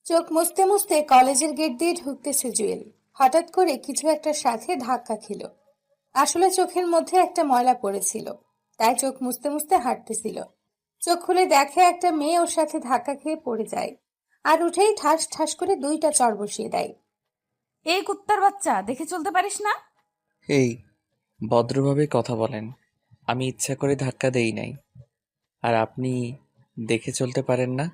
চোখ মুছতে মুছতে কলেজের গেট দিয়ে ঢুকতেছে জুয়েল। হঠাৎ করে কিছু একটার সাথে ধাক্কা খেল। আসলে চোখের মধ্যে একটা ময়লা পড়েছিল, তাই চোখ মুছতে মুছতে হাঁটতেছিল। চোখ খুলে দেখে একটা মেয়ে ওর সাথে ধাক্কা খেয়ে পড়ে যায়, আর উঠেই ঠাস ঠাস করে দুইটা চড় বসিয়ে দেয়। এই কুত্তার বাচ্চা, দেখে চলতে পারিস না? এই, ভদ্রভাবে কথা বলেন। আমি ইচ্ছা করে ধাক্কা দেই নাই। আর আপনি দেখে চলতে পারেন না?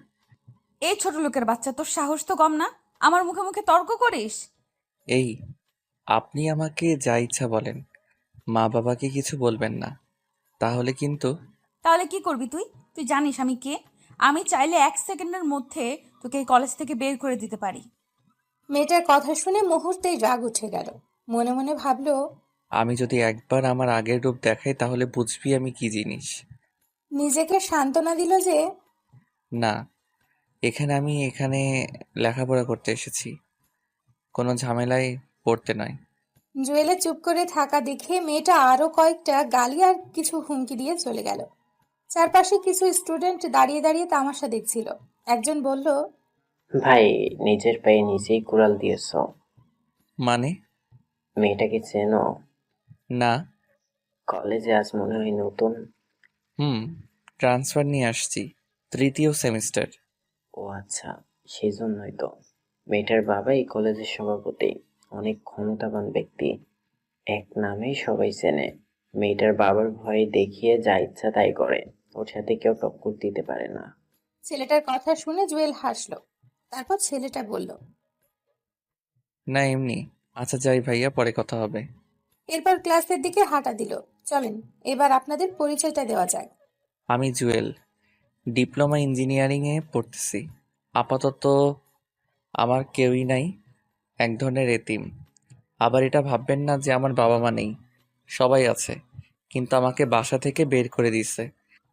এই ছোট লোকের বাচ্চা, তোর সাহস তো কম না? আমার মুখে মুখে তর্ক করিস? এই, আপনি আমাকে যা ইচ্ছা বলেন, মা বাবাকে কিছু বলবেন না, তাহলে কিন্তু। তাহলে কি করবি তুই? তুই জানিস আমি কে? আমি চাইলে 1 সেকেন্ডের মধ্যে তোকে এই কলেজ থেকে বের করে দিতে পারি। মেয়েটার কথা শুনে মুহূর্তেই রাগ উঠে গেল। মনে মনে ভাবলো, আমি যদি একবার আমার আগের রূপ দেখাই তাহলে বুঝবি আমি কি জিনিস। নিজেকে সান্ত্বনা দিল যে না, আমি এখানে লেখাপড়া করতে এসেছি, কোনো ঝামেলায় পড়তে নয়। জুয়েলে চুপ করে থাকা দেখে মেয়েটা আরো কয়েকটা গালি আর কিছু হুমকি দিয়ে চলে গেল। চারপাশে কিছু স্টুডেন্ট দাঁড়িয়ে দাঁড়িয়ে তামাশা দেখছিল। একজন বলল, ভাই, নিজের পায়ে নিজেই কুড়াল দিয়েছ। মানে? মেয়েটাকে চেনো? না। কলেজে আজ মনে হয় নতুন। হুম, ট্রান্সফার নিয়ে আসছি, তৃতীয় সেমিস্টার। ও আচ্ছা, সেই জন্যই তো। মেয়েটার বাবা এই কলেজের সভাপতি, অনেক ক্ষমতাবান ব্যক্তি। এক নামেই সবাই চেনে। মেয়েটার বাবার ভয়ে দেখিয়ে যা ইচ্ছা তাই করে। ওর সাথে কেউ টক্কর দিতে পারে না। ছেলেটার কথা শুনে জুয়েল হাসলো। তারপর ছেলেটা বলল, না, এমনি। আচ্ছা যাই ভাইয়া, পরে কথা হবে। এরপর ক্লাসের দিকে হাঁটা দিল। চলেন, এবার আপনাদের পরিচয়টা দেওয়া যাক। আমি জুয়েল, ডিপ্লোমা ইঞ্জিনিয়ারিংয়ে পড়তেছি। আপাতত আমার কেউই নাই, এক ধরনের এতিম। আবার এটা ভাববেন না যে আমার বাবা মা নেই, সবাই আছে, কিন্তু আমাকে বাসা থেকে বের করে দিছে।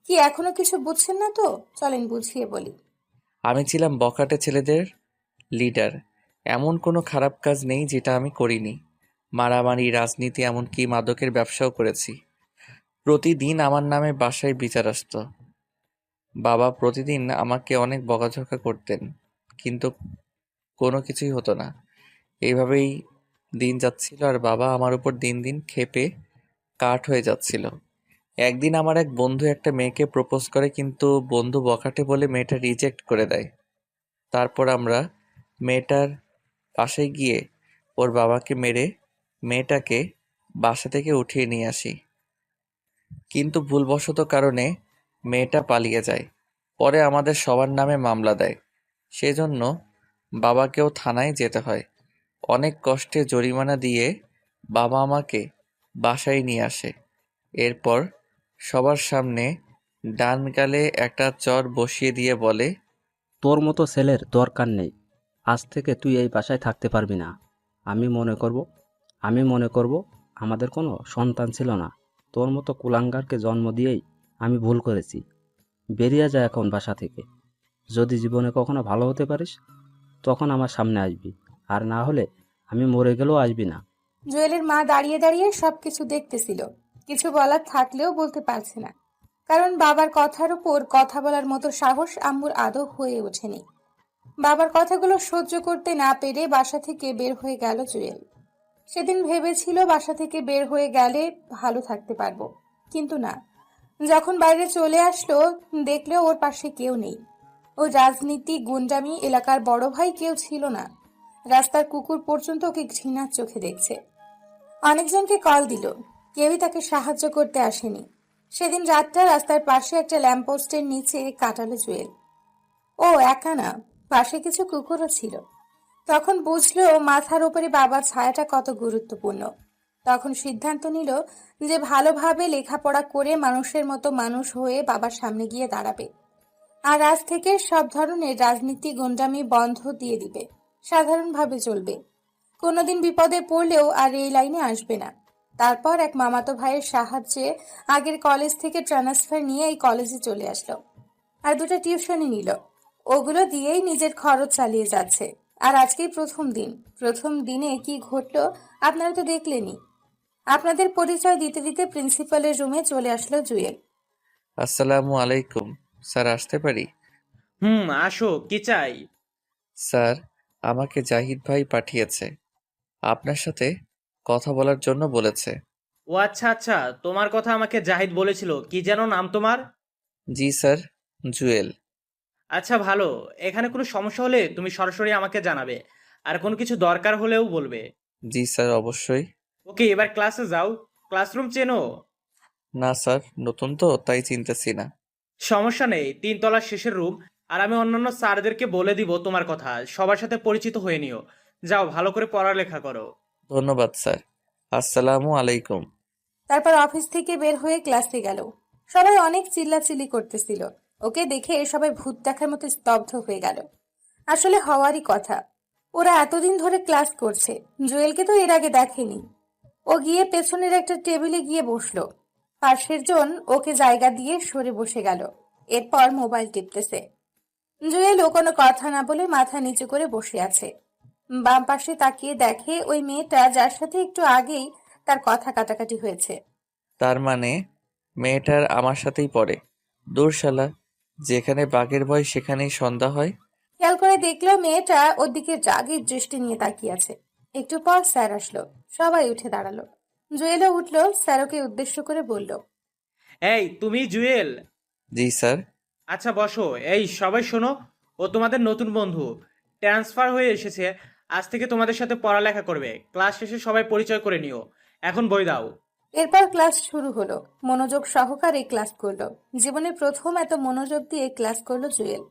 কি এখনো কিছু বুঝছেন না তো? চলেন বুঝিয়ে বলি। আমি ছিলাম বখাটে ছেলেদের লিডার। এমন কোনো খারাপ কাজ নেই যেটা আমি করিনি। মারামারি, রাজনীতি, এমনকি মাদকের ব্যবসাও করেছি। প্রতিদিন আমার নামে বাসায় বিচার আসতো। বাবা প্রতিদিন আমাকে অনেক বকাঝকা করতেন, কিন্তু কোনো কিছুই হতো না। এইভাবেই দিন যাচ্ছিল, আর বাবা আমার উপর দিন দিন ক্ষেপে কাঠ হয়ে যাচ্ছিল। একদিন আমার এক বন্ধু একটা মেয়েকে প্রপোজ করে, কিন্তু বন্ধু বখাটে বলে মেয়েটা রিজেক্ট করে দেয়। তারপর আমরা মেয়েটার বাসায় গিয়ে ওর বাবাকে মেরে মেয়েটাকে বাসা থেকে উঠিয়ে নিয়ে আসি। কিন্তু ভুলবশত কারণে মেয়েটা পালিয়ে যায়। পরে আমাদের সবার নামে মামলা দেয়। সেজন্য বাবাকেও থানায় যেতে হয়। অনেক কষ্টে জরিমানা দিয়ে বাবা আমাকে বাসায় নিয়ে আসে। এরপর সবার সামনে ডান গালে একটা চর বসিয়ে দিয়ে বলে, তোর মতো ছেলের দরকার নেই। আজ থেকে তুই এই বাসায় থাকতে পারবি না। আমি মনে করব আমি মনে করব আমাদের কোনো সন্তান ছিল না। তোর মতো কুলাঙ্গারকে জন্ম দিয়েই আমি ভুল করেছি। বেরিয়ে যা এখন বাসা থেকে। যদি জীবনে কখনো ভালো হতে পারিস তখন আমার সামনে আসবি, আর না হলে আমি মরে গেলেও আসবি না। জুয়েলের মা দাঁড়িয়ে দাঁড়িয়ে সবকিছু দেখতেছিল। কিছু বলার থাকলেও বলতে পারছে না, কারণ বাবার কথার উপর কথা বলার মতো সাহস আম্মুর আদৌ হয়ে ওঠেনি। বাবার কথাগুলো সহ্য করতে না পেরে বাসা থেকে বের হয়ে গেল জুয়েল। সেদিন ভেবেছিল বাসা থেকে বের হয়ে গেলে ভালো থাকতে পারবো, কিন্তু না। যখন বাইরে চলে আসলো, দেখলেও ওর পাশে কেউ নেই। ও রাজনীতি, গুন্ডামি, এলাকার বড় ভাই কেউ ছিল না। রাস্তার কুকুর পর্যন্ত ওকে ঘৃণার চোখে দেখছে। অনেকজনকে কল দিল, কেউই তাকে সাহায্য করতে আসেনি। সেদিন রাতটা রাস্তার পাশে একটা ল্যাম্পপোস্টের নিচে কাটালো জুয়েল। ও একা না, পাশে কিছু কুকুরও ছিল। তখন বুঝলো মাথার উপরে বাবার ছায়াটা কত গুরুত্বপূর্ণ। তখন সিদ্ধান্ত নিল যে ভালোভাবে লেখাপড়া করে মানুষের মতো মানুষ হয়ে বাবার সামনে গিয়ে দাঁড়াবে। আর আজ থেকে সব ধরনের রাজনীতি, গুন্ডামি বন্ধ দিয়ে দিবে। সাধারণভাবে চলবে। কোনোদিন বিপদে পড়লেও আর এই লাইনে আসবে না। তারপর এক মামাতো ভাইয়ের সাহায্যে আগের কলেজ থেকে ট্রান্সফার নিয়ে এই কলেজে চলে আসলো। আর দুটো টিউশনই নিল। ওগুলো দিয়েই নিজের খরচ চালিয়ে যাচ্ছে। আর আজকেই প্রথম দিন। প্রথম দিনে কি ঘটলো আপনারা তো দেখলেনই। আপনাদের পরিচয় দিতে দিতে প্রিন্সিপালের রুমে চলে আসলো জুয়েল। আসসালামু আলাইকুম, স্যার আসতে পারি? আসো, কি চাই? স্যার, আমাকে জাহিদ ভাই পাঠিয়েছে। আপনার সাথে কথা বলার জন্য বলেছে। ও আচ্ছা আচ্ছা, তোমার কথা আমাকে জাহিদ বলেছিল। কি যেন নাম তোমার? জি স্যার, জুয়েল। আচ্ছা ভালো। এখানে কোনো সমস্যা হলে তুমি সরাসরি আমাকে জানাবে, আর কোনো কিছু দরকার হলেও বলবে। জি স্যার, অবশ্যই। ওকে, এবার ক্লাসে যাও। ক্লাসরুম চেনো? না স্যার, নতুন তো তাই চিনতেছি না। সমস্যা নেই, 3 তলার শেষের রুম। আর আমি অন্যান্য স্যারদেরকে বলে দিব তোমার কথা, সবার সাথে পরিচিত হয়ে নিও। যাও, ভালো করে পড়ালেখা করো। ধন্যবাদ স্যার। আসসালামু আলাইকুম। তারপর অফিস থেকে বের হয়ে ক্লাসে গেল। সবাই অনেক চিল্লাচিল্লি করতেছিল। ওকে দেখে সবাই ভূত দেখার মতো স্তব্ধ হয়ে গেল। আসলে হওয়ারই কথা। ওরা এতদিন ধরে ক্লাস করছে, জুয়েলকে তো এর আগে দেখেনি। ও গিয়ে পেছনের একটা টেবিলে গিয়ে বসলো। পাশের জন ওকে জায়গা দিয়ে সরে বসে গেল। এরপর মোবাইল টিপতেছে। জুয়েলও কোনো কথা না বলে মাথা নিচু করে বসে আছে। বাম পাশে তাকিয়ে দেখে ওই মেয়েটা যার সাথে একটু আগেই তার কথা কাটাকাটি হয়েছে। তার মানে মেয়েটার আমার সাথেই পড়ে। দূর শালা, যেখানে বাঘের ভয় সেখানেই সন্ধ্যা হয়। খেয়াল করে দেখলো মেয়েটা ওর দিকে রাগের দৃষ্টি নিয়ে তাকিয়ে আছে। একটু পর স্যার আসলো। সবাই উঠে দাঁড়ালো। জুয়েলও উঠলো, স্যারকে উদ্দেশ্য করে বলল, এই তুমি জুয়েল? জি স্যার। আচ্ছা বসো। এই সবাই শোনো, ও তোমাদের নতুন বন্ধু, ট্রান্সফার হয়ে এসেছে। আজ থেকে তোমাদের সাথে পড়ালেখা করবে। ক্লাস শেষে সবাই পরিচয় করে নিও। এখন বই দাও। এরপর ক্লাস শুরু হলো। মনোযোগ সহকারে ক্লাস করলো। জীবনে প্রথম এত মনোযোগ দিয়ে ক্লাস করলো জুয়েল।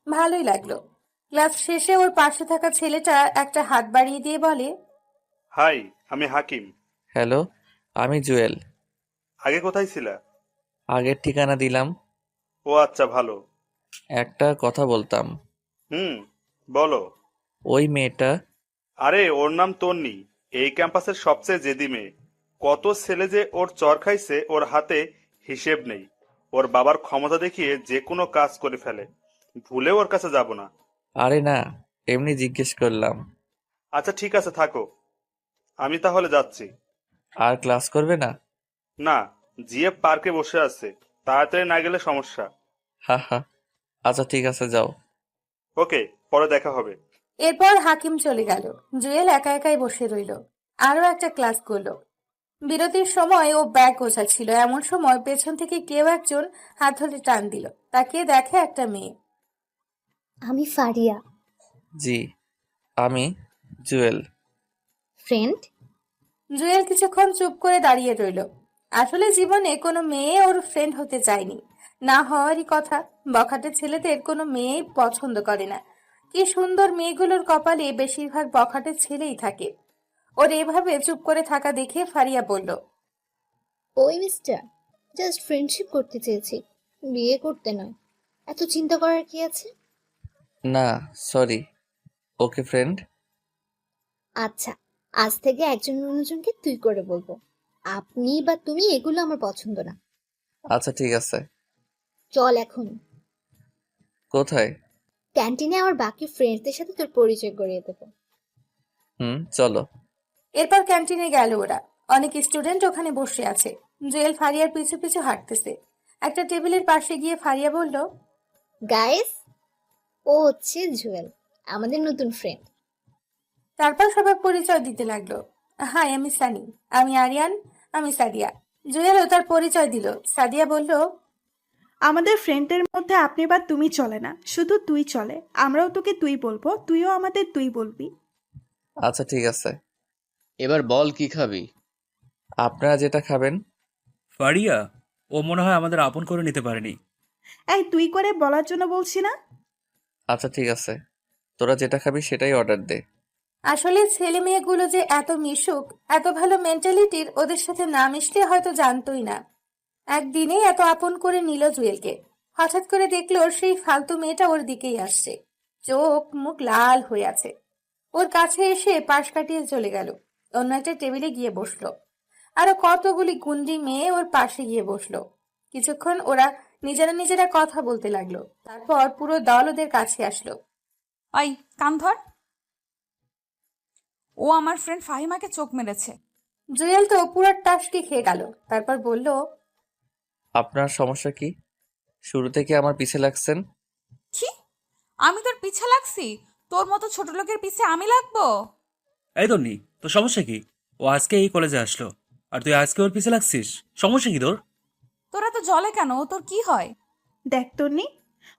ভালোই লাগলো। ক্লাস শেষে ওর পাশে থাকা ছেলেটা একটা হাত বাড়িয়ে দিয়ে বলে, হাই, আমি হাকিম। হ্যালো, আমি জুয়েল। আগে কোথায় ছিলা? আগের ঠিকানা দিলাম। ও আচ্ছা, ভালো। একটা কথা বলতাম। হুম, বলো। ওই মেয়েটা। আরে, ওর নাম তন্নি। এই ক্যাম্পাসের সবচেয়ে জেদি মেয়ে। কত ছেলে যে ওর চর খাইছে, ওর হাতে হিসেব নেই। ওর বাবার ক্ষমতা দেখিয়ে যে কোনো কাজ করে ফেলে। ভুলেও ওর কাছে যাব না। আরে না, এমনি জিজ্ঞেস করলাম। আচ্ছা ঠিক আছে, থাকো। আমি তাহলে যাচ্ছি। আর ক্লাস করবে না? না, জিএফ পার্কে বসে আছে। তাড়াতাড়ি না গেলে সমস্যা। হা হা। আচ্ছা ঠিক আছে, যাও। ওকে, পরে দেখা হবে। এরপর হাকিম চলে গেল। জুয়েল একা একাই বসে রইল। আরো একটা ক্লাস করলো। বিরতির সময় ও ব্যাগ গোছাচ্ছিল, এমন সময় পেছন থেকে কেউ একজন হাত ধরে টান দিল। তাকিয়ে দেখে একটা মেয়ে। আমি ফারিয়া। জি, আমি জুয়েল। ফ্রেন্ড? জুয়েল কিছুক্ষণ চুপ করে দাঁড়িয়ে রইল। আসলে জীবনে কোনো মেয়ে ওর ফ্রেন্ড হতে চায়নি, না হওয়ারই কথা। বখাটে ছেলেদের কোনো মেয়েই পছন্দ করে না। কি সুন্দর মেয়েগুলোর কপালে বেশিরভাগ বখাটে ছেলেই থাকে। ওর এভাবে চুপ করে থাকা দেখে ফারিয়া বলল, ওই মিস্টার, জাস্ট ফ্রেন্ডশিপ করতে চেয়েছি, বিয়ে করতে নয়। এত চিন্তা করার কি আছে? না, সরি। ওকে ফ্রেন্ড। আচ্ছা, আজ থেকে একজন অন্যজনকে তুই করে বলবো। আপনি বা তুমি এগুলো আমার পছন্দ না। আচ্ছা ঠিক আছে। চল এখন। কোথায়? ক্যান্টিনে আমার বাকি ফ্রেন্ডসদের সাথে তোর পরিচয় করিয়ে দেবো। চলো। এরপর ক্যান্টিনে গেল ওরা। অনেক স্টুডেন্ট ওখানে বসে আছে। জুয়েল ফারিয়ার পিছু পিছু হাঁটতেছে। একটা টেবিলের পাশে গিয়ে ফারিয়া বলল, গাইস, ও হচ্ছে জুয়েল, আমাদের নতুন ফ্রেন্ড। তারপর সবাই পরিচয় দিতে লাগলো। হাই, আমি সানি। আমি আরিয়ান। আমি সাদিয়া। জুয়েলও তার পরিচয় দিল। সাদিয়া বলল, আমাদের ফ্রেন্ডের মধ্যে আপনি বা তুমি চলে না, শুধু তুই চলে। আমরাও তোকে তুই বলবো, তুইও আমাদের তুই বলবি। আচ্ছা ঠিক আছে। এবার বল কি খাবি? আপনারা যেটা খাবেন। ফারিয়া, ও মনে হয় আমাদের আপন করে নিতে পারেনি। এই তুই করে বলার জন্য বলছি না। আচ্ছা ঠিক আছে, তোরা যেটা খাবি সেটাই অর্ডার দে। আসলে ছেলে মেয়েগুলো যে এত মিশুক, এত ভালো মেন্টালিটির, ওদের সাথে না মিশলে হয়তো জানতোই না। একদিনেই এত আপন করে নিল জুয়েলকে। হঠাৎ করে দেখলো সেই ফালতু মেয়েটা ওর দিকেই আসছে। চোখ মুখ লাল হয়ে আছে। ওর কাছে এসে পাশ কাটিয়ে চলে গেল। অন্য একটা টেবিলে গিয়ে বসলো। আরো কতগুলি গুন্ডি মেয়ে ওর পাশে গিয়ে বসলো। কিছুক্ষণ ওরা নিজেরা নিজেরা কথা বলতে লাগলো। তারপর পুরো দল ওদের কাছে আসলো। ওই কান ধর। ও আমার ফ্রেন্ড ফাহিমাকে চোখ মেরেছে। জুয়েল তো পুরো টাসকি খেয়ে গেল। তারপর বলল, আপনার সমস্যা কি? শুরু থেকে আমার পিছে লাগছেন। কি? আমি তোর পিছে লাগছি? তোর মতো ছোট লোকের পিছে আমি লাগবো? এই তন্নি, তোর সমস্যা কি? ও আজকে এই কলেজে আসলো, আর তুই আজকে ওর পিছে লাগছিস। সমস্যা কি তোর? তোরা তো জলে কেন? ও তোর কি হয়? দেখ তন্নি,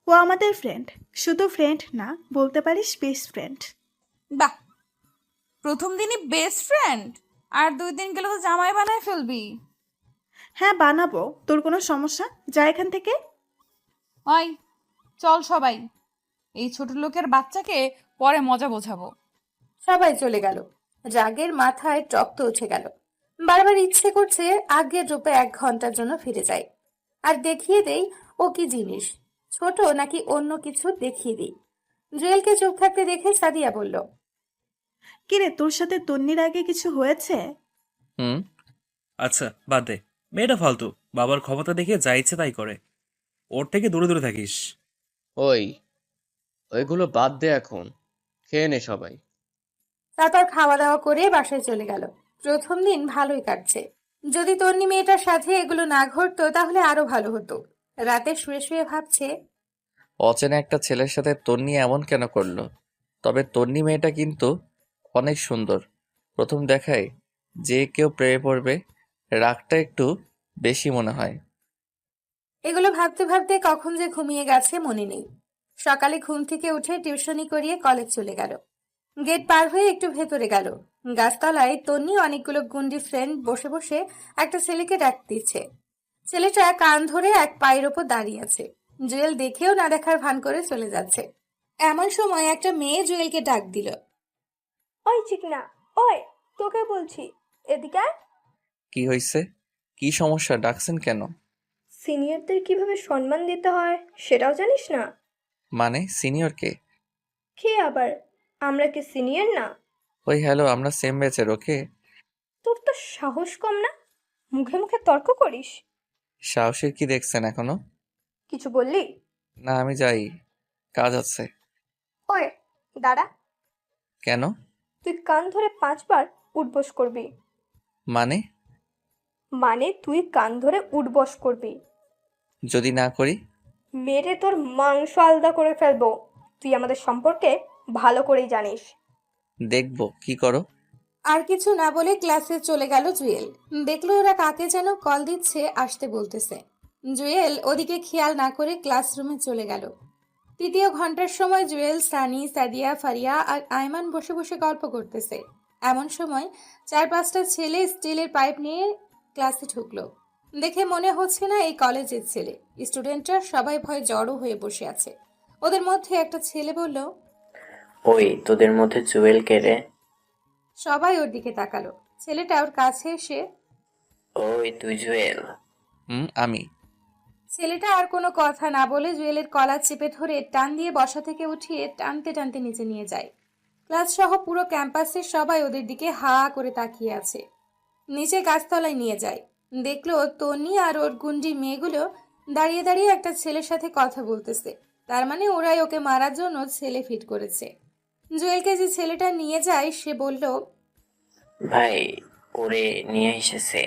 ও আমাদের ফ্রেন্ড। শুধু ফ্রেন্ড না, বলতে পারিস বেস্ট ফ্রেন্ড। বাহ, প্রথম দিনই বেস্ট ফ্রেন্ড? আর 2 দিন গেলে তো জামাই বানায় ফেলবি। হ্যাঁ বানাবো, তোর কোনো সমস্যা? যা এখান থেকে। ওই চল সবাই, এই ছোট লোকের বাচ্চাকে পরে মজা বোঝাবো। সবাই চলে গেল। রাগের মাথায় রক্ত উঠে গেল। বারবার ইচ্ছে করছে আগের রূপে 1 ঘন্টার জন্য ফিরে যাই, আর দেখিয়ে দেই ও কি জিনিস, ছোট নাকি অন্য কিছু দেখিয়ে দিই। জুয়েলকে চুপ থাকতে দেখে সাদিয়া বলল, কিরে, তোর সাথে তন্নির আগে কিছু হয়েছে? হুম। আচ্ছা বাদ দে, মেয়েটা ফালতু, বাবার ক্ষমতা দেখে যা ইচ্ছে তাই করে। ওর থেকে দূরে দূরে থাকিস। ওই, ওইগুলো বাদ দে এখন, খেয়ে নে সবাই। তারপর খাওয়া দাওয়া করে বাসায় চলে গেল। প্রথম দিন ভালোই কাটছে। যদি তন্নি মেয়েটার সাথে এগুলো না ঘটতো তাহলে আরো ভালো হতো। রাতে শুয়ে শুয়ে ভাবছে, অচেনা একটা ছেলের সাথে তন্নি এমন কেন করলো? তবে তন্নি মেয়েটা কিন্তু অনেক সুন্দর। প্রথম দেখায় যে কেউ প্রেমে পড়বে, রাগটা একটু বেশি মনে হয়। এগুলো ভাবতে ভাবতে কখন যে ঘুমিয়ে গেছে মনে নেই। সকালে ঘুম থেকে উঠে টিউশনি করিয়ে কলেজ চলে গেল। গেট পার হয়ে একটু ভেতরে গেল। গাছতলায় তন্নি অনেকগুলো গুন্ডি ফ্রেন্ড বসে বসে একটা ছেলেকে ডাক দিচ্ছে। ছেলেটা কান ধরে এক পায়ের ওপর দাঁড়িয়ে আছে। জুয়েল দেখেও না দেখার ভান করে চলে যাচ্ছে। এমন সময় একটা মেয়ে জুয়েলকে ডাক দিল। ওই চিকনা, ওই, তোকে বলছি, এদিকে আয়। কি হয়েছে? কি সমস্যা? ডাকছেন কেন? সিনিয়রদের কিভাবে সম্মান দিতে হয় সেটাও জানিস না? মানে সিনিয়রকে? কে আবার? আমরা কি সিনিয়র না? ওই হ্যালো, আমরা সেম ব্যাচের। ওকে। তোর তো সাহস কম না, মুখে মুখে তর্ক করিস। সাহসের কি দেখছেন এখনো? কিছু বললি? না, আমি যাই, কাজ আছে। ওই দাঁড়া, কেন? তুই কান ধরে 5বার উঠবস করবি। মানে? মানে তুই কান ধরে উঠবস করবি। যদি না করি? মেরে তোর মাংস আলাদা করে ফেলবো। তুই আমাদের সম্পর্কে ভালো করেই জানিস। দেখবো কি করো। আর কিছু না বলে ক্লাসে চলে গেল জুয়েল। দেখলো ওরা কাকে যেন কল দিচ্ছে, আসতে বলতেছে। জুয়েল ওদিকে খেয়াল না করে ক্লাসরুমে চলে গেল। 3য় ঘন্টার সময় জুয়েল, সানি, সাদিয়া, ফারিয়া আর আয়মান বসে বসে গল্প করতেছে। এমন সময় 4-5টা ছেলে স্টিলের পাইপ নিয়ে ক্লাসে ঢুকলো। দেখে মনে হচ্ছে না এই কলেজের ছেলে। স্টুডেন্টরা সবাই ভয়ে জড়ো হয়ে বসে আছে। ওদের মধ্যে একটা ছেলে বলল, ওই, তোদের মধ্যে জুয়েল কে রে? সবাই ওর দিকে তাকালো। ছেলেটা ওর কাছে এসে, ওই তুই জুয়েল? আমি। ছেলেটা আর কোনো কথা না বলে জুয়েলের কলার চেপে ধরে টান দিয়ে বসা থেকে উঠিয়ে টানতে টানতে নিচে নিয়ে যায়। ক্লাস সহ পুরো ক্যাম্পাসের সবাই ওদের দিকে হা করে তাকিয়ে আছে। নিচে গাছতলায় নিয়ে যায়। দেখলো তন্নি আর ওর গুন্ডি মেয়েগুলো দাঁড়িয়ে দাঁড়িয়ে একটা ছেলের সাথে কথা বলতেছে। তার মানে ওরাই ওকে মারার জন্য ছেলে ফিট করেছে। জুয়েলকে যে ছেলেটা নিয়ে যায় সে বলল, ভাই, ওরে নিয়ে এসেছে।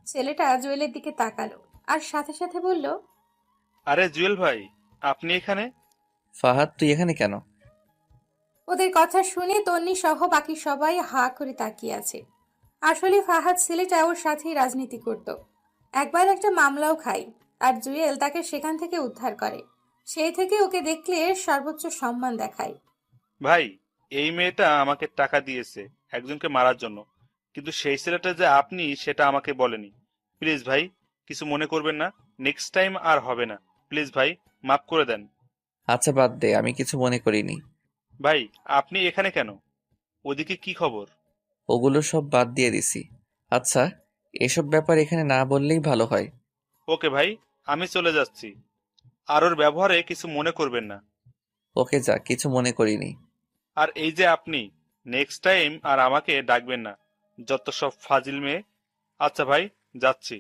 ছেলেটা জুয়েলের দিকে তাকালো আর সাথে সাথে বলল, আরে জুয়েল ভাই, আপনি এখানে? ফাহাদ, তুই এখানে কেন? ওদের কথা শুনে তন্নি সহ বাকি সবাই হা করে তাকিয়ে আছে। আসলে ফাহাদ ছেলেটা ওর সাথেই রাজনীতি করত। একবার একটা মামলাও খায়, আর জুয়েল তাকে সেখান থেকে উদ্ধার করে। সেই থেকে ওকে দেখলে সর্বোচ্চ সম্মান দেখায়। ভাই, এই মেয়েটা আমাকে টাকা দিয়েছে একজনকে মারার জন্য, কিন্তু সেই ছেলেটা যে আপনি সেটা আমাকে বলেনি। প্লিজ ভাই, কিছু মনে করবেন না, নেক্সট টাইম আর হবে না। প্লিজ ভাই, মাফ করে দেন। আচ্ছা বাদ দে, আমি কিছু মনে করিনি। ভাই, আপনি এখানে কেন? ওদিকে কি খবর? ওগুলো সব বাদ দিয়ে দিছি। আচ্ছা, এসব ব্যাপার এখানে না বললেই ভালো হয়। ওকে ভাই, আমি চলে যাচ্ছি। আর ওর ব্যবহারে কিছু মনে করবেন না। ওকে যা, কিছু মনে করিনি। আর এই যে আপনি, নেক্সট টাইম আর আমাকে ডাকবেন না, যত সব ফাজিল মেয়ে। আচ্ছা ভাই, যাচ্ছি।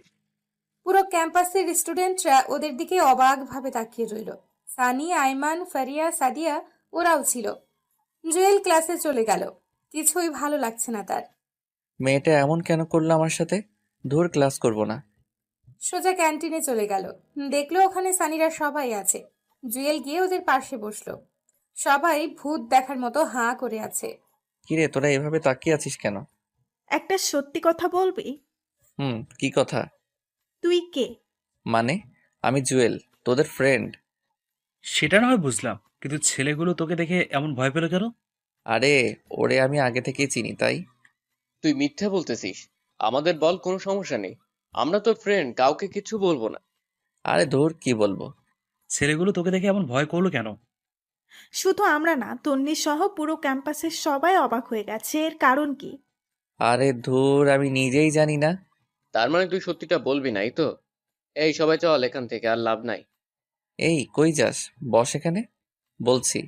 পুরো ক্যাম্পাসের স্টুডেন্টরা ওদের দিকে অবাক ভাবে তাকিয়ে রইল। সানি, আইমান, ফারিয়া, সাদিয়া ওরাও ছিল। জুয়েল ক্লাসে চলে গেল। কিছুই ভালো লাগছে না তার। মেয়েটা এমন কেন করলো আমার সাথে? ধুর, ক্লাস করব না। সোজা ক্যান্টিনে চলে গেল। দেখলো ওখানে সানিরা সবাই আছে। জুয়েল গিয়ে ওদের পাশে বসলো। সবাই ভূত দেখার মতো হাঁ করে আছে। কিরে তোরা এভাবে তাকিয়ে আছিস কেন? একটা সত্যি কথা বলবি? কি কথা? তুই কে? মানে আমি জুয়েল, তোদের ফ্রেন্ড। সেটা না হয় বুঝলাম, কিন্তু ছেলেগুলো তোকে দেখে এমন ভয় পেল কেন? আরে ওরে আমি আগে থেকেই চিনি তাই। তুই মিথ্যে বলতেছিস। আমাদের বল, কোনো সমস্যা নেই। আমরা তো ফ্রেন্ড, কাউকে কিছু বলবো না। আরে ধুর কি বলবো। ছেলেগুলো তোকে দেখে এমন ভয় করলো কেন? শুধু আমরা না, তন্নি সহ পুরো ক্যাম্পাসের সবাই অবাক হয়ে গেছে। এর কারণ কি? আরে ধুর আমি নিজেই জানি না। তার মানে তুই সত্যিটা বলবি নাই তো? এই সবাই চল এখান থেকে, আর লাভ নাই। এই কই যাস? বস এখানে, বলছি।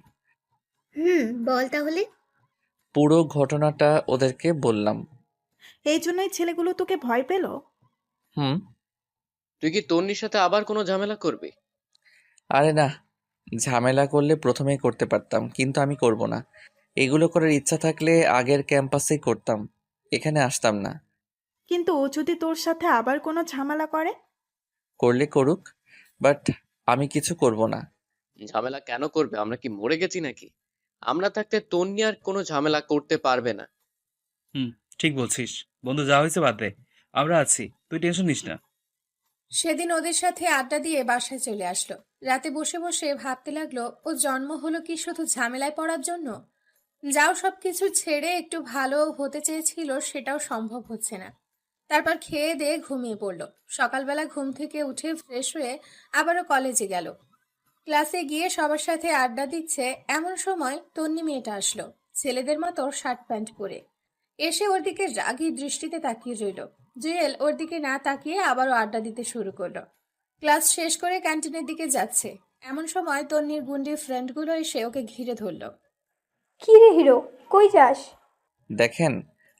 বল তাহলে। পুরো ঘটনাটা ওদেরকে বললাম। এই জন্যই ছেলেগুলো তোকে ভয় পেল? হুম। তুই কি তন্নির সাথে আবার কোনো ঝামেলা করবি? আরে না, ঝামেলা করলে প্রথমেই করতে পারতাম, কিন্তু আমি করব না। এগুলো করার ইচ্ছা থাকলে আগের ক্যাম্পাসেই করতাম, এখানে আসতাম না। কিন্তু ও যদি তোর সাথে আবার কোনো ঝামেলা করে? করলে করুক, বাট আমি কিছু করব না। ঝামেলা কেন করবে? আমরা কি মরে গেছি নাকি? আমরা থাকতে তন্নি আর কোনো ঝামেলা করতে পারবে না। ঠিক বলছিস বন্ধু, যা হয়েছে বাদ দে, আমরা আছি, তুই টেনশন নিস না। সেদিন ওদের সাথে আড্ডা দিয়ে বাসায় চলে আসলো। রাতে বসে বসে ভাবতে লাগলো, ও জন্ম হলো কি শুধু ঝামেলায় পড়ার জন্য? যাও সবকিছু ছেড়ে একটু ভালো হতে চেয়েছিল, সেটাও সম্ভব হচ্ছে না। তারপর খেয়ে দিয়ে ঘুমিয়ে পড়লো। সকালবেলা ঘুম থেকে উঠে ফ্রেশ হয়ে আবারও কলেজে গেল। ক্লাসে গিয়ে সবার সাথে আড্ডা দিচ্ছে, এমন সময় তন্নি মেয়েটা আসলো, ছেলেদের মতো শার্ট প্যান্ট পরে। এসে ওর দিকে রাগী দৃষ্টিতে তাকিয়ে রইল। জুয়েল ওর দিকে না তাকিয়ে আবারও আড্ডা দিতে শুরু করলো। ক্লাস শেষ করে ক্যান্টিনের দিকে যাচ্ছে, এমন সময় তন্নির গুন্ডি ফ্রেন্ডগুলো এসে ওকে ঘিরে ধরলো। কি রে হিরো, কই যাস? দেখেন,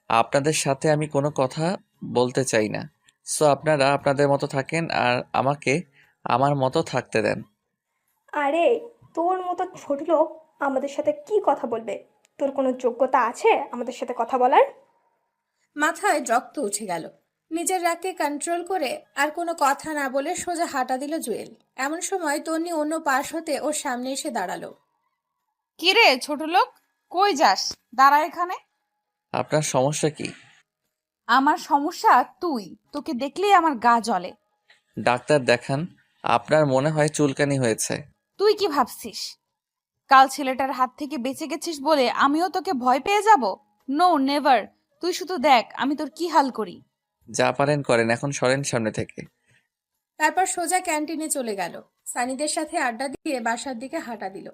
আপনাদের সাথে আমি কোনো কথা বলতে চাই না, সো আপনারা আপনাদের মতো থাকেন আর আমাকে আমার মতো থাকতে দেন। আরে, তোর মতো ছোট লোক আমাদের সাথে কি কথা বলবে? তোর কোনো যোগ্যতা আছে আমাদের সাথে কথা বলার? মাথায় রক্ত উঠে গেল। নিজের রাগকে কন্ট্রোল করে আর কোনো কথা না বলে সোজা হাঁটা দিল জুয়েল। এমন সময় তন্নি অন্য পাশ হতে ওর সামনে এসে দাঁড়ালো। কি রে ছোট লোক, কই যাস? দাঁড়া এখানে। আপনার সমস্যা কি? আমার সমস্যা তুই, তোকে দেখলেই আমার গা জ্বলে। ডাক্তার দেখান, আপনার মনে হয় চুলকানি হয়েছে। তুই কি ভাবছিস কাল ছেলেটার হাত থেকে বেঁচে গেছিস বলে আমিও তোকে ভয় পেয়ে যাব? No never. তুই শুধু দেখ আমি তোর কি হাল করি। যা পারেন করেন, এখন সরেন সামনে থেকে। তারপর সোজা ক্যান্টিনে চলে গেল। সানিদের সাথে আড্ডা দিয়ে বাসার দিকে হাঁটা দিল।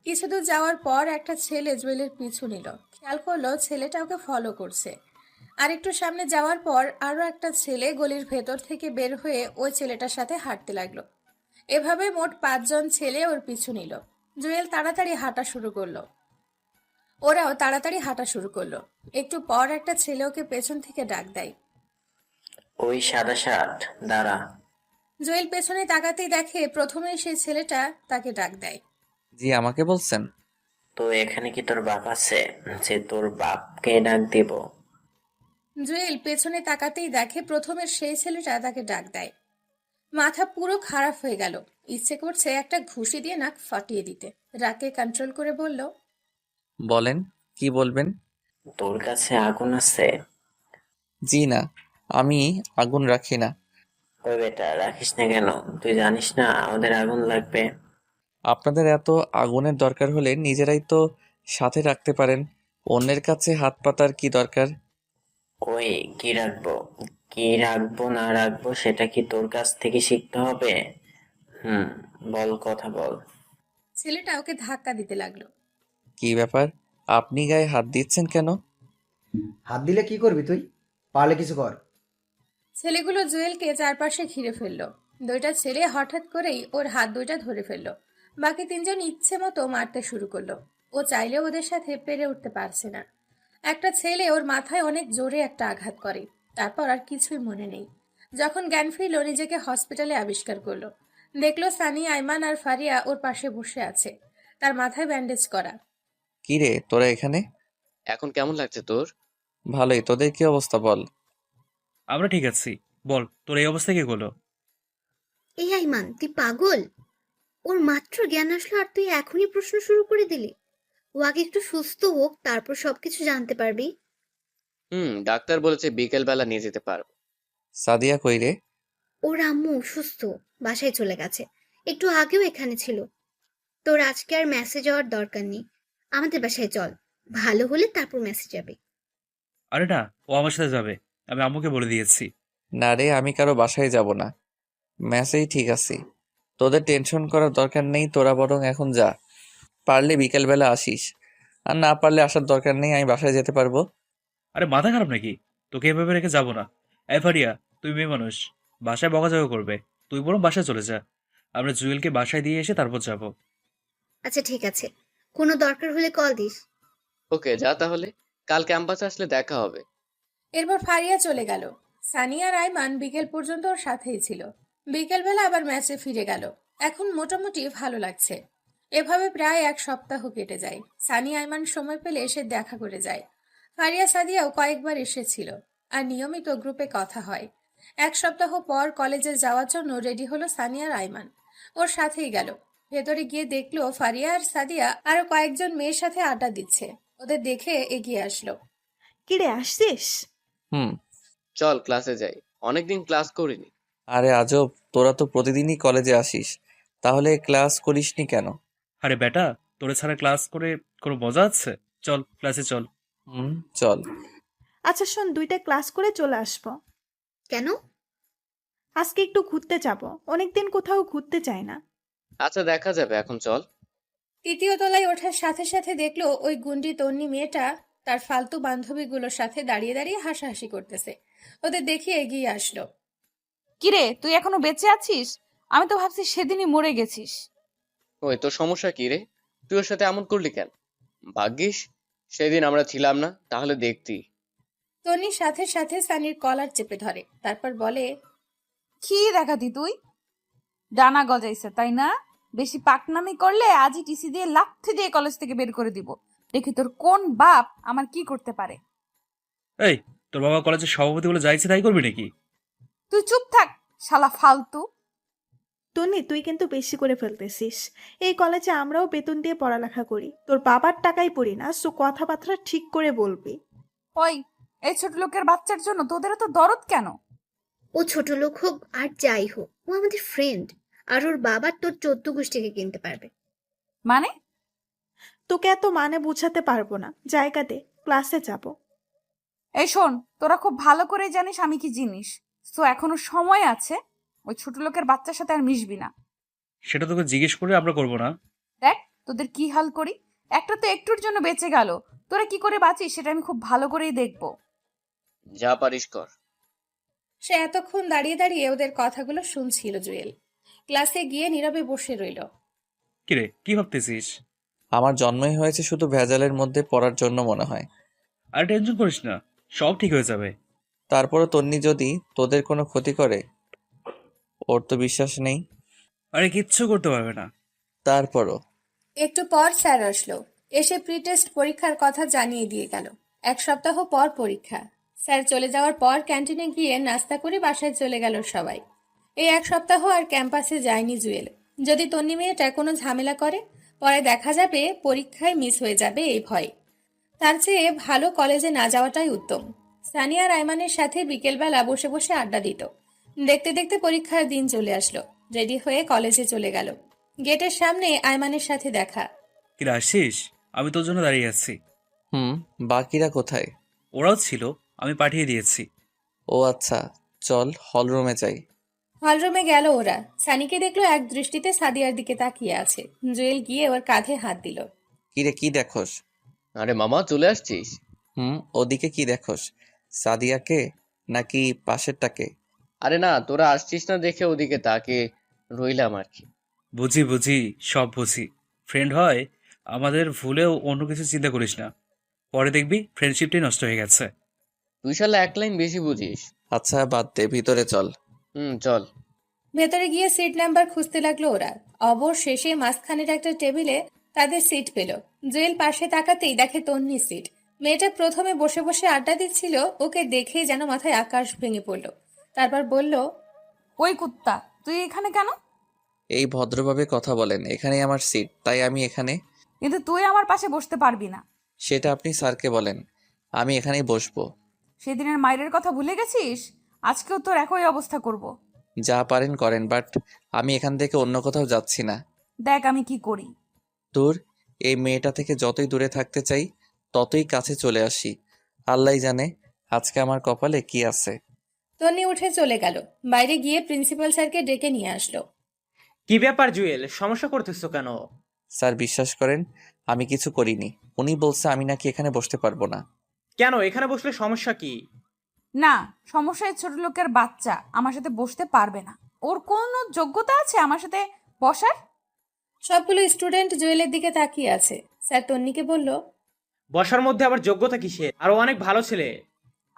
কিছু দূর যাওয়ার পর একটা ছেলে জুয়েলের পিছু নিল। খেয়াল করলো ছেলেটা ওকে ফলো করছে। আর একটু সামনে যাওয়ার পর আরো একটা ছেলে গলির ভেতর থেকে বের হয়ে ওই ছেলেটার সাথে হাঁটতে লাগলো। এভাবে মোট 5 জন ছেলে ওর পিছু নিল। জুয়েল তাড়াতাড়ি হাঁটা শুরু করলো। ওরাও তাড়াতাড়ি হাঁটা শুরু করলো। একটু পর একটা ছেলে ওকে পেছন থেকে ডাক দেয়। ওই সাদা শার্ট, দাঁড়া। জুয়েল পেছনে তাকাতেই দেখে প্রথমেই সেই ছেলেটা তাকে ডাক দেয়। জি, আমাকে বলছেন? তো এখানে কি তোর বাপ আছে যে তোর বাপকে ডাক দিব? জুয়েল পেছনে তাকাতেই দেখে প্রথমের সেই ছেলেটা তাকে ডাক দেয়। মাথা পুরো খারাপ হয়ে গেল। ইচ্ছে করছে একটা ঘুষি দিয়ে নাক ফাটিয়ে দিতে। রাগকে কন্ট্রোল করে বলল, বলেন, কি বলবেন? তোর কাছে আগুন আছে? জি না, আমি আগুন রাখি না। ওই বেটা, রাখিস না কেন? তুই জানিস না আমাদের আগুন লাগবে? আপনাদের এত আগুনের দরকার হলে নিজেরাই তো সাথে রাখতে পারেন, অন্যের কাছে হাত পাতার কি দরকার? ওই কি রাখবো, কি রাখবো না রাখবো সেটা কি তোর কাছ থেকে শিখতে হবে? বল, কথা বল। ছেলেটা ওকে ধাক্কা দিতে লাগলো। কি ব্যাপার, আপনি গায়ে হাত দিচ্ছেন কেন? হাত দিলে কি করবি তুই? পারলে কিছু কর। ছেলেগুলো জুয়েলকে চারপাশে ঘিরে ফেললো। দুইটা ছেলে হঠাৎ করেই ওর হাত দুইটা ধরে ফেললো। বাকি 3 জন ইচ্ছে মতো মারতে শুরু করলো। ও চাইলেও ওদের সাথে পেরে উঠতে পারছে না। একটা ছেলে ওর মাথায় অনেক জোরে একটা আঘাত করে। তারপর আর কিছুই মনে নেই। যখন জ্ঞান ফিরল, নিজেকে হসপিটালে আবিষ্কার করলো। দেখলো সানি, আইমান আর ফারিয়া ওর পাশে বসে আছে, তার মাথায় ব্যান্ডেজ করা। কি রে তোরা এখানে? এখন কেমন লাগছে তোর? ভালোই, তোদের কি অবস্থা বল? আমরা ঠিক আছি। বল তোর এই অবস্থা কি হলো? এই আইমান, তুই পাগল? ওর মাত্র জ্ঞান আসলো আর তুই এখনই প্রশ্ন শুরু করে দিলি। ও আগে একটু সুস্থ হোক, তারপর সবকিছু জানতে পারবি। ডাক্তার বলেছে বিকেল বেলা নিয়ে যেতে পারবো। সাদিয়া কই রে? ওর আম্মু অসুস্থ, বাসায় চলে গেছে। একটু আগেও এখানে ছিল। তোর আজকে আর মেসেজ যাওয়ার দরকার নেই, আমাদের বাসায় চল। ভালো হলে তারপর মেসেজ যাবে। আরে না, ও আমার সাথে যাবে। আমি আম্মুকে বলে দিয়েছি। না রে, আমি কারো বাসায় যাব না। ম্যাসেই ঠিক আছি। তোদের টেনশন করার দরকার নেই, তোরা বরং এখন যা। পারলে বিকেলবেলা আসিস, আর না পারলে আসার দরকার নেই, আমি বাসায় যেতে পারবো। আরে মাথা খারাপ নাকি? তোকে এভাবে রেখে যাবো না। ফারিয়া, তুই মেয়ে মানুষ, বাসায় বকাঝকা করবে। তুই বরং বাসায় চলে যা। আমরা জুয়েলকে বাসায় দিয়ে এসে তারপর যাব। আচ্ছা ঠিক আছে, কোনো দরকার হলে কল দিস। ওকে, যা তাহলে। কাল ক্যাম্পাসে আসলে দেখা হবে। এরপর ফারিয়া চলে গেল। সানিয়া আর আইমান বিকেল পর্যন্ত ওর সাথেই ছিল। বিকেলবেলা আবার ম্যাচে ফিরে গেল। এখন মোটামুটি ভালো লাগছে। এভাবে প্রায় এক সপ্তাহ কেটে যায়। সানিয়া আইমান সময় পেলে এসে দেখা করে যায়। ফারিয়া সাদিয়াও কয়েকবার এসেছিল, আর নিয়মিত গ্রুপে কথা হয়। এক সপ্তাহ পর কলেজে যাওয়ার জন্য রেডি হলো সানিয়া আর আইমান। ওর সাথেই গেল। ভেতরে গিয়ে দেখলো ফারিয়া আর সাদিয়া আরো কয়েকজন মেয়ের সাথে আড্ডা দিচ্ছে। ওদের দেখে এগিয়ে আসলো। কিরে, আসছিস? হুম। চল ক্লাসে যাই, অনেকদিন ক্লাস করিনি। আরে আজব, তোরা তো প্রতিদিনই কলেজে আসিস, তাহলে ক্লাস করিসনি কেন? আরে বেটা, তোরে ছাড়া ক্লাস করে কোনো মজা আছে? চল ক্লাসে চল। চল। আচ্ছা শোন, 2টা ক্লাস করে চলে আসবো। কেন? আজকে একটু ঘুরতে যাব, অনেকদিন কোথাও ঘুরতে যাই না। আচ্ছা দেখা যাবে, এখন চল। তৃতীয় তলায় ওঠার সাথে সাথে দেখলো ওই গুন্ডি তন্নি মেয়েটা তার ফালতু বান্ধবীগুলোর সাথে দাঁড়িয়ে দাঁড়িয়ে হাসাহাসি করতেছে। ওদের দেখে এগিয়ে আসলো। কিরে, তুই এখনো বেঁচে আছিস? আমি তো ভাবছি সেদিনই মরে গেছিস। ওই তোর সমস্যা কি রে? তুই ওর সাথে এমন করলি কেন? ভাগ্যিস সেদিন আমরা ছিলাম না, তাহলে দেখতি। তন্নির সাথে সাথে সানির কলার চেপে ধরে, তারপর বলে, কি দেখাতি তুই? ডানা গজাইছে তাই না? বেশি পাকনামি করলে আজই টিসি দিয়ে লাথি দিয়ে কলেজ থেকে বের করে দিব। দেখি তোর কোন বাপ আমার কি করতে পারে। এই, তোর বাবা কলেজের সভাপতি বলে যাইছে তাই করবি নাকি? তুই চুপ থাক, শালা ফালতু। টনি, তুই কিন্তু বেশি করে ফেলতেছিস। এই কলেজে আমরাও বেতন দিয়ে পড়ালেখা করি, তোর বাবার টাকাই পড়ি না। সো কথাবার্তা ঠিক করে বলবি। ওই, এই ছোট লোকের বাচ্চার জন্য তোদেরও তো দরদ কেন? ও ছোট লোক হোক আর যাই হোক, ও আমাদের ফ্রেন্ড। আর ওর বাবা তোর 14 গোষ্ঠীকে কিনতে পারবে। মানে? তোকে এত মানে বুঝাতে পারবো না, জায়গা দে, ক্লাসে যাব। এই শোন, তোরা খুব ভালো করে জানিস আমি কি জিনিস। তো এখনো সময় আছে। ওই ছোট লোকের বাচ্চার সাথে আর মিশবি না। সেটা তোকে জিজ্ঞেস করে আমরা করবো না? দেখ তোদের কি হাল করি। একটা তো একটুর জন্য বেঁচে গেল, তোরা কি করে বাঁচিস সেটা আমি খুব ভালো করেই দেখবো। যা পারিস কর। সে এতক্ষণ দাঁড়িয়ে দাঁড়িয়ে ওদের কথাগুলো শুনছিল জুয়েল। ক্লাসে গিয়ে নীরবে বসে রইল। কিরে, কি ভাবতেছিস? আমার জন্মই হয়েছে শুধু ভেজালের মধ্যে পড়ার জন্য মনে হয়। আর টেনশন করিস না, সব ঠিক হয়ে যাবে। তারপরও তন্নি যদি তোদের কোনো ক্ষতি করে, ওর তো বিশ্বাস নেই। আরে কিচ্ছু করতে পারবে না। তারপরও একটু পর স্যার আসলো। এসে প্রি টেস্ট পরীক্ষার কথা জানিয়ে দিয়ে গেল। এক সপ্তাহ পর পরীক্ষা। স্যার চলে যাওয়ার পর ক্যান্টিনে গিয়ে নাস্তা করে বাসায় চলে গেল সবাই। এই এক সপ্তাহ আর ক্যাম্পাসে যায়নি জুয়েল। যদি তন্নি মেয়েটা কোনো ঝামেলা করে, পরে দেখা যাবে পরীক্ষায় মিস হয়ে যাবে এই ভয়। তার চেয়ে ভালো কলেজে না যাওয়াটাই উত্তম। সানিয়া রায়মানের সাথে বিকেলবেলা বসে বসে আড্ডা দিত। দেখতে দেখতে পরীক্ষার দিন চলে আসলো। রেডি হয়ে কলেজে চলে গেল। গেটের সামনে আয়মানের সাথে দেখা। কিরে, আসছিস? আমি তোর জন্য দাঁড়িয়ে আছি। বাকিরা কোথায়? ওরাও ছিল, আমি পাঠিয়ে দিয়েছি। ও আচ্ছা, চল হলরুমে যাই। হলরুমে গেল ওরা। সানিকে দেখলো এক দৃষ্টিতে সাদিয়ার দিকে তাকিয়ে আছে। জুয়েল গিয়ে ওর কাঁধে হাত দিল। কিরে, কি দেখোস? আরে মামা, চলে আসছিস? ওদিকে কি দেখোস? সাদিয়াকে নাকি পাশেরটাকে? আরে না, তোরা আসছিস না দেখে ওদিকে তাকে রইলাম আর কি। বুঝি বুঝি, সব বুঝি। ফ্রেন্ড হয় আমাদের, ভুলেও অন্য কিছু চিন্তা করিস না। পরে দেখবি ফ্রেন্ডশিপটাই নষ্ট হয়ে গেছে। তুই শালা এক লাইন বেশি বুঝিস। আচ্ছা বাদ দে, ভিতরে চল। চল। ভেতরে গিয়ে সিট নাম্বার খুঁজতে লাগলো ওরা। অবশেষে মাঝখানের একটা টেবিলে তাদের সিট পেল। জুয়েল পাশে তাকাতেই দেখে তন্নি সিট। মেয়েটা প্রথমে বসে বসে আড্ডা দিচ্ছিল, ওকে দেখে যেন মাথায় আকাশ ভেঙে পড়ল। তারপর বলল, ওই কুত্তা, তুই এখানে কেন? এই ভদ্রভাবে কথা বলেন, এখানেই আমার সিট, তাই আমি এখানে। কিন্তু তুই আমার পাশে বসতে পারবি না। সেটা আপনি স্যারকে বলেন, আমি এখানেই বসবো। সেদিনের মায়ের কথা ভুলে গেছিস? আজকেও তোর একই অবস্থা করব। যা পারেন করেন, বাট আমি এখান থেকে অন্য কোথাও যাচ্ছি না। দেখ আমি কি করি। দূর, এই মেয়েটা থেকে যতই দূরে থাকতে চাই ততই কাছে চলে আসি। আল্লাহই জানে আজকে আমার কপালে কি আছে। তন্নি উঠে চলে গেল। বাইরে গিয়ে প্রিন্সিপাল স্যারকে ডেকে নিয়ে আসলো। কি ব্যাপার জুয়েল, সমস্যা করতেছো কেন? স্যার বিশ্বাস করেন আমি কিছু করিনি। উনি বলছে আমি নাকি এখানে বসতে পারবো না। কেন, এখানে বসলে সমস্যা কি? না, সমস্যা এই ছোট লোকের বাচ্চা আমার সাথে বসতে পারবে না। ওর কোনো যোগ্যতা আছে আমার সাথে বসার? সবগুলো স্টুডেন্ট জুয়েলের দিকে তাকিয়ে আছে। স্যার তন্নিকে বলল, বসার মধ্যে আবার যোগ্যতা কিসের? আরো অনেক ভালো ছেলে।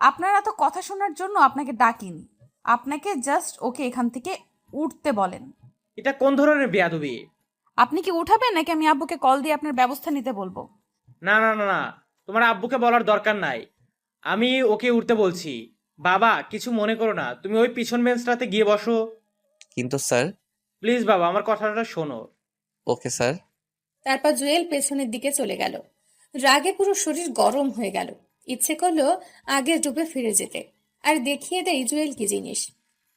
আপনারা তো কথা শোনার জন্য আপনাকে ডাকিনি। আপনাকে জাস্ট ওকে এখান থেকে উঠতে বলেন। এটা কোন ধরনের বেয়াদবি? আপনি কি উঠাবেন নাকি আমি আব্বুকে কল দিয়ে আপনার ব্যবস্থা নিতে বলবো? না না না না, তোমার আব্বুকে বলার দরকার নাই, আমি ওকে উঠতে বলছি। বাবা কিছু মনে করো না, তুমি ওই পিছন বেঞ্চটাতে গিয়ে বসো। কিন্তু স্যার। প্লিজ বাবা, আমার কথাটা শোনো। Okay sir. তারপর জুয়েল পেছনের দিকে চলে গেল। রাগে পুরো শরীর গরম হয়ে গেল। ইচ্ছে করলো আগের রূপে ফিরে যেতে, আর দেখিয়ে দেয় জুয়েল কি জিনিস।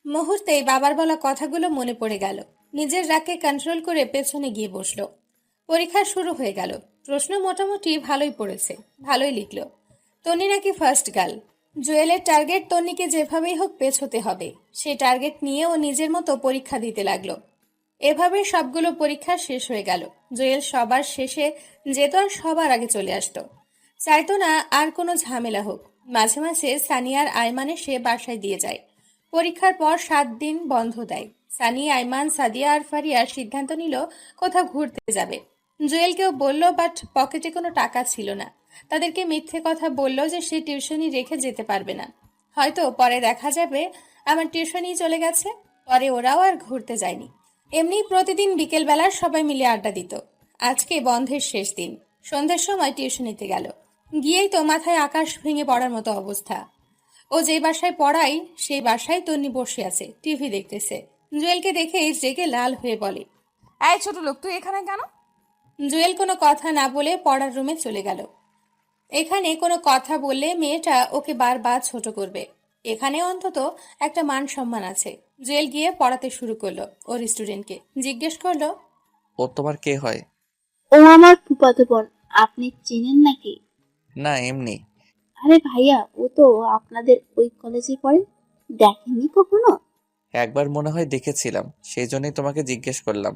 মুহূর্তেই বাবার বলা কথাগুলো মনে পড়ে গেল। নিজের রাগকে কন্ট্রোল করে পেছনে গিয়ে বসলো। পরীক্ষা শুরু হয়ে গেল। প্রশ্ন মোটামুটি ভালোই পড়েছে, ভালোই লিখলো। তন্নি নাকি ফার্স্ট গার্ল। জুয়েলের টার্গেট তন্নিকে যেভাবেই হোক পেছোতে হবে। সেই টার্গেট নিয়ে ও নিজের মতো পরীক্ষা দিতে লাগলো। এভাবে সবগুলো পরীক্ষা শেষ হয়ে গেল। জুয়েল সবার শেষে যেত আর সবার আগে চলে আসতো। চাইতো না আর কোনো ঝামেলা হোক। মাঝে মাঝে সানিয়ার আইমানে সে বাসায় দিয়ে যায়। পরীক্ষার পর 7 দিন বন্ধ দেয়। সানি, আইমান, সাদিয়া আর ফারিয়া সিদ্ধান্ত নিল কোথাও ঘুরতে যাবে। জুয়েলকেও বলল, বাট পকেটে কোনো টাকা ছিল না। তাদেরকে মিথ্যে কথা বলল যে সে টিউশনি রেখে যেতে পারবে না। হয়তো পরে দেখা যাবে আমার টিউশনি চলে গেছে। পরে ওরাও আর ঘুরতে যায়নি। এমনি প্রতিদিন বিকেলবেলা সবাই মিলে আড্ডা দিত। আজকে বন্ধের শেষ দিন। সন্ধ্যার সময় টিউশনিতে গেল। গিয়েই তো মাথায় আকাশ ভেঙে পড়ার মতো অবস্থা। ও যেই বাসায় পড়াই সেই বাসায় তন্নি বসে আছে, টিভি দেখতেছে। জুয়েলকে দেখে রেগে লাল হয়ে বলে, এই ছোট লোক, তুই এখানে কেন? জুয়েল কোনো কথা না বলে পড়ার রুমে চলে গেল। এখানে কোনো কথা বললে মেয়েটা ওকে বারবার ছোট করবে। এখানে অন্তত একটা মান সম্মান আছে। জুয়েল গিয়ে পড়াতে শুরু করলো। ওর স্টুডেন্টকে জিজ্ঞেস করলো, ও তোমার কে হয়? ও আমার ফুফাতো বোন। আপনি চিনেন নাকি? না, এমনি। আরে ভাইয়া, ও তো আপনাদের ওই কলেজে পড়ে। দেখেননি কখনো? একবার মনে হয় দেখেছিলাম, সেই জন্যই তোমাকে জিজ্ঞেস করলাম।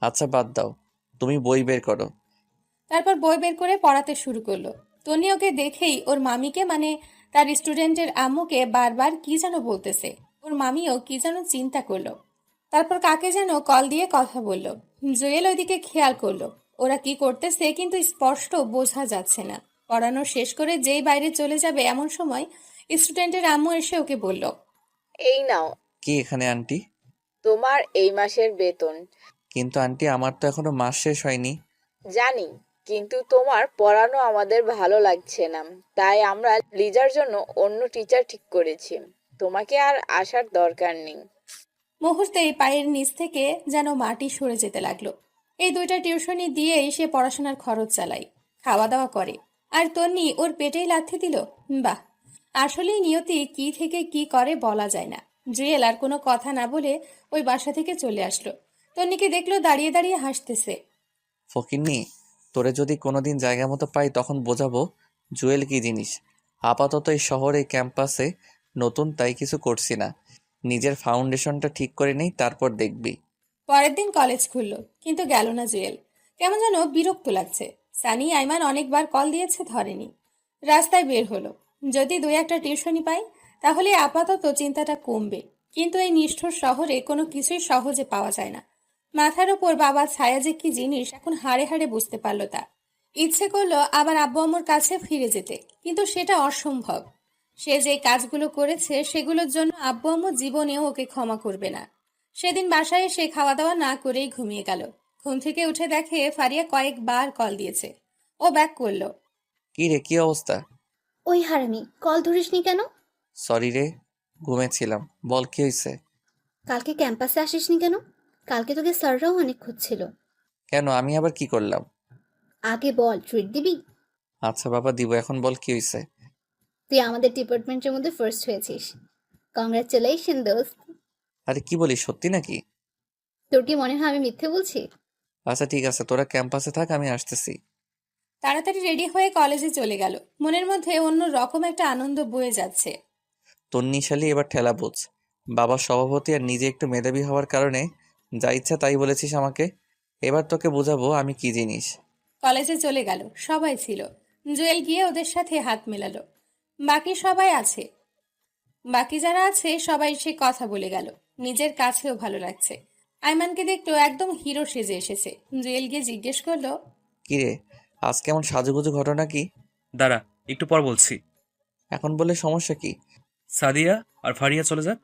আচ্ছা বাদ দাও, তুমি বই বের করো। তারপর বই বের করে পড়াতে শুরু করলো। তনি ওকে দেখেই ওর মামিকে, মানে তার স্টুডেন্টের আম্মুকে বারবার কি যেন বলতেছে। ওর মামিও কি যেন চিন্তা করলো। তারপর কাকে যেন কল দিয়ে কথা বলল। জুয়েল ওইদিকে খেয়াল করলো। ওরা কি করতেছে কিন্তু স্পষ্ট বোঝা যাচ্ছে না। পড়ানো শেষ করে যেই বাইরে চলে যাবে এমন সময় স্টুডেন্টের আম্মু এসে ওকে বলল, এই নাও কি এখানে আন্টি? তোমার এই মাসের বেতন। কিন্তু আন্টি আমার তো এখনো মাস শেষ হয়নি। জানি, কিন্তু তোমার পড়ানো আমাদের ভালো লাগছে না, তাই আমরা লিজার জন্য অন্য টিচার ঠিক করেছি। তোমাকে আর আসার দরকার নেই। মুহূর্তেই পায়ের নিচ থেকে যেন মাটি সরে যেতে লাগলো। এই 2টা টিউশনি দিয়েই সে পড়াশোনার খরচ চালায়, খাওয়া দাওয়া করে। আর তন্নি ওর পেটেই লাথি দিল। বাহ, আসলেই নিয়তি কি থেকে কি করে বলা যায় না। জুয়েল আর কোনো কথা না বলে ওই বাসা থেকে চলে আসলো। তন্নিকে দেখলো দাঁড়িয়ে দাঁড়িয়ে হাসতেছে। ফকিন্নি, তোরে যদি কোনোদিন জায়গা মতো পাই তখন বোঝাবো জুয়েল কি জিনিস। আপাতত এই শহরে ক্যাম্পাসে নতুন, তাই কিছু করছি না। নিজের ফাউন্ডেশনটা ঠিক করে নেই, তারপর দেখবি। পরের দিন কলেজ খুললো, কিন্তু গেল না জুয়েল। কেমন যেন বিরক্ত লাগছে। সানি, আইমান অনেকবার কল দিয়েছে, ধরেনি। রাস্তায় বের হলো। যদি 2-1টা টিউশনি পাই তাহলে আপাতত চিন্তাটা কমবে। কিন্তু এই নিষ্ঠুর শহরে কোনো কিছুই সহজে পাওয়া যায় না। মাথার ওপর বাবার ছায়া যে কি জিনিস এখন হাড়ে হাড়ে বুঝতে পারলো তা। ইচ্ছে করলো আবার আব্বু আম্মুর কাছে ফিরে যেতে, কিন্তু সেটা অসম্ভব। সে যে কাজগুলো করেছে সেগুলোর জন্য আব্বু আম্মু জীবনেও ওকে ক্ষমা করবে না। সেদিন বাসায় এসে খাওয়া দাওয়া না করেই ঘুমিয়ে গেল। ঘুম থেকে উঠে দেখে ফারিয়া কয়েকবার কল দিয়েছে। ও ব্যাক করলো। কি রে, কি অবস্থা? ওই হারামি, কল ধরিসনি কেন? সরি রে, ঘুমেছিলাম। বল কি হয়েছে? কালকে ক্যাম্পাসে আসিসনি কেন? কালকে তোকে স্যাররাও অনেক খুঁজছিল। কেন, আমি আবার কি করলাম? আগে বল, ট্রিট দিবি? আচ্ছা বাবা দিব, এখন বল কি হয়েছে? তুই আমাদের ডিপার্টমেন্টের মধ্যে ফার্স্ট হয়েছিস। কংগ্রাচুলেশন দোস্ত। আরে কি বলিস, সত্যি নাকি? তোর কি মনে হয় আমি মিথ্যে বলছি? আচ্ছা ঠিক আছে, তোরা ক্যাম্পাসে থাক, আমি আসতেছি। তাড়াতাড়ি রেডি হয়ে কলেজে চলে গেল। মনের মধ্যে অন্য রকম একটা আনন্দ বয়ে যাচ্ছে। তন্নিশালি এবার ঠেলা বুঝ। বাবার সভাপতি আর নিজে একটু মেধাবী হওয়ার কারণে যা ইচ্ছা তাই বলেছিস আমাকে। এবার তোকে বোঝাবো আমি কি জিনিস। কলেজে চলে গেল, সবাই ছিল। জুয়েল গিয়ে ওদের সাথে হাত মেলালো। বাকি সবাই আছে, বাকি যারা আছে সবাই সে কথা বলে গেল। নিজের কাছেও ভালো লাগছে। আইমানকে দেখলো একদম হিরো সেজে এসেছে। জুয়েল গিয়ে জিজ্ঞেস করলো, কিরে, আজ কেমন সাজুগুজু ঘটনা কি? দাঁড়া, একটু পর বলছি। এখন বলে সমস্যা কি? সাদিয়া আর ফারিয়া চলে যাক।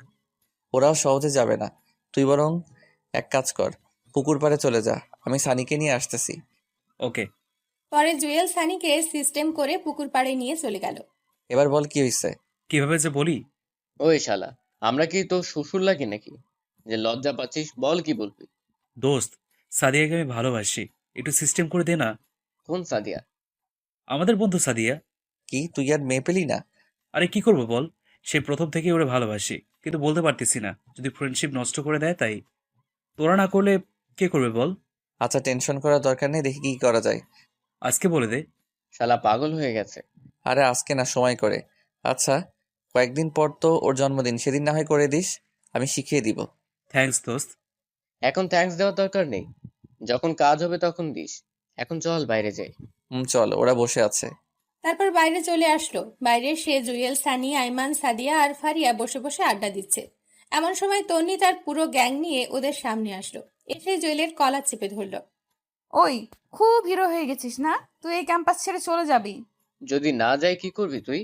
ওরাও সহজে যাবে না। তুই বরং এক কাজ কর, পুকুর পাড়ে চলে যা, আমি সানিকে নিয়ে আসতেছি। ওকে। পরে জুয়েল সানিকে সিস্টেম করে পুকুর পাড়ে নিয়ে চলে গেল। এবার বল কি হয়েছে? কিভাবে যে বলি। ওই শালা, আমরা কি তোর শ্বশুর লাগি নাকি যে লজ্জা পাচ্ছিস? বল কি বলবি। দোস্ত, সাদিয়াকে আমি ভালোবাসি, একটু সিস্টেম করে দে না। কোন সাদিয়া? আমাদের বন্ধু সাদিয়া। কি তুই আর মেয়ে পেলি না? আরে কি করবো বল, সে প্রথম থেকেই ওরে ভালোবাসি, কিন্তু বলতে পারতেছি না, যদি ফ্রেন্ডশিপ নষ্ট করে দেয় তাই। তোরা না করলে কে করবে বল? আচ্ছা টেনশন করার দরকার নেই, দেখি কি করা যায়। আজকে বলে দে। শালা পাগল হয়ে গেছে। আরে আজকে না, সময় করে। আচ্ছা, কয়েকদিন পর তো ওর জন্মদিন, সেদিন না হয় করে দিস, আমি শিখিয়ে দিব। থ্যাঙ্কস দোস্ত। এখন থ্যাঙ্কস দেওয়ার দরকার নেই, যখন কাজ হবে তখন দিস। এখন চল বাইরে যাই। চল, ওরা বসে আছে। তারপর বাইরে চলে আসলো। বাইরে সে, জুয়েল, সানি, আইমান, সাদিয়া আর ফারিয়া বসে বসে আড্ডা দিচ্ছে। এমন সময় তন্নি তার পুরো গ্যাং নিয়ে ওদের সামনে আসলো। এসে জুয়েলের কলার চেপে ধরলো। ওই, খুব হিরো হয়ে গেছিস না? তুই এই ক্যাম্পাস ছেড়ে চলে যাবি। যদি না যাই কি করবি তুই?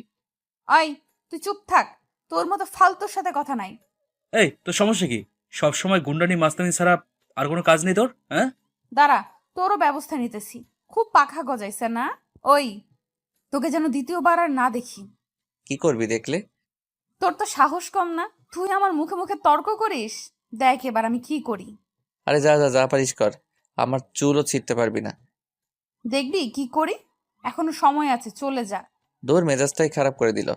ওই, তুই চুপ থাক, তোর মতো ফালতুর সাথে কথা নাই। এই তোর সমস্যা কি? সব সময় গুন্ডানি মাস্তানি ছাড়া আর কোনো কাজ নেই তোর? হ্যাঁ, দাঁড়া, তোরও ব্যবস্থা নিতেছি। খুব পাখা গজাইছে না? ওই, তোকে যেন দ্বিতীয়বার আর না দেখি। কি করবি দেখলে? তোর তো সাহস কম না, তুই আমার মুখে মুখে তর্ক করিস। দেখ এবার আমি কি করি। আরে যা যা যা পারিস কর, আমার চুলও ছিঁড়তে পারবি না। দেখবি কি করি। এখনো সময় আছে, চলে যা। দূর, মেজাজটাই খারাপ করে দিল।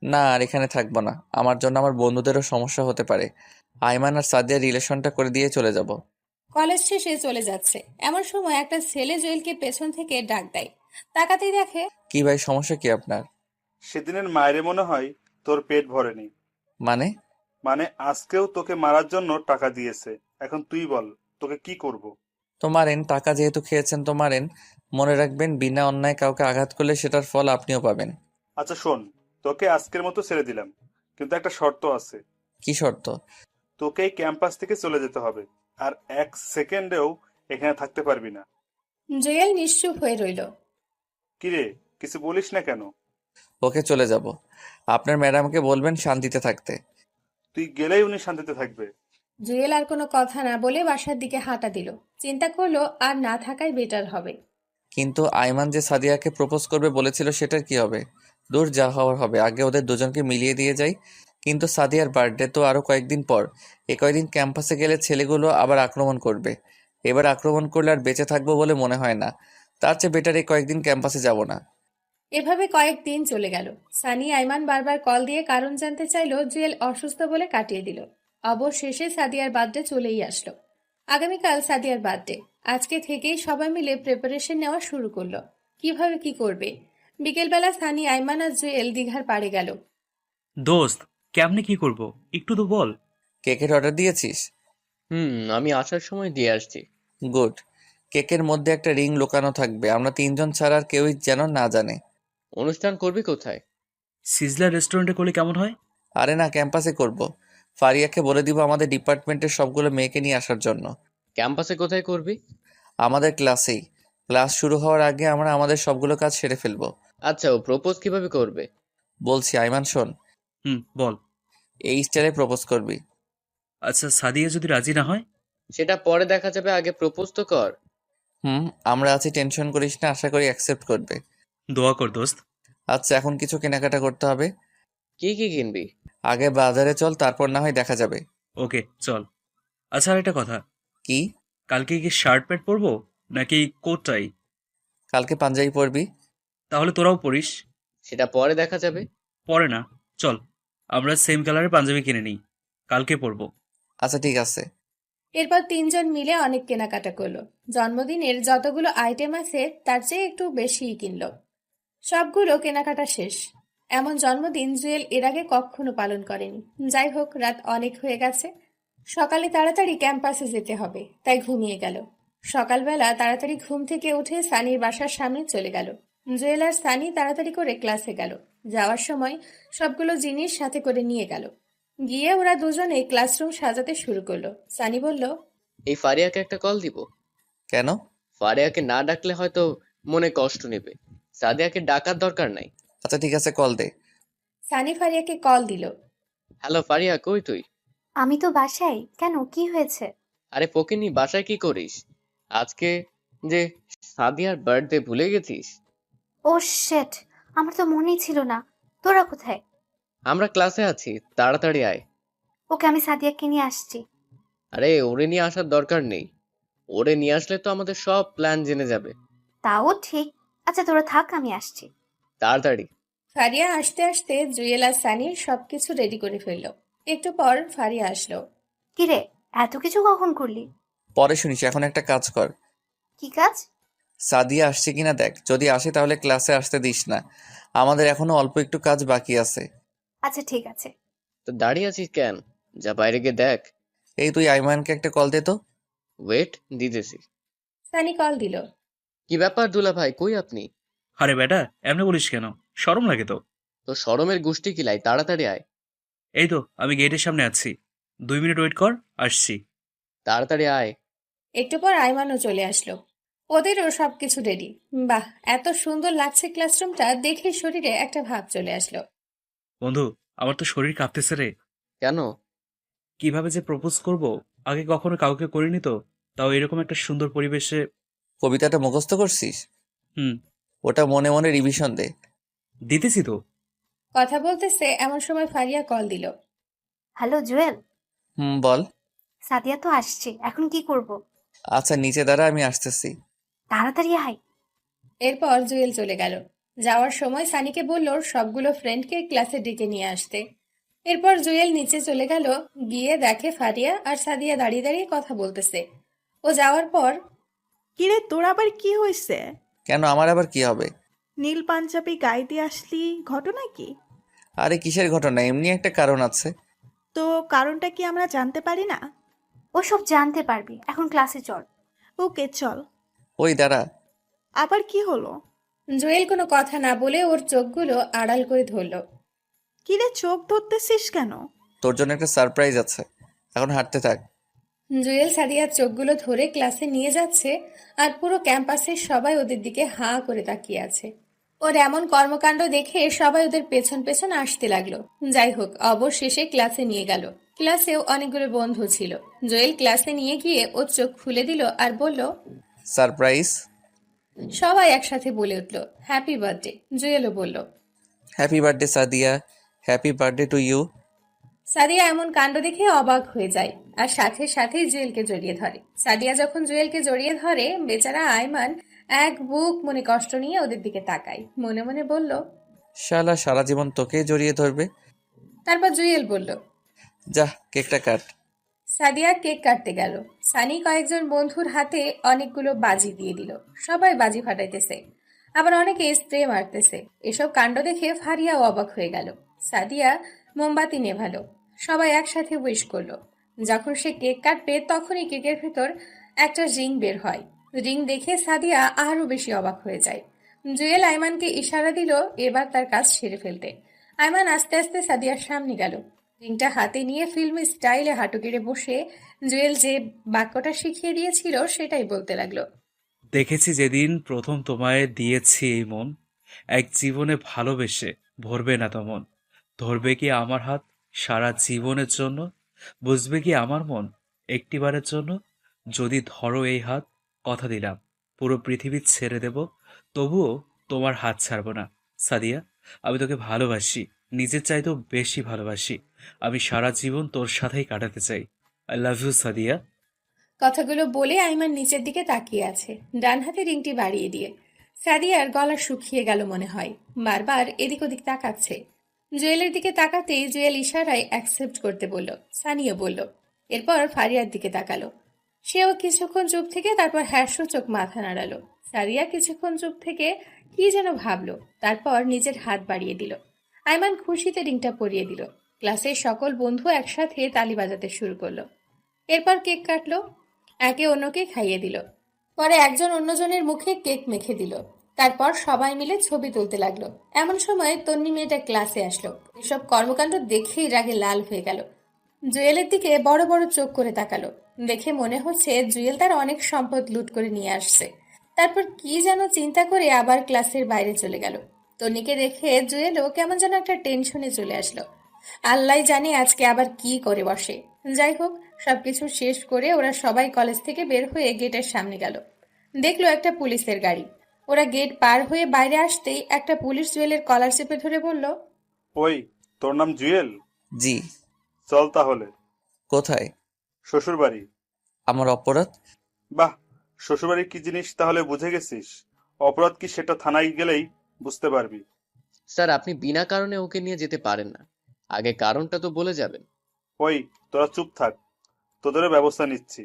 না আর এখানে থাকবো না, আমার জন্য আমার বন্ধুদেরও সমস্যা হতে পারে। আইমান আর সাদিয়ার রিলেশনটা করে দিয়ে চলে যাব। কলেজ শেষে চলে যাচ্ছে। এমন সময় একটা ছেলে জুয়েলকে পেছন থেকে ডাক দেয়। তাকাতেই দেখে, কি ভাই, সমস্যা কি আপনার? সেদিনের মায়েরে মনে হয় তোর পেট ভরেনি। মানে? মানে আজকেও তোকে মারার জন্য টাকা দিয়েছে। এখন তুই বল তোকে কি করব? তো মারেন, টাকা যেহেতু খেয়েছেন তো মারেন। মনে রাখবেন, বিনা অন্যায় কাউকে আঘাত করলে সেটার ফল আপনিও পাবেন। আচ্ছা শোন, তোকে আজকের মতো ছেড়ে দিলাম, কিন্তু একটা শর্ত আছে। কি শর্ত? তোকে এই ক্যাম্পাস থেকে চলে যেতে হবে, আর এক সেকেন্ডেও এখানে থাকতে পারবি না। জুয়েল নিশ্চুপ হয়ে রইল। কিরে, কিছু বলিস না কেন? ওকে, চলে যাব। আপনার ম্যাডামকে বলবেন শান্তিতে থাকতে। তুই গেলেই উনি শান্তিতে থাকবে। জুয়েল আর কোনো কথা না বলে বাসার দিকে হাঁটা দিল। চিন্তা করলো আর না থাকাই বেটার হবে। কিন্তু আইমান যে সাদিয়াকে প্রপোজ করবে বলেছিল, সেটার কি হবে? দূর, যা হওয়ার হবে, আগে ওদের দুজনকে মিলিয়ে দিয়ে যাই। কিন্তু সাদিয়ার বার্থডে তো আরো কয়েকদিন পর। এ কয়েকদিন ক্যাম্পাসে গেলে ছেলেগুলো আবার আক্রমণ করবে। এবার আক্রমণ করলে আর বেঁচে থাকবো বলে মনে হয় না। তার চেয়ে বেটার এই কয়েকদিন ক্যাম্পাসে যাব না। এভাবে কয়েকদিন চলে গেল। সানি আইমান বারবার কল দিয়ে কারণ জানতে চাইলো। জুয়েল অসুস্থ বলে কাটিয়ে দিল। অবশেষে সাদিয়ার বার্থডে চলেই আসলো। আগামীকাল সাদিয়ার বার্থডে। আজকে থেকেই সবাই মিলে প্রিপারেশন নেওয়া শুরু করলো। কিভাবে কি করবে। বিকেলবেলা সানি, আইমান আর জুয়েল দীঘার পাড়ে গেল। দোস্ত, কেমনে কি করব একটু তো বল। কেকের অর্ডার দিয়েছিস? আমি আসার সময় দিয়ে আসছি। গুড। কেকের মধ্যে একটা রিং লুকানো থাকবে, আমরা তিনজন ছাড়া আর কেউই যেন না জানে। অনুষ্ঠান করবি কোথায়? সিজলার রেস্টুরেন্টে করলে কেমন হয়? আরে না, ক্যাম্পাসে করব। ফারিয়াকে বলে দিব আমাদের ডিপার্টমেন্টের সবগুলো মেয়েকে নিয়ে আসার জন্য। ক্যাম্পাসে কোথায় করবি? আমাদের ক্লাসেই। ক্লাস শুরু হওয়ার আগে আমরা আমাদের সবগুলো কাজ সেরে ফেলবো। আচ্ছা, ও প্রপোজ কিভাবে করবে? বলছি, আইমান শোন। বল। এই স্টাইলে প্রপোজ করবি। আচ্ছা, সাদিয়া যদি রাজি না হয়? সেটা পরে দেখা যাবে, আগে প্রপোজ তো কর। আমরা আছি, টেনশন করিস না, আশা করি অ্যাকসেপ্ট করবে। দোয়া কর দোস্ত। আচ্ছা, এখন কিছু কেনাকাটা করতে হবে। কি কি কিনবি? আগে বাজারে চল, তারপর না হয় দেখা যাবে। ওকে চল। আচ্ছা, আর একটা কথা। কি? কালকে কি শার্ট প্যান্ট পরবো নাকি কোট টাই? কালকে পাঞ্জাবি পরবি? তাহলে তোরাও পরিস। সেটা পরে দেখা যাবে। পরে না, চল আমরা সেম কালারের পাঞ্জাবি কিনে নিই, কালকে পরবো। আচ্ছা ঠিক আছে। এরপর তিনজন মিলে অনেক কেনাকাটা করলো। জন্মদিনের যতগুলো আইটেম আছে তার চেয়ে একটু বেশিই কিনলো। সবগুলো কেনাকাটা শেষ। এমন জন্মদিন জুয়েল এর আগে কখনো পালন করেনি। যাই হোক, রাত অনেক হয়ে গেছে। সকালে তাড়াতাড়ি ক্যাম্পাসে যেতে হবে, তাই ঘুমিয়ে গেল। সকালবেলা তাড়াতাড়ি ঘুম থেকে উঠে সানির বাসার সামনে চলে গেল। জুয়েল আর সানি তাড়াতাড়ি করে ক্লাসে গেল। যাওয়ার সময় সবগুলো জিনিস সাথে করে নিয়ে গেল। গিয়ে ওরা দুজনে ক্লাসরুম সাজাতে শুরু করলো। সানি বলল, এই ফারিয়াকে একটা কল দিব। কেন? ফারিয়াকে না ডাকলে হয়তো মনে কষ্ট নেবে। সাদিয়াকে ডাকার দরকার নাই। আচ্ছা ঠিক আছে, কল দে। সানি ফারিয়াকে কল দিল। হ্যালো ফারিয়া, কই তুই? আমি তো বাসায়। কেন, কি হয়েছে? আরে ফকিনি, বাসায় কি করিস? আজকে যে সাদিয়ার বার্থডে ভুলে গেছিস? ও শেট, আমার তো মনেই ছিল না। তোরা কোথায়? আমরা ক্লাসে আছি, তাড়াতাড়ি আয়। ওকে, আমি সাদিয়াকে নিয়ে আসছি। আরে ওরে নিয়ে আসার দরকার নেই। ওরে নিয়ে আসলে তো আমাদের সব প্ল্যান জেনে যাবে। তাও ঠিক। আচ্ছা তোরা থাক, আমি আসছি। তাড়াতাড়ি। ফারিয়া আসতে আসতে জুয়েল আর সানির সবকিছু রেডি করে ফেললো। একটু পর ফারিয়া আসলো। কিরে, এত কিছু কখন করলি? পরে শুনিস, এখন একটা কাজ কর। কি কাজ? সাদিয়া আসছে কিনা দেখ, যদি আসে তাহলে ক্লাসে আসতে দিস না। আমাদের এখনো অল্প একটু কাজ বাকি আছে। আচ্ছা ঠিক আছে। তো দাঁড়িয়ে আছিস কেন? যা বাইরে গিয়ে দেখ। এই তুই আইমানকে একটা কল দে তো। ওয়েট, দিতেছি। সানি কল দিল। কি ব্যাপার দুলা ভাই, কই আপনি? আরে বেটা, এমনি বলিস কেন? শরম লাগে তো। তো শরমের গোষ্ঠী কিলাই, তাড়াতাড়ি আয়। এই তো আমি গেটের সামনে আছি, 2 মিনিট ওয়েট কর, আসছি। তাড়াতাড়ি আয়। একটু পর আইমানও চলে আসলো। ওদেরও সবকিছু রেডি। বাহ, এত সুন্দর লাগছে ক্লাসরুমটা দেখে শরীরে একটা ভাব চলে আসলো। বন্ধু, আমার তো শরীর কাঁপতেছে রে। কেন? কিভাবে যে প্রপোজ করব, আগে কখনো কাউকে করিনি তো, তাও এরকম একটা সুন্দর পরিবেশে। কবিতাটা মুখস্থ করছিস? হুম। ওটা মনে মনে রিভিশন দে। দিতেছি তো। কথা বলতেছে এমন সময় ফারিয়া কল দিল। হ্যালো জুয়েল। বল। সাদিয়া তো আসছে, এখন কি করব? আচ্ছা নিচে দাঁড়া, আমি আসতেছি। তাড়াতাড়ি আয়। এরপর জুয়েল চলে গেল। যাওয়ার সময় সানিকে বলল সবগুলো ফ্রেন্ডকে ক্লাসে ডেকে নিয়ে আসতে। এরপর জুয়েল নিচে চলে গেল। গিয়ে দেখে ফারিয়া আর সাদিয়া দাঁড়িয়ে দাঁড়িয়ে কথা বলতেছে। ও যাওয়ার পর, কিরে, তোর আবার কি হয়েছে? কেন, আমার আবার কি হবে? নীল পাঞ্জাবি গায়ে দিয়ে আসলি, ঘটনা কি? আরে কিসের ঘটনা, এমনি একটা কারণ আছে। তো কারণটা কি আমরা জানতে পারি না? ওসব জানতে পারবি, এখন ক্লাসে চল। ওকে চল। ওই দাঁড়া। আবার কি হলো? জুয়েল কোনো কথা না বলে ওর চোখগুলো আড়াল করে ধরল। কিরে, চোখ ধরতেছিস কেন? তোর জন্য একটা সারপ্রাইজ আছে, এখন হাঁটতে থাক। জুয়েল সাদিয়ার চোখগুলো ধরে ক্লাসে নিয়ে যাচ্ছে আর পুরো ক্যাম্পাসের সবাই ওদের দিকে হাঁ করে তাকিয়ে আছে। ওর এমন কর্মকাণ্ড দেখে সবাই ওদের পেছন পেছন আসতে লাগলো। যাই হোক, অবশেষে ক্লাসে নিয়ে গেল। ক্লাসেও অনেকগুলো বন্ধু ছিল। জুয়েল ক্লাসে নিয়ে গিয়ে ওর চোখ খুলে দিল আর বলল, সারপ্রাইজ। সবাই একসাথে বলে উঠল, হ্যাপি বার্থডে। জুয়েলও বলল, happy birthday Sadia, happy birthday to you. Sadia এমন কাণ্ড দেখে অবাক হয়ে যায় আর সাথে সাথেই জুয়েলকে জড়িয়ে ধরে। সাদিয়া যখন জুয়েলকে জড়িয়ে ধরে, বেচারা আয়মান এক বুক মনে কষ্ট নিয়ে ওদের দিকে তাকায়। মনে মনে বলল, শালা সারা জীবন তোকেই জড়িয়ে ধরবে। তারপর জুয়েল বলল, যা কেকটা কাট। সাদিয়া কেক কাটতে গেল। সানি কয়েকজন বন্ধুর হাতে অনেকগুলো বাজি দিয়ে দিল। সবাই বাজি ফাটাইতেছে, আবার অনেকে স্প্রে মারতেছে। এসব কাণ্ড দেখে ফারিয়াও অবাক হয়ে গেল। সাদিয়া মোমবাতি নেভালো। সবাই একসাথে উইশ করলো। যখন সে কেক কাটবে তখনই কেকের ভেতর একটা রিং বের হয়। রিং দেখে সাদিয়া আরো বেশি অবাক হয়ে যায়। জুয়েল আয়মানকে ইশারা দিল এবার তার কাজ সেরে ফেলতে। আয়মান আস্তে আস্তে সাদিয়ার সামনে গেল। রিংটা হাতে নিয়ে ফিল্মি স্টাইলে হাঁটু গেড়ে বসে জুয়েল যে বাক্যটা শিখিয়ে দিয়েছিল সেটাই বলতে লাগলো। দেখেছি যেদিন প্রথম তোমায় দিয়েছি এই মন, এক জীবনে ভালোবেসে ভরবে না তো মন। ধরবে কি আমার হাত সারা জীবনের জন্য? বুঝবে কি আমার মন একটিবারের জন্য? যদি ধরো এই হাত, কথা দিলাম পুরো পৃথিবী ছেড়ে দেব, তবুও তোমার হাত ছাড়বো না। সাদিয়া, আমি তোকে ভালোবাসি, নিজের চাইতেও বেশি ভালোবাসি। আমি সারা জীবন তোর সাথেই কাটাতে চাই। I love you Sadia. কথাগুলো বলে আইমান নিচের দিকে তাকিয়ে আছে, ডান হাতে রিংটি বাড়িয়ে দিয়ে। সাদিয়ার গলা শুকিয়ে গেল মনে হয়, বারবার এদিক ওদিক তাকাচ্ছে। জুয়েলের দিকে তাকাতেই জুয়েল ইশারায় অ্যাকসেপ্ট করতে বলল, সানিও বলল। এরপর ফারিয়ার দিকে তাকালো। সেও কিছুক্ষণ চুপ থেকে তারপর হ্যাসূচক মাথা নাড়ালো। সাদিয়া কিছুক্ষণ চুপ থেকে কি যেন ভাবলো, তারপর নিজের হাত বাড়িয়ে দিল। আইমান খুশিতে রিংটা পরিয়ে দিল। ক্লাসের সকল বন্ধু একসাথে তালি বাজাতে শুরু করলো। এরপর কেক কাটলো, একে অন্যকে খাইয়ে দিল। পরে একজন অন্যজনের মুখে কেক মেখে দিল। তারপর সবাই মিলে ছবি তুলতে লাগলো। এমন সময় তন্নি মেয়েটা ক্লাসে আসলো। এসব কর্মকাণ্ড দেখেই রাগে লাল হয়ে গেল। জুয়েলের দিকে বড় বড় চোখ করে তাকালো। দেখে মনে হচ্ছে জুয়েল তার অনেক সম্পদ লুট করে নিয়ে আসছে। তারপর কি যেন চিন্তা করে আবার ক্লাসের বাইরে চলে গেল। তন্নিকে দেখে জুয়েলও কেমন যেন একটা টেনশনে চলে আসলো। আল্লাহ জানে আজকে আবার কি করে বসে। যাই হোক, সবকিছু শেষ করে ওরা সবাই কলেজ থেকে বের হয়ে গেটের সামনে গেল। দেখলো একটা পুলিশের গাড়ি। ওরা গেট পার হয়ে বাইরে আসতেই একটা পুলিশ জুয়েলের কলার চেপে ধরে বলল, ওই, তোর নাম জুয়েল? জি। চল তাহলে। কোথায়? শ্বশুর বাড়ি। আমার অপরাধ? বাহ, শ্বশুরবাড়ি কি জিনিস তাহলে বুঝে গেছিস। অপরাধ কি সেটা থানায় গেলেই বুঝতে পারবি। স্যার, আপনি বিনা কারণে ওকে নিয়ে যেতে পারেন না, আগে কারণটা তো বলে যাবেন। ওই, তোরা চুপ থাক, তোদেরও ব্যবস্থা নিচ্ছি।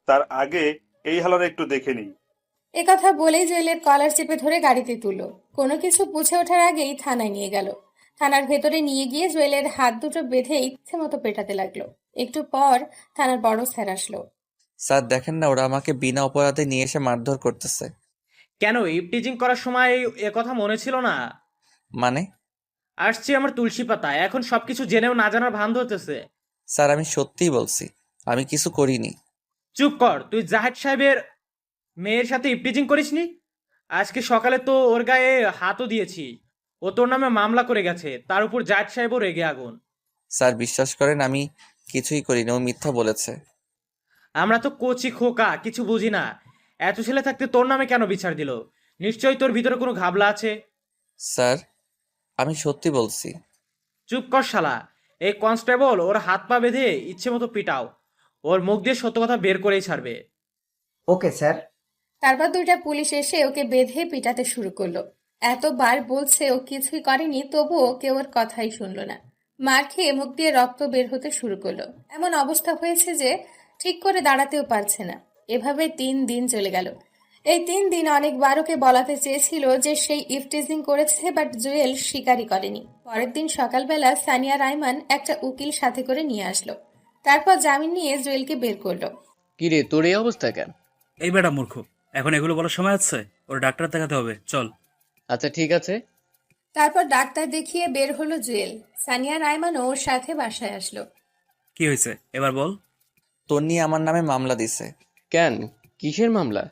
তার আগে এই হালারে একটু দেখে নিই। একথা বলেই জুয়েলের কলার চেপে ধরে গাড়িতে তুললো। কোনো কিছু বুঝে ওঠার আগেই থানায় নিয়ে গেল। থানার ভেতরে নিয়ে গিয়ে জুয়েলের হাত দুটো বেঁধে ইচ্ছে মতো পেটাতে লাগলো। একটু পর থানার বড় স্যার আসলো। স্যার দেখেন না, ওরা আমাকে বিনা অপরাধে নিয়ে এসে মারধর করতেছে। কেন, ইভটিজিং করার সময় এ কথা মনে ছিল না? মানে? আসছি আমার তুলসী পাতা, এখন সবকিছু জেনেও না জানার ভান ধরতেছে। স্যার আমি সত্যিই বলছি, আমি কিছু করিনি। চুপ কর, তুই জাহেদ সাহেবের মেয়ের সাথে ইভটিজিং করিসনি? আজকে সকালে তো ওর গায়ে হাতও দিয়েছি। ও তোর নামে মামলা করে গেছে, তার উপর জাহেদ সাহেবও রেগে আগুন। স্যার বিশ্বাস করেন, আমি কিছুই করিনি, ও মিথ্যা বলেছে। আমরা তো কচি খোকা, কিছু বুঝি না। এত ছেলে থাকতে তোর নামে কেন বিচার দিল? নিশ্চয়ই তোর ভিতরে কোনো ঘাবলা আছে। স্যার আমি সত্যি বলছি। চুপ কর শালা। এই কনস্টেবল ওর হাত পা বেঁধে ইচ্ছে মতো পিটাও, ওর মুখ দিয়ে সত্য কথা বের করেই ছাড়বে। Okay sir. তারপর দুইটা পুলিশ এসে ওকে বেঁধে পিটাতে শুরু করলো। এতবার বলছে ও কিছুই করেনি, তবুও কেউ ওর কথাই শুনলো না। মার খেয়ে মুখ দিয়ে রক্ত বের হতে শুরু করলো। এমন অবস্থা হয়েছে যে ঠিক করে দাঁড়াতেও পারছে না। এভাবে 3 দিন চলে গেল। এই 3 দিন অনেকবার ওকে বলাতে চেয়েছিল যে সেই ইফটিজিং করেছে, বাট জুয়েল স্বীকারই করেনি। পরের দিন সকালবেলা সানিয়া রাইমান একটা উকিল সাথে করে নিয়ে আসলো। তারপর জামিন নিয়ে জুয়েলকে বের করলো। কি রে, তোর এই অবস্থা কেন? এই বেটা মূর্খ, এখন এগুলো বলার সময় আছে? ওর ডাক্তার দেখাতে হবে, চল। আচ্ছা ঠিক আছে। তারপর ডাক্তার দেখিয়ে বের হলো জুয়েল। সানিয়া রাইমানও ওর সাথে বাসায় আসলো। কি হয়েছে এবার বল। তন্নি আমার নামে মামলা দিছে। কেন, কিসের মামলা?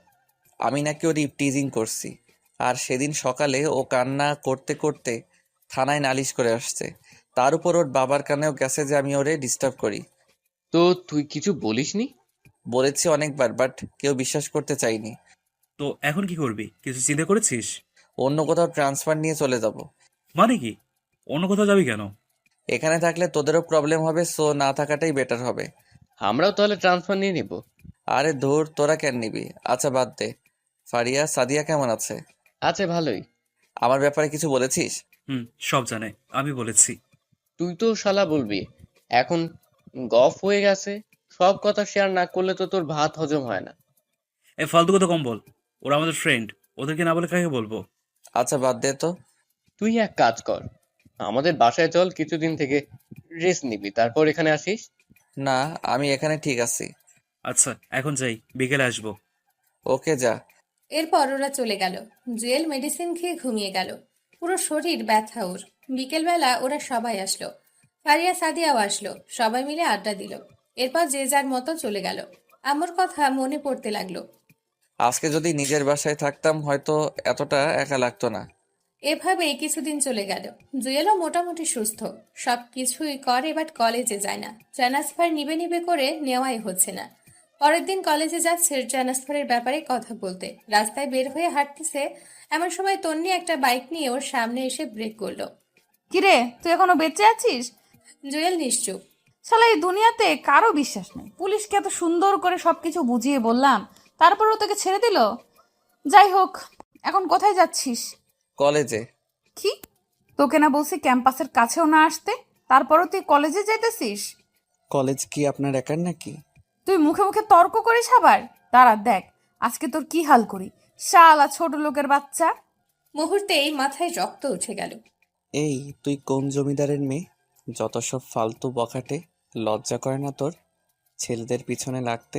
আমি নাকি ওর ইভটিজিং করছি, আর সেদিন সকালে ও কান্না করতে করতে থানায় নালিশ করে আসছে। তার উপর ওর বাবার কানেও গেছে যে আমি ওরে ডিস্টার্ব করি। তো তুই কিছু বলিসনি? বলেছি অনেকবার, বাট কেউ বিশ্বাস করতে চাইনি। তো এখন কি করবি, কিছু চিন্তা করেছিস? অন্য কোথাও ট্রান্সফার নিয়ে চলে যাব। মানে কি? অন্য কোথাও যাবি কেন? এখানে থাকলে তোদেরও প্রবলেম হবে, সো না থাকাটাই বেটার হবে। আমরাও তাহলে ট্রান্সফার নিয়ে নিব। আরে ধুর, তোরা কেন নিবি? আচ্ছা বাদ দে। ফারিয়া, সাদিয়া কেমন আছে? আছে ভালোই। আমার ব্যাপারে কিছু বলেছিস? সব জানে, আমি বলেছি। তুই তো শালা বলবি, এখন গফ হয়ে গেছে, সব কথা শেয়ার না করলে তো তোর ভাত হজম হয় না। এ ফালতু কথা কম বল, ওরা আমাদের ফ্রেন্ড, ওদেরকে না বলে কাকে বলবো? আচ্ছা বাদ দে তো। তুই এক কাজ কর, আমাদের বাসায় চল, কিছুদিন থেকে রেস্ট নিবি, তারপর এখানে আসিস। না, আমি এখানে ঠিক আছি। আচ্ছা এখন যাই, বিকেলে আসবো। ওকে যা। এরপর ওরা চলে গেল। জুয়েল মেডিসিন খেয়ে ঘুমিয়ে গেল। পুরো শরীর ব্যথা ওর। বিকেলবেলা ওরা সবাই আসলো। ফারিয়া সাদিয়াও আসলো। সবাই মিলে আড্ডা দিল। এরপর যে যার মতো চলে গেল। আম্মুর কথা মনে পড়তে লাগলো। আজকে যদি নিজের বাসায় থাকতাম হয়তো এতটা একা লাগতো না। এভাবেই কিছুদিন চলে গেল। জুয়েলও মোটামুটি সুস্থ, সবকিছুই করে, বাট কলেজে যায় না। ট্রান্সফার নিবে নিবে করে নেওয়াই হচ্ছে না। পরের দিন কলেজে যাচ্ছে ট্রান্সফারের ব্যাপারে কথা বলতে। রাস্তায় বের হয়ে হাঁটতেছে, এমন সময় তন্নি একটা বাইক নিয়ে ওর সামনে এসে ব্রেক করলো। কিরে, তুই এখনো বেঁচে আছিস? জুয়েল নিশ্চুপ। শালা এই দুনিয়াতে কারো বিশ্বাস নেই। পুলিশকে এত সুন্দর করে সবকিছু বুঝিয়ে বললাম, তারপরও তোকে ছেড়ে দিল। যাই হোক, এখন কোথায় যাচ্ছিস? কলেজে। কি? তোকে না বলছি ক্যাম্পাসের কাছেও না আসতে, তারপরও তুই কলেজে যাইতেছিস? কলেজ কি আপনার একার নাকি? তুই মুখে মুখে তর্ক করিস আবার। দাঁড়া দেখ আজকে তোর কি হাল করি, শালা ছোট লোকের বাচ্চা। মুহূর্তেই মাথায় রক্ত উঠে গেল। এই তুই কোন জমিদারের মেয়ে? যত সব ফালতু বখাটে, লজ্জা করে না তোর ছেলেদের পিছনে লাগতে?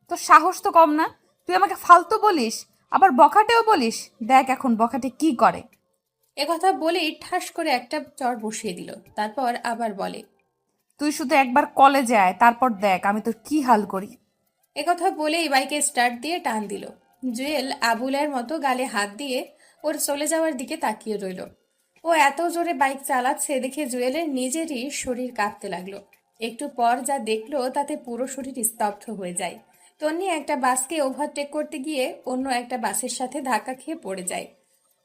তোর সাহস তো কম না, তুই আমাকে ফালতু বলিস, আবার বখাটেও বলিস। দেখ এখন বখাটে কি করে। একথা বলেই ঠাস করে একটা চড় বসিয়ে দিল। তারপর আবার বলে, তুই শুধু একবার কলেজে আয়, তারপর দেখ আমি তোর কি হাল করি। একথা বলেই বাইকে স্টার্ট দিয়ে টান দিল। জুয়েল আবুলের মতো গালে হাত দিয়ে ওর চলে যাওয়ার দিকে তাকিয়ে রইল। ও এত জোরে বাইক চালাচ্ছে দেখে জুয়েলের নিজেরই শরীর কাঁপতে লাগলো। একটু পর যা দেখলো তাতে পুরো শরীর স্তব্ধ হয়ে যায়। তন্নি একটা বাসকে ওভারটেক করতে গিয়ে অন্য একটা বাসের সাথে ধাক্কা খেয়ে পড়ে যায়।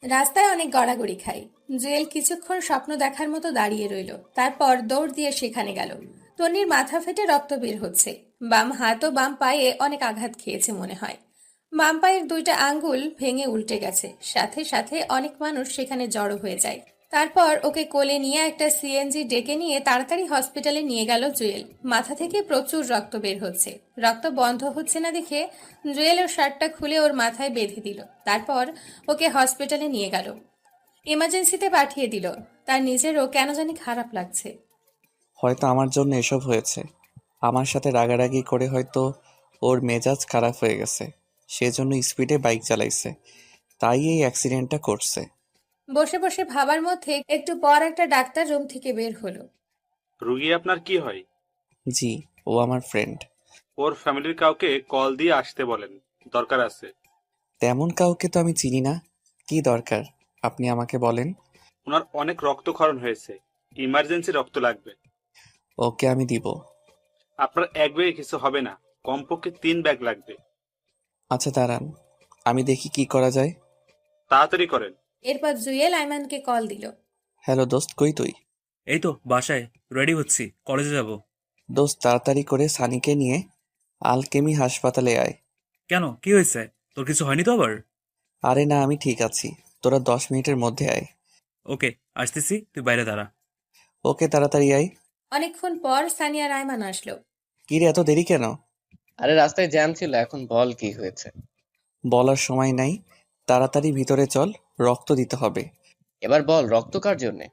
রাস্তায় অনেক গড়াগড়ি খায়। জুয়েল কিছুক্ষণ স্বপ্ন দেখার মতো দাঁড়িয়ে রইল। তারপর দৌড় দিয়ে সেখানে গেল। তন্নির মাথা ফেটে রক্ত বের হচ্ছে। বাম হাত ও বাম পায়ে অনেক আঘাত খেয়েছে মনে হয়। বাম পায়ের দুইটা আঙ্গুল ভেঙে উল্টে গেছে। সাথে সাথে অনেক মানুষ সেখানে জড়ো হয়ে যায়। তারপর ওকে কোলে নিয়ে একটা সিএনজি ডেকে নিয়ে তাড়াতাড়ি হসপিটালে নিয়ে গেল জুয়েল। মাথা থেকে প্রচুর রক্ত বের হচ্ছে। রক্ত বন্ধ হচ্ছে না দেখে জুয়েল ওর শার্টটা খুলে ওর মাথায় বেঁধে দিল। তারপর ওকে হসপিটালে নিয়ে গেল। ইমার্জেন্সিতে পাঠিয়ে দিল। তার নিজেরও কেন জানি খারাপ লাগছে। হয়তো আমার জন্য এসব হয়েছে। আমার সাথে রাগারাগি করে হয়তো ওর মেজাজ খারাপ হয়ে গেছে, সেজন্য স্পিডে বাইক চালাইছে, তাই এই অ্যাক্সিডেন্টটা করছে। বসে বসে ভাবার মধ্যে একটু পর একটা ডাক্তার রুম থেকে বের হলো। রুগী আপনার কি হয়? জি, ও আমার ফ্রেন্ড। ওর ফ্যামিলির কাউকে কল দিয়ে আসতে বলেন, দরকার আছে। তেমন কাউকে তো আমি চিনি না। কি দরকার আপনি আমাকে বলেন। ওনার অনেক রক্তক্ষরণ হয়েছে, ইমার্জেন্সি রক্ত লাগবে। ওকে আমি দিব। আপনার এক ব্যাগে কিছু হবে না, কমপক্ষে 3 ব্যাগ লাগবে। আচ্ছা দাঁড়ান, আমি দেখি কি করা যায়। তাড়াতাড়ি করেন। এরপর জুয়েল আইমানকে কল দিল। হ্যালো দোস্ত, কই তুই? এই তো বাসায় রেডি হচ্ছি, কলেজে যাব। দোস্ত তাড়াতাড়ি করে সানিকে নিয়ে আলকেমি হাসপাতালে আয়। কেন, কি হয়েছে? তোর কিছু হয়নি তো আবার? আরে না, আমি ঠিক আছি। তোরা 10 মিনিটের মধ্যে আয়। ওকে, আসতেছি, তুই বাইরে দাঁড়া। ওকে তাড়াতাড়ি আয়। অনেকক্ষণ পর সানিয়া রায়মান আসলো। কিরে এত দেরি কেন? আরে রাস্তায় জ্যাম ছিল, এখন বল কি হয়েছে। বলার সময় নাই, তাড়াতাড়ি ভিতরে চল, রক্ত দিতে হবে। এবার বল রক্ত কার জন্যে?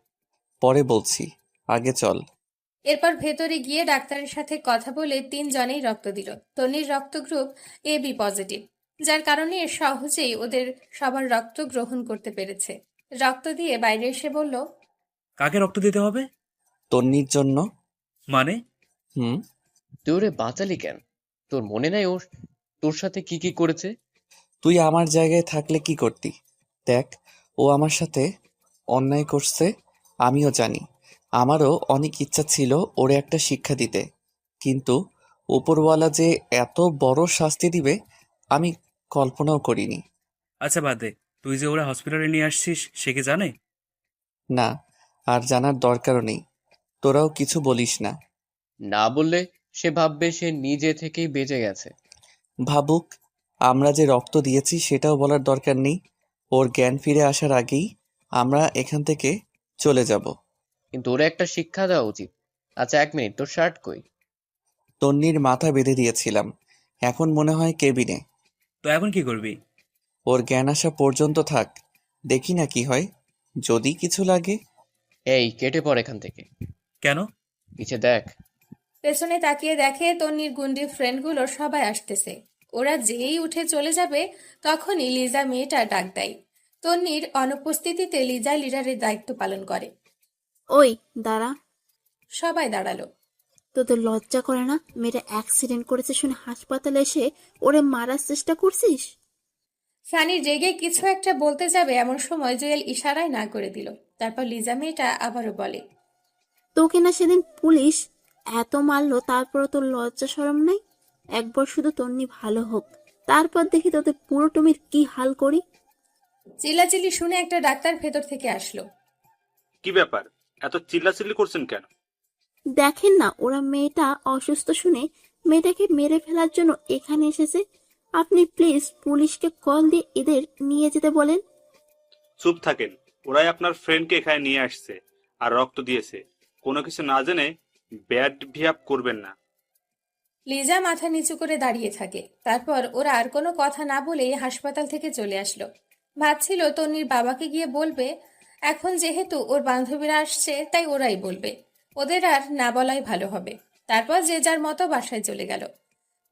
পরে বলছি, আগে চল। এরপর ভেতরে গিয়ে ডাক্তারের সাথে কথা বলে 3 জনেই রক্ত দিল। তন্নির রক্ত গ্রুপ AB পজিটিভ, যার কারণে সহজেই ওদের সবার রক্ত গ্রহণ করতে পেরেছে। রক্ত দিয়ে বাইরে এসে বলল, কাকে রক্ত দিতে হবে? তন্নির জন্য। মানে? তুই ওরে বাঁচালি কেন? তোর মনে নাই ওর তোর সাথে কি কি করেছে? তুই আমার জায়গায় থাকলে কি করতি? দেখ, ও আমার সাথে অন্যায় করছে, আমিও জানি। আমারও অনেক ইচ্ছা ছিল ওরে একটা শিক্ষা দিতে, কিন্তু উপরওয়ালা যে এত বড় শাস্তি দিবে আমি কল্পনাও করিনি। আচ্ছা বাদ দে, তুই যে ওরা হসপিটালে নিয়ে আসছিস সে কি জানে? না, আর জানার দরকারও নেই। তোরাও কিছু বলিস না। না বললে সে ভাববে সে নিজে থেকেই বেঁচে গেছে। ভাবুক, আমরা যে রক্ত দিয়েছি সেটাও বলার দরকার নেই। ওর জ্ঞান ফিরে আসার আগেই আমরা এখান থেকে চলে যাব। কিন্তু ওরে একটা শিক্ষা দেওয়া উচিত। আচ্ছা 1 মিনিট, তোর শার্ট কই? তন্নির মাথা বেঁধে দিয়েছিলাম, এখন মনে হয় কেবিনে। তো এখন কি করবি? ওর জ্ঞান আসা পর্যন্ত থাক, দেখি না কি হয়, যদি কিছু লাগে। এই কেটে পড় এখান থেকে। কেন? পিছে দেখ। পেছনে তাকিয়ে দেখে তন্নির গুন্ডি ফ্রেন্ডগুলো সবাই আসতেছে। ওরা যেই উঠে চলে যাবে তখনই লিজা মেয়েটা ডাক দেয়। তন্নির অনুপস্থিতিতে লিজা লিডারের দায়িত্ব পালন করে। ওই দাঁড়া। সবাই দাঁড়ালো। তোদের লজ্জা করে না? মেয়েটা অ্যাক্সিডেন্ট করেছে শুনে হাসপাতালে এসে ওরে মারার চেষ্টা করছিস? সানি রেগে কিছু একটা বলতে যাবে এমন সময় জুয়েল ইশারায় না করে দিল। তারপর লিজা মেয়েটা আবারও বলে, তোকে না সেদিন পুলিশ এত মারলো, তারপর তোর লজ্জা শরম নেই? একবার শুধু তন্নি ভালো হোক, তারপর দেখি তোদের পুরো টমির কি হাল করি। চিল্লাচিল্লি শুনে একটা ডাক্তার ভেতর থেকে আসলো। কি ব্যাপার, এত চিল্লাচিল্লি করছেন কেন? দেখেন না ওরা মেয়েটা অসুস্থ শুনে মেয়েটাকে মেরে ফেলার জন্য এখানে এসেছে। আপনি প্লিজ পুলিশকে কল দিয়ে এদের নিয়ে যেতে বলেন। চুপ থাকেন, ওরাই আপনার ফ্রেন্ডকে এখানে নিয়ে আসছে আর রক্ত দিয়েছে। কোনো কিছু না জেনে ব্যাড বিহেভ করবেন না। লিজা মাথা নিচু করে দাঁড়িয়ে থাকে। তারপর ওরা আর কোনো কথা না বলেই হাসপাতাল থেকে চলে আসলো। ভাবছিল তন্নির বাবাকে গিয়ে বলবে, এখন যেহেতু ওর বান্ধবীরা আসছে তাই ওরাই বলবে, ওদের আর না বলাই ভালো হবে। তারপর যে যার মতো বাসায় চলে গেল।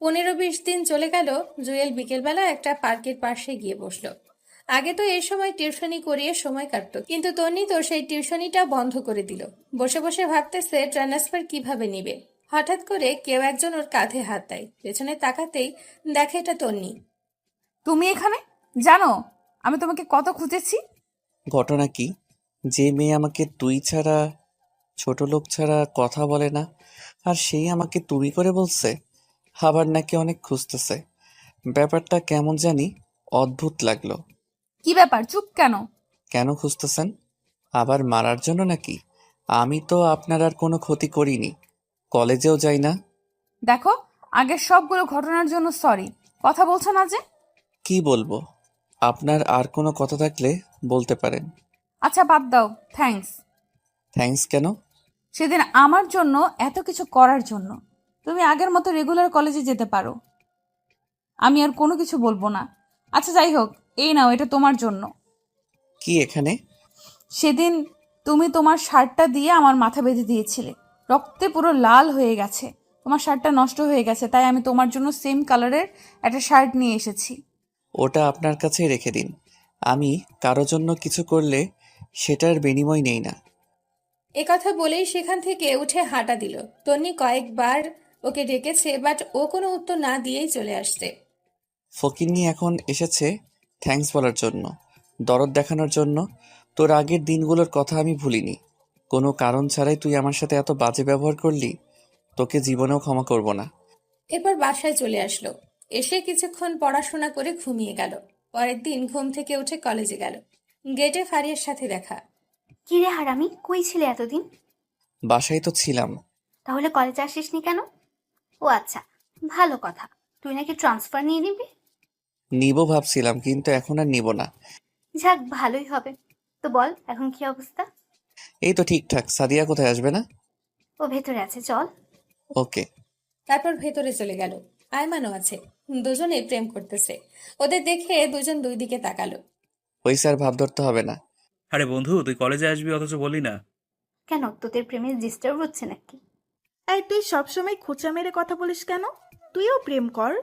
15-20 দিন চলে গেল। জুয়েল বিকেলবেলা একটা পার্কের পাশে গিয়ে বসলো। আগে তো এই সময় টিউশনি করিয়ে সময় কাটতো, কিন্তু তন্নি তো সেই টিউশনিটা বন্ধ করে দিল। বসে বসে ভাবতেছে ট্রান্সফার কিভাবে নিবে। হঠাৎ করে কেউ একজন ওর কাঁধে হাত দেয়। পেছনে তাকাতেই দেখে এটা তন্নি। তুমি এখানে? জানো আমি তোমাকে কত খুঁজেছি। ঘটনা কি? যে মেয়ে আমাকে তুই ছাড়া, ছোট লোক ছাড়া কথা বলে না, আর সেই আমাকে তুমি করে বলছে, আবার নাকি অনেক খুঁজতেছে। ব্যাপারটা কেমন জানি অদ্ভুত লাগলো। কি ব্যাপার, চুপ কেন? কেন খুঁজতেছেন? আবার মারার জন্য নাকি? আমি তো আপনার আর কোনো ক্ষতি করিনি, কলেজেও যাই না। দেখো, আগের সবগুলো ঘটনার জন্য সরি। কথা বলছো না যে? কি বলবো? আপনার আর কোনো কথা থাকলে বলতে পারেন। আচ্ছা বাদ দাও, থ্যাঙ্কস। থ্যাঙ্কস কেন? সেদিন আমার জন্য এত কিছু করার জন্য। তুমি আগের মতো রেগুলার কলেজে যেতে পারো, আমি আর কোনো কিছু বলবো না। আচ্ছা যাই হোক, এই নাও, এটা তোমার জন্য। কি এখানে? সেদিন তুমি তোমার শার্টটা দিয়ে আমার মাথা বেঁধে দিয়েছিলে, রক্তে পুরো লাল হয়ে গেছে। তোমার শার্টটা নষ্ট হয়ে গেছে, তাই আমি তোমার জন্য সেম কালারের একটা শার্ট নিয়ে এসেছি। ওটা আপনার কাছেই রেখে দিন। আমি কারো জন্য কিছু করলে সেটার বিনিময় নেই না। একথা বলেই সেখান থেকে উঠে হাঁটা দিল। তন্নি কয়েকবার ওকে ডেকেছে, বাট ও কোনো উত্তর না দিয়েই চলে আসছে। ফকিন্নি এখন এসেছে থ্যাঙ্কস বলার জন্য, দরদ দেখানোর জন্য। তোর আগের দিনগুলোর কথা আমি ভুলিনি। কোনো কারণ ছাড়াই তুই আমার সাথে এত বাজে ব্যবহার করলি, তোকে জীবনেও ক্ষমা করব না। এরপর বাসায় চলে আসলো। এসে কিছুক্ষণ পড়াশোনা করে ঘুমিয়ে গেল। পরের দিন ঘুম থেকে উঠে কলেজে গেল। গেটে ফারিয়ার সাথে দেখা। কি রে হারামি, কই ছিলে এতদিন? বাসায় তো ছিলাম। তাহলে কলেজে আসিসনি কেন? ও আচ্ছা, ভালো কথা। তুই নাকি ট্রান্সফার নিয়ে নিবি? নিব ভাবছিলাম, কিন্তু এখন আর নিব না। যাক, ভালোই হবে। তো বল, এখন কি অবস্থা? এই তো ঠিকঠাক। সাদিয়া কোথায়, আসবে না? ও ভেতরে আছে, চল। ওকে। তারপর ভেতরে চলে গেল। আয়মানও আছে। দুজনে প্রেম করতেছে। ওদের দেখে দুজন দুই দিকে তাকালো। ওই স্যার ভাব ধরতে হবে না। আরে বন্ধু, তুই কলেজে আসবি অথচ বলি না। কেন, তোদের প্রেমে ডিস্টার্ব হচ্ছে নাকি? এই তুই সবসময় খোঁচা মেরে কথা বলিস কেন? তুইও প্রেম কর।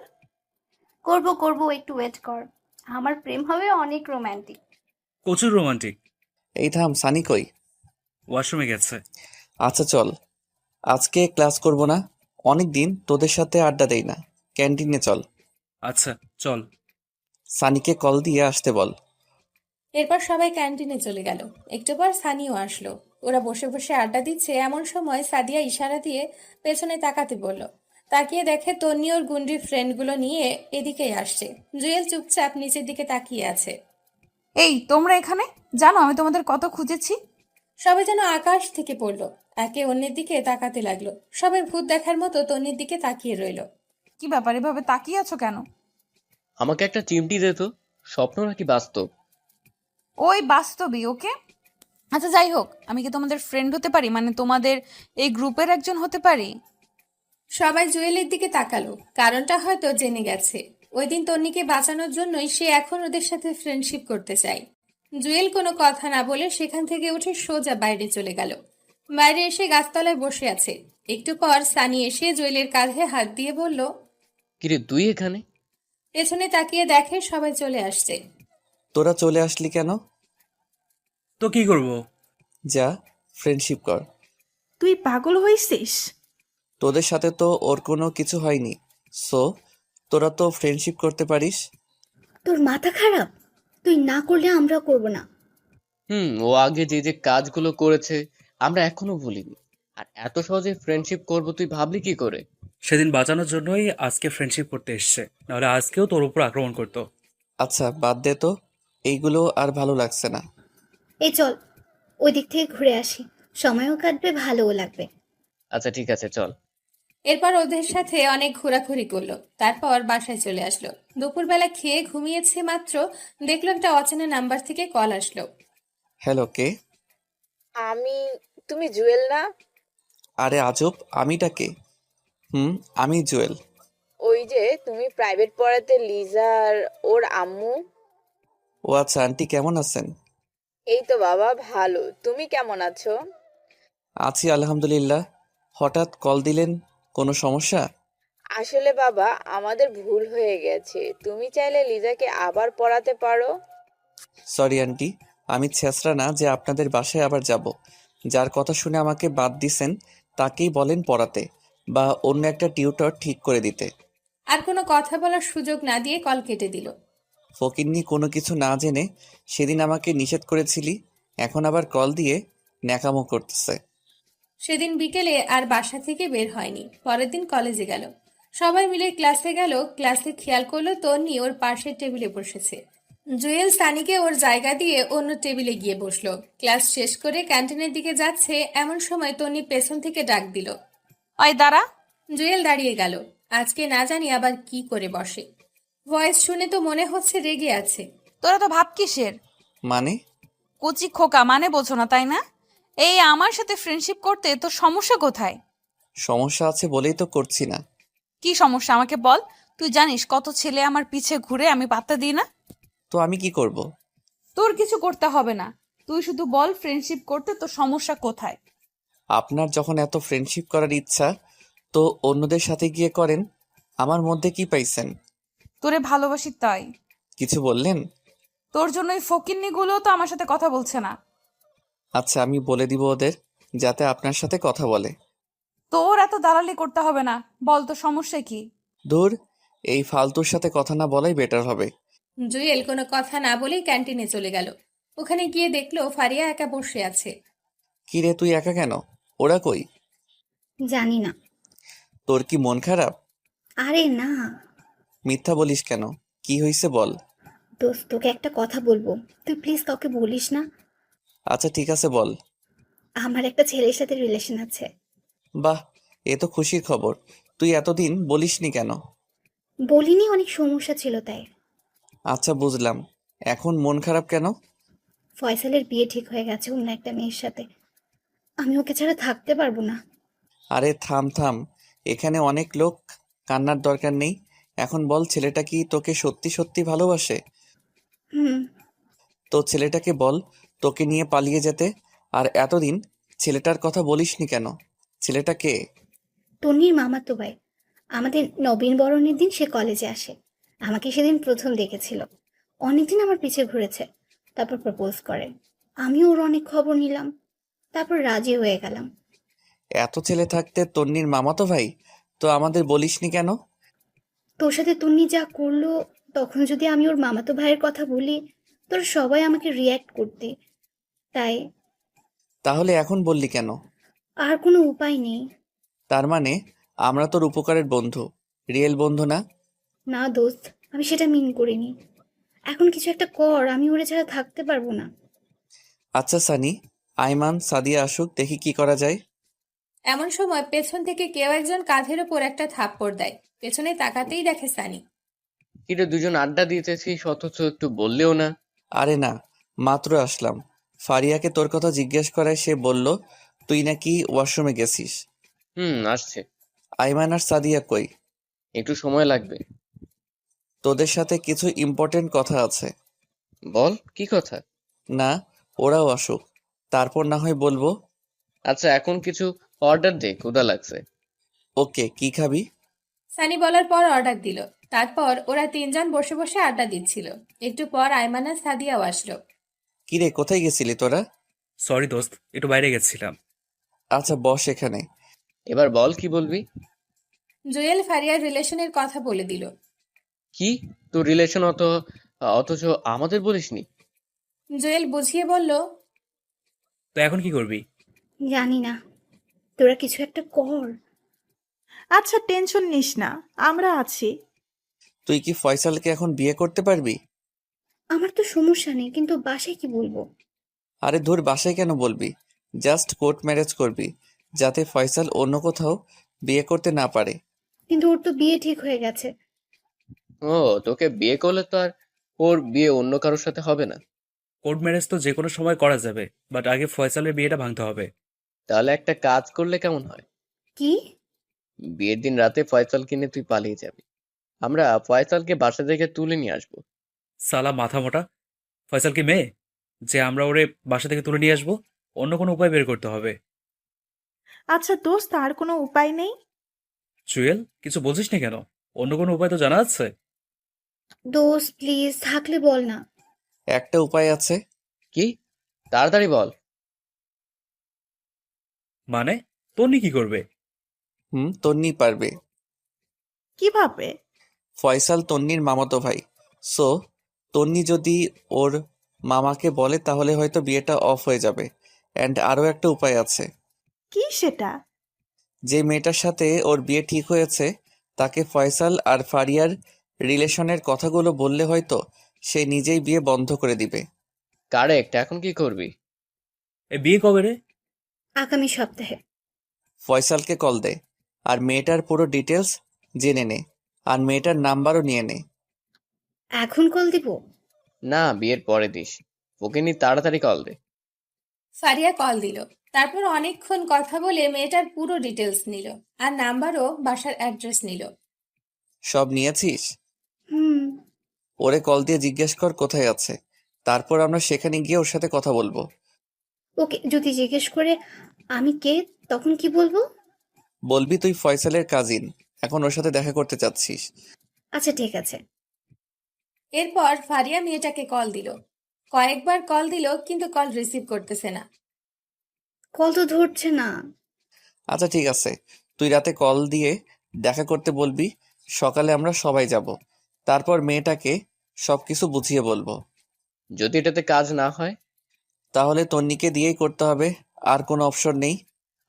করব করব, একটু ওয়েট কর। আমার প্রেম হবে অনেক রোমান্টিক। প্রচুর রোমান্টিক। এই থাম, সানি কই? ওয়াশরুমে গেছে। আচ্ছা চল, আজকে ক্লাস করব না। অনেক দিন তোদের সাথে আড্ডা দেই না। ক্যান্টিনে চল। আচ্ছা চল। সানিকে কল দিয়ে আসতে বল। এরপর সবাই ক্যান্টিনে চলে গেল। একটু পর সানিও আসলো। ওরা বসে বসে আড্ডা দিচ্ছে, এমন সময় সাদিয়া ইশারা দিয়ে পেছনে তাকাতে বলল। তাকিয়ে দেখে তন্নি ওর গুন্ডি ফ্রেন্ডগুলো নিয়ে এদিকেই আসছে। জুয়েল চুপচাপ নিচের দিকে তাকিয়ে আছে। এই তোমরা এখানে? জানো আমি তোমাদের কত খুঁজেছি। সবাই যেন আকাশ থেকে পড়লো, একে অন্যের দিকে তাকাতে লাগলো। সবাই ভূত দেখার মতো তন্নির দিকে তাকিয়ে রইল। কি ব্যাপার, এভাবে তাকিয়ে আছো কেন? আমাকে একটা চিমটি দে তো, স্বপ্ন নাকি বাস্তব? ওই বাস্তবই। ওকে আচ্ছা যাই হোক, আমি কি তোমাদের ফ্রেন্ড হতে পারি? মানে তোমাদের এই গ্রুপের একজন হতে পারি? সবাই জুয়েলের দিকে তাকালো। কারণটা হয়তো জেনে গেছে। ওই দিন তন্নিকে বাঁচানোর জন্যই সে এখন ওদের সাথে ফ্রেন্ডশিপ করতে চায়। জুয়েল কোনো কথা না বলে সেখান থেকে উঠে সোজা বাইরে চলে গেল। বাইরে এসে গাছতলায় বসে আছে। একটু পর সানি এসে জুয়েলের কাঁধে হাত দিয়ে বলল, কিরে তুই এখানে? পেছনে তাকিয়ে দেখে সবাই চলে আসছে। তোরা চলে আসলি কেন? তো কি করব? যা, ফ্রেন্ডশিপ কর। তুই পাগল হয়েছিস? তোদের সাথে তো ওর কোনো কিছু হয়নি, সো তোরা তো ফ্রেন্ডশিপ করতে পারিস। তোর মাথা খারাপ? তুই না করলে আমরা করব না। ও আগে যে যে কাজগুলো করেছে আমরা এখনো ভুলিনি, আর এত সহজে ফ্রেন্ডশিপ করব তুই ভাবলি কি করে? সেদিন বাঁচানোর জন্যই আজকে ফ্রেন্ডশিপ করতে এসছে, নাহলে আজকেও তোর উপর আক্রমণ করতো। আচ্ছা বাদ দে তো, এইগুলো আর ভালো লাগছে না। এই চল, ওই দিক থেকে ঘুরে আসি। সময়ও কাটবে, ভালোও লাগবে। আচ্ছা ঠিক আছে, চল। এরপর ওদের সাথে অনেক ঘোরাঘুরি করলো, তারপর বাসায় চলে আসলো। দুপুরবেলা খেয়ে ঘুমিয়েছে মাত্র দেখলো একটা অচেনা নাম্বার থেকে কল আসলো। হ্যালো, কে? আমি, তুমি জুয়েল না? আরে আজব, আমিটা কে? আমি জুয়েল। ওই যে তুমি প্রাইভেট পড়াতে লিজার ওর আম্মু। ও আচ্ছা, আন্টি কেমন আছেন? এই তো বাবা ভালো, তুমি কেমন আছো? আছি আলহামদুলিল্লাহ। হঠাৎ কল দিলেন, কোনো সমস্যা? আসলে বাবা আমাদের ভুল হয়ে গেছে, তুমি চাইলে লিজাকে আবার পড়াতে পারো। সরি আন্টি, আমি ছেঁচড়া না যে আপনাদের বাসায় আবার যাব। যার কথা শুনে আমাকে বাদ দিছেন তাকেই বলেন পড়াতে, বা অন্য একটা টিউটর ঠিক করে দিতে। আর কোনো কথা বলার সুযোগ না দিয়ে কল কেটে দিল। ফকিন্নি কোনো কিছু না জেনে সেদিন আমাকে নিষেধ করেছিলি, এখন আবার কল দিয়ে ন্যাকামো করতেছে। সেদিন বিকেলে আর বাসা থেকে বের হয়নি। পরের দিন কলেজে গেল, সবাই মিলে ক্লাসে গেল। ক্লাসে খেয়াল করলো তন্নি ওর পাশের টেবিলে বসেছে। জুয়েল সানিকে ওর জায়গা দিয়ে অন্য টেবিলে গিয়ে বসলো। ক্লাস শেষ করে ক্যান্টিনের দিকে যাচ্ছে, এমন সময় তন্নি পেছন থেকে ডাক দিল। ওই দাঁড়া। জুয়েল দাঁড়িয়ে গেল। আজকে না জানি আবার কি করে বসে। ভয়েস শুনে তো মনে হচ্ছে রেগে আছে। তোরা তো ভাব কিসের? মানে? কচি খোকা, মানে বোঝো না তাই না? এই আমার সাথে ফ্রেন্ডশিপ করতে তোর সমস্যা কোথায়? সমস্যা আছে বলেই তো করছি না। কি সমস্যা আমাকে বল। তুই জানিস কত ছেলে আমার পিছে ঘুরে, আমি পাত্তা দিই না। তো আমি কি করব? তোর কিছু করতে হবে না, তুই শুধু বল ফ্রেন্ডশিপ করতে তোর সমস্যা কোথায়। আপনার যখন এত ফ্রেন্ডশিপ করার ইচ্ছা, তো অন্যদের সাথে গিয়ে করেন। আমার মধ্যে কি পাইছেন? তোরে ভালোবাসি তাই। কিছু বললেন? তোর জন্য ওই ফকিন্নিগুলো তো আমার সাথে কথা বলছে না। আচ্ছা, আমি বলে দিব ওদের যাতে আপনার সাথে কথা বলে। তোর এত দালালি করতে হবে না, বল তোর সমস্যা কি? দূর, এই ফালতুর সাথে কথা না বলাই বেটার হবে। জুয়েল কোনো কথা না বলেই ক্যান্টিনে চলে গেল। ওখানে গিয়ে দেখলো ফারিয়া একা বসে আছে। কি রে, তুই একা কেন? ওরা কই? জানি না। তোর কি মন খারাপ? আরে না মিথ্যা বলিস কেন? কি হয়েছে বল। দোস্ত, তোকে একটা কথা বলবো, তুই প্লিজ কাউকে বলিস না। আচ্ছা ঠিক আছে, বল। আমার একটা ছেলের সাথে রিলেশন আছে। বাহ, এ তো খুশির খবর। তুই এতদিন বলিসনি কেন? বলিনি, অনেক সমস্যা ছিল তাই। আচ্ছা বুঝলাম, এখন মন খারাপ কেন? ফয়সালের বিয়ে ঠিক হয়ে গেছে অন্য একটা মেয়ের সাথে। আমি ওকে ছাড়া থাকতে পারবো না। আরে থাম থাম, এখানে অনেক লোক, কান্নার দরকার নেই। এখন বল, ছেলেটা কি তোকে সত্যি সত্যি ভালোবাসে? হুম। তো ছেলেটাকে বল তোকে নিয়ে পালিয়ে যেতে। আর এতদিন ছেলেটার কথা বলিসনি কেন? ছেলেটা কে? তন্নির মামাতো ভাই। আমাদের নবীন বরণের দিন সে কলেজে আসে। আমাকে সেদিন প্রথম দেখেছিল। অনেকদিন আমার পিছে ঘুরেছে, তারপর প্রপোজ করে। আমিও ওর অনেক খবর নিলাম, তারপর রাজি হয়ে গেলাম। এত ছেলে থাকতে তন্নির মামাতো ভাই, তো আমাদের বলিসনি কেন? তোর সাথে তন্নি যা করলো, তখন যদি আমি ওর মামাতো ভাইয়ের কথা বলি, তোরা সবাই আমাকে রিয়্যাক্ট করতে। তাই। তাহলে এখন বললি কেন? আর কোনো উপায় নেই। তার মানে আমরা তোর উপকারের বন্ধু, রিয়েল বন্ধু না? না দোস্ত, আমি সেটা মিন করিনি। এখন কিছু একটা কর, আমি ওরে ছাড়া থাকতে পারবো না। আচ্ছা সানি, আইমান সাদিয়া আসুক, দেখি কি করা যায়। এমন সময় পেছন থেকে কেউ একজন কাঁধের ওপর একটা থাপ্পড় দেয়। পেছনে তাকাতেই দেখে সানি। কিরে, দুজন আড্ডা দিতেছিস অথচ একটু বললেও না। আরে না, মাত্র আসলাম। ফারিয়াকে তোর কথা জিজ্ঞেস করায় সে বলল তুই নাকি ওয়াশরুমে গেছিস। আসছে। আইমান আর সাদিয়া কই? একটু সময় লাগবে। তোদের সাথে কিছু ইম্পর্টেন্ট কথা আছে। বল, কি কথা? না, ওরাও আসুক, তারপর না হয় বলবো। আচ্ছা, এখন কিছু অর্ডার দে, ক্ষুধা লাগছে। ওকে, কি খাবি? সানি বলার পর অর্ডার দিল। তারপর ওরা তিনজন বসে বসে আড্ডা দিচ্ছিল। একটু পর আইমান আর সাদিয়াও আসলো। কিরে, কোথায় গেছিলি তোরা? সরি দোস্ত, একটু বাইরে গেছিলাম। আচ্ছা বস এখানে। এবার বল, কি বলবি? জুয়েল ফারিয়ার রিলেশনের কথা বলে দিল। কি? তোর রিলেশন অথচ আমাদের বলিসনি? জুয়েল বুঝিয়ে বলল, তো এখন কি করবি? জানি না, তোরা কিছু একটা কর। আচ্ছা টেনশন নিস না, আমরা আছি। তুই কি ফয়সালকে এখন বিয়ে করতে পারবি? আমার তো সমস্যা নেই, কিন্তু বাসায় কি বলবো? আরে ধুর, বাসায় কেন বলবি? জাস্ট কোর্ট ম্যারেজ করবি, যাতে ফয়সাল অন্য কোথাও বিয়ে করতে না পারে। কিন্তু ওর তো বিয়ে ঠিক হয়ে গেছে। ও, তোকে বিয়ে করলে তো আর ওর বিয়ে অন্য কারোর সাথে হবে না। কোর্ট ম্যারেজ তো যে কোনো সময় করা যাবে, বাট আগে ফয়সালের বিয়েটা ভাঙতে হবে। তাহলে একটা কাজ করলে কেমন হয়? কি? বিয়ের দিন রাতে ফয়সাল কিনে তুই পালিয়ে যাবি, আমরা ফয়সালকে বাসা থেকে তুলে নিয়ে আসবো। সালা মাথা মোটা, ফয়সাল কি মেয়ে যে আমরা ওরে বাসা থেকে তুলে নিয়ে আসবো? অন্য কোনো উপায় বের করতে হবে। আচ্ছা দোস্ত, আর কোনো উপায় নেই? জুয়েল, কিছু বলছিস না কেন? অন্য কোনো উপায় তো জানা আছে? দোস্ত প্লিজ, থাকলে বল না। একটা উপায় আছে। কি? তাড়াতাড়ি বল। মানে তন্নি কি করবে? তন্নি পারবে। কিভাবে? ফয়সাল তন্নির মামাতো ভাই। সো তন্নি যদি ওর মামাকে বলে তাহলে হয়তো বিয়েটা অফ হয়ে যাবে। অ্যান্ড আরও একটা উপায় আছে। কি সেটা? যে মেয়েটার সাথে ওর বিয়ে ঠিক হয়েছে তাকে ফয়সাল আর ফারিয়ার রিলেশনের কথাগুলো বললে হয়তো সে নিজেই বিয়ে বন্ধ করে দিবে। কারেক্ট, এখন কি করবি? এ বিয়ে কবে রে? আগামী সপ্তাহে। ফয়সালকে কল দে আর মেয়েটার পুরো ডিটেলস জেনে নে, আর মেয়েটার নাম্বারও নিয়ে নে। এখন কল দিব? না, বিয়ের পরে দিস। ওকে নিয়ে তাড়াতাড়ি কল দে। ফারিয়া কল দিল। তারপর অনেকক্ষণ কথা বলে মেয়েটার পুরো ডিটেলস নিল আর নাম্বারও বাসার অ্যাড্রেস নিল। সব নিয়েছিস? হুম। ওরে কল দিয়ে জিজ্ঞেস কর কোথায় আছে, তারপর আমরা সেখানে গিয়ে ওর সাথে কথা বলবো। ওকে, যদি জিজ্ঞেস করে আমি কে, তখন কি বলবো? বলবি তুই ফয়সালের কাজিন, এখন ওর সাথে দেখা করতে চাচ্ছিস। আচ্ছা ঠিক আছে। এরপর ফারিয়া মেয়েটাকে কল দিল। কয়েকবার কল দিল কিন্তু কল রিসিভ করতেছে না। কল তো ধরছে না। আচ্ছা ঠিক আছে, তুই রাতে কল দিয়ে দেখা করতে বলবি। সকালে আমরা সবাই যাব, তারপর মেয়েটাকে সবকিছু বুঝিয়ে বলবো। যদি এটাতে কাজ না হয়? তাহলে তন্নিকে দিয়েই করতে হবে, আর কোনো অপশন নেই।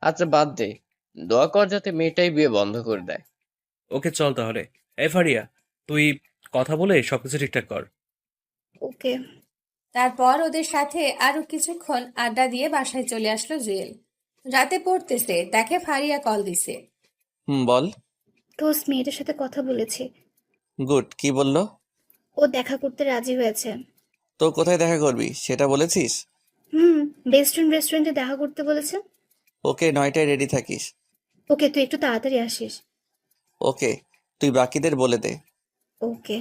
আচ্ছা বাদ দে, দোয়া কর যাতে মেয়েটাই বিয়ে বন্ধ করে দেয়। ওকে চল তাহলে। এ ফারিয়া, তুই কথা বলে সবকিছু ঠিকঠাক কর। ওকে। তারপর ওদের সাথে আরো কিছুক্ষণ আড্ডা দিয়ে বাসায় চলে আসলো জুয়েল। রাতে পড়তেছে, দেখে ফারিয়া কল দিছে। বল। দোস্ত, মেয়েটার সাথে কথা বলেছি। গুড, কি বললো? ও দেখা করতে রাজি হয়েছে। তো কোথায় দেখা করবি সেটা বলেছিস? রেস্টুরেন্টে দেখা করতে বলেছে। ওকে, 9টায় রেডি থাকিস। ওকে, তুই একটু তাড়াতাড়ি আসিস। ওকে, তুই বাকিদের বলে দে। ওকে।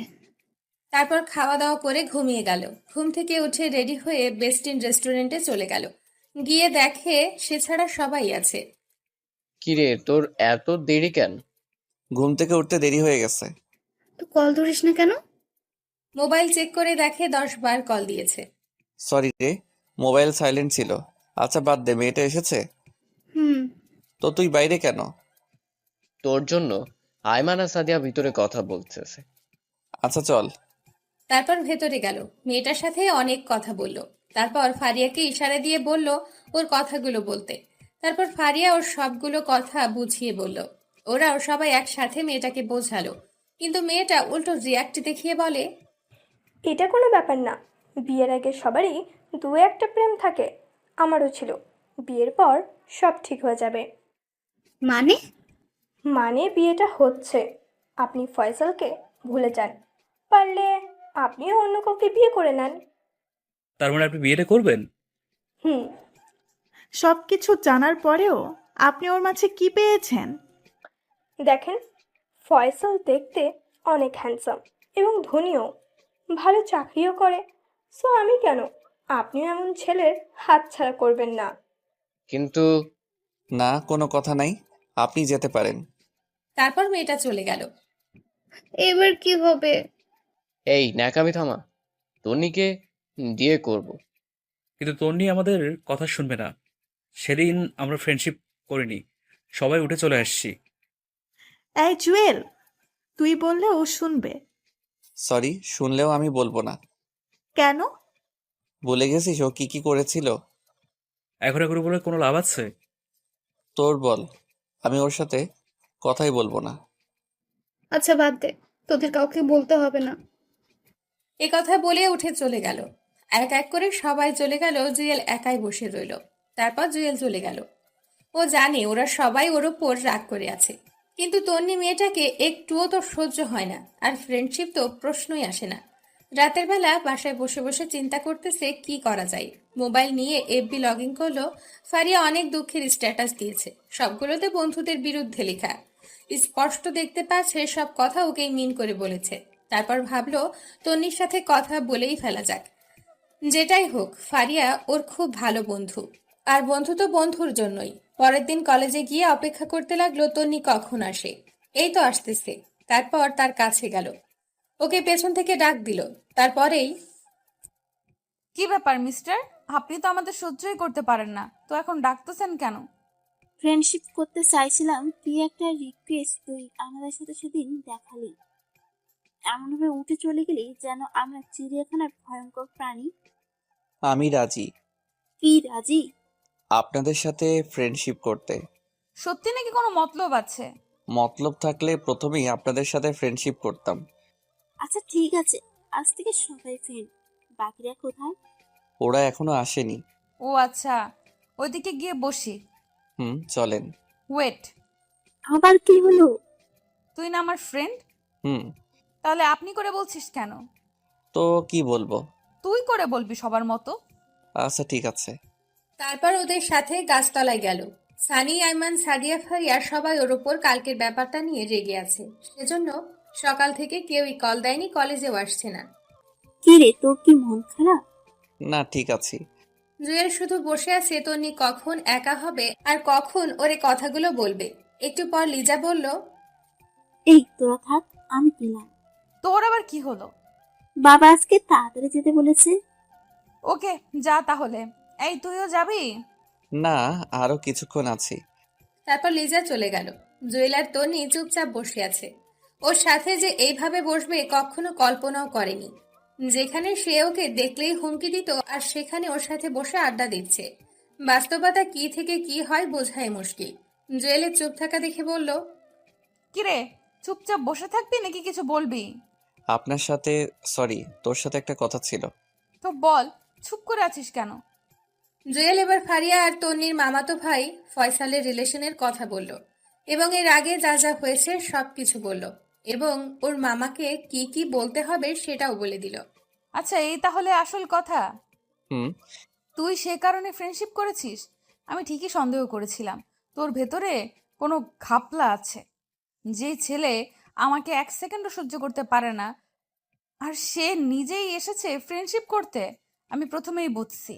তারপর খাওয়া দাওয়া করে ঘুমিয়ে গেল। ঘুম থেকে উঠে রেডি হয়ে বেস্টিন রেস্টুরেন্টে চলে গেল। গিয়ে দেখে সে ছাড়া সবাই আছে। কিরে, তোর এত দেরি কেন? ঘুম থেকে উঠতে দেরি হয়ে গেছে। তো কল ধরিস না কেন? মোবাইল চেক করে দেখে 10 বার কল দিয়েছে। সরি রে, মোবাইল সাইলেন্ট ছিল। আচ্ছা বাদ দে, মেয়েটা এসেছে? হুম। তো তুই বাইরে কেন? তোর জন্য আয়মান আর সাদিয়া ভিতরে কথা বলতেছে। আচ্ছা চল। তারপর ভেতরে গেল, মেয়েটার সাথে অনেক কথা বলল। তারপর ফারিয়াকে ইশারা দিয়ে বলল ওর কথাগুলো বলতে। তারপর ফারিয়া ওর সবগুলো কথা বুঝিয়ে বলল। ওরাও সবাই একসাথে মেয়েটাকে বোঝালো, কিন্তু মেয়েটা উল্টো রিয়াক্ট দেখিয়ে বলে, এটা কোনো ব্যাপার না। বিয়ের আগে সবারই দু একটা প্রেম থাকে, আমারও ছিল। বিয়ের পর সব ঠিক হয়ে যাবে। মানে? মানে বিয়েটা হচ্ছে, আপনি ফয়সালকে ভুলে যান। পারলে আপনিও অন্য কাউকে বিয়ে করে নেন। তার মানে আপনি বিয়েটা করবেন? হুম। সবকিছু জানার পরেও আপনি ওর মাঝে কি পেয়েছেন? দেখেন, ফয়সাল দেখতে অনেক হ্যান্ডসাম এবং ধনীও, ভালো চাকরিও করে। সো আমি কেন, আপনিও এমন ছেলের হাতছাড়া করবেন না। কিন্তু না, কোনো কথা নাই, আপনি যেতে পারেন। তারপর মেয়েটা চলে গেল। এবার কি হবে? এই ন্যাকামি থামা, তন্নিকে দিয়ে করব। কিন্তু তন্নি আমাদের কথা শুনবে না। সেদিন আমরা ফ্রেন্ডশিপ করিনি, সবাই উঠে চলে আসছি। এই জুয়েল, তুই বললে ও শুনবে। সরি, শুনলেও আমি বলবো না। কেন? ভুলে গেছিস ও কি কি করেছিল? এখন এগুলো বলে কোনো লাভ আছে? তোর বল, আমি ওর সাথে কথাই বলবো না। আচ্ছা বাদ দে, তোদের কাউকে বলতে হবে না। এ কথা বলে উঠে চলে গেল। এক এক করে সবাই চলে গেল, জুয়েল একাই বসে রইল। তারপর জুয়েল চলে গেল। ও জানে ওরা সবাই ওর ওপর রাগ করে আছে, কিন্তু তন্নি মেয়েটাকে একটুও তো সহ্য হয় না, আর ফ্রেন্ডশিপ তো প্রশ্নই আসে না। রাতের বেলা বাসায় বসে বসে চিন্তা করতেছে কি করা যায়। মোবাইল নিয়ে এফবি লগ ইন করলো। ফারিয়া অনেক দুঃখের স্ট্যাটাস দিয়েছে, সবগুলোতে বন্ধুদের বিরুদ্ধে লেখা। স্পষ্ট দেখতে পাচ্ছে সব কথা ওকেই মিন করে বলেছে। তারপর ভাবলো তন্নির সাথে কথা বলেই ফেলা যাক। যেটাই হোক, ফারিয়া ওর খুব ভালো বন্ধু, আর বন্ধু তো বন্ধুর জন্যই। পরের দিন কলেজে গিয়ে অপেক্ষা করতে লাগলো তন্নি কখন আসে। এই তো আসতেছে। তারপর তার কাছে গেল, ওকে পেছন থেকে ডাক দিল। তারপরেই, কি ব্যাপার মিস্টার, আপনি তো আমাদের সহ্যই করতে পারেন না, তো এখন ডাকতেছেন কেন? ফ্রেন্ডশিপ করতে চাইছিলাম, কি একটা রিকোয়েস্ট তুই আমাদের সাথে সেদিন দেখালি। এমনভাবে উঠে চলে গেলি যেন আমরা চিড়িয়াখানার ভয়ঙ্কর প্রাণী। আমি রাজি কি রাজি? আপনাদের সাথে ফ্রেন্ডশিপ করতে। সত্যি নাকি কোনো মতলব আছে? মতলব থাকলে প্রথমেই আপনাদের সাথে ফ্রেন্ডশিপ করতাম। আচ্ছা ঠিক আছে, আজ থেকে সবাই ফ্রেন্ড। বাকিরা কোথায়? ওরা এখনো আসেনি। ও আচ্ছা, ওইদিকে গিয়ে বসি। চলেন। ওয়েট, আবার কি হলো? তুই না আমার ফ্রেন্ড, হুম তাহলে আপনি করে বলছিস কেন? তো কি বলবো? তুই করে বলবি সবার মতো। আচ্ছা ঠিক আছে। তারপর ওদের সাথে গাছতলায় গেল। সানি, আইমান, সাদিয়া, ফারিয়া সবাই ওর ওপর কালকের ব্যাপারটা নিয়ে রেগে আছে। সেজন্য সকাল থেকে কেউই কল দেয়নি, কলেজেও আসছে না। কি রে, তোর কি মন খারাপ? না ঠিক আছি। জুয়েল শুধু বসে আছে তন্নি কখন একা হবে আর কখন ওরে কথাগুলো বলবে। একটু পর লিজা বলল, এই তোরা থাক, আমি গেলাম। তোর আবার কি হলো? বাবা আজকে তাড়াতাড়ি যেতে বলেছে। ওকে, যা তাহলে। এই তুইও যাবি? না, আরো কিছুক্ষণ আছি। তারপর লিজা চলে গেল। জুয়েল আর তন্নি চুপচাপ বসে আছে। ওর সাথে যে এইভাবে বসবে কখনো কল্পনাও করেনি। যেখানে সে ওকে দেখলেই হুমকি দিত, আর সেখানে ওর সাথে বসে আড্ডা দিচ্ছে। বাস্তবতা কি থেকে কি হয় বোঝাই মুশকিল। জুয়েলের চুপ থাকা দেখে বলল, কিরে, চুপচাপ বসে থাকবি নাকি কিছু বলবি? আপনার সাথে, সরি, তোর সাথে একটা কথা ছিল। তো বল, চুপ করে আছিস কেন? জুয়েল এবার ফারিয়া আর তন্নির মামাতো ভাই ফয়সালের রিলেশনের কথা বলল, এবং এর আগে যা যা হয়েছে সবকিছু বলল, এবং ওর মামাকে কি কি বলতে হবে সেটাও বলে দিল। আচ্ছা, এই তাহলে আসল কথা? হুম তুই সে কারণে ফ্রেন্ডশিপ করেছিস? আমি ঠিকই সন্দেহ করেছিলাম তোর ভেতরে কোনো ঘাপলা আছে। যে ছেলে আমাকে এক সেকেন্ডও সহ্য করতে পারে না, আর সে নিজেই এসেছে ফ্রেন্ডশিপ করতে, আমি প্রথমেই বুঝছি।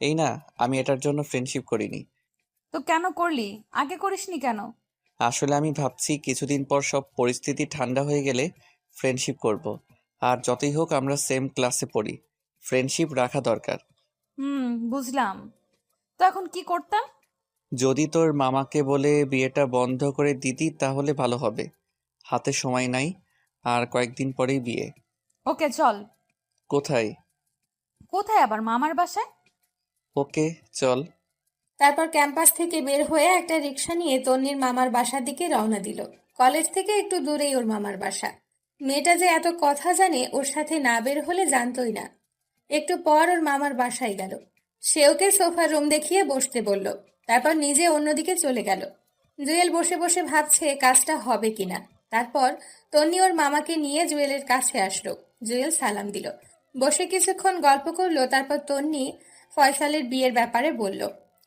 এই না, আমি এটার জন্য ফ্রেন্ডশিপ করিনি। তো কেন করলি? আগে করিসনি কেন? আসলে আমি ভাবছি কিছুদিন পর সব পরিস্থিতি ঠান্ডা হয়ে গেলে ফ্রেন্ডশিপ করব। আর যতই হোক আমরা সেম ক্লাসে পড়ি, ফ্রেন্ডশিপ রাখা দরকার। বুঝলাম। তো এখন কি করতাম? যদি তোর মামাকে বলে বিয়েটা বন্ধ করে দিতি তাহলে ভালো হবে। হাতে সময় নাই, আর কয়েকদিন পরেই বিয়ে। ওকে চল। কোথায়? কোথায় আবার? মামার বাসায়। ওকে চল। তারপর ক্যাম্পাস থেকে বের হয়ে একটা রিক্সা নিয়ে তন্নির মামার বাসার দিকে রওনা দিল। কলেজ থেকে একটু দূরেই ওর মামার বাসা। মেয়েটা যে এত কথা জানে ওর সাথে না বের হলে জানতোই না। একটু পর ওর মামার বাসায় গেল। সে ওকে সোফার রুম দেখিয়ে বসতে বলল, তারপর নিজে অন্যদিকে চলে গেল। জুয়েল বসে বসে ভাবছে কাজটা হবে কিনা। তারপর তন্নি ওর মামাকে নিয়ে জুয়েলের কাছে আসলো। জুয়েল সালাম দিল, বসে কিছুক্ষণ গল্প করলো। তারপর তন্নি ফয়সালের বিয়ের ব্যাপারে বলল,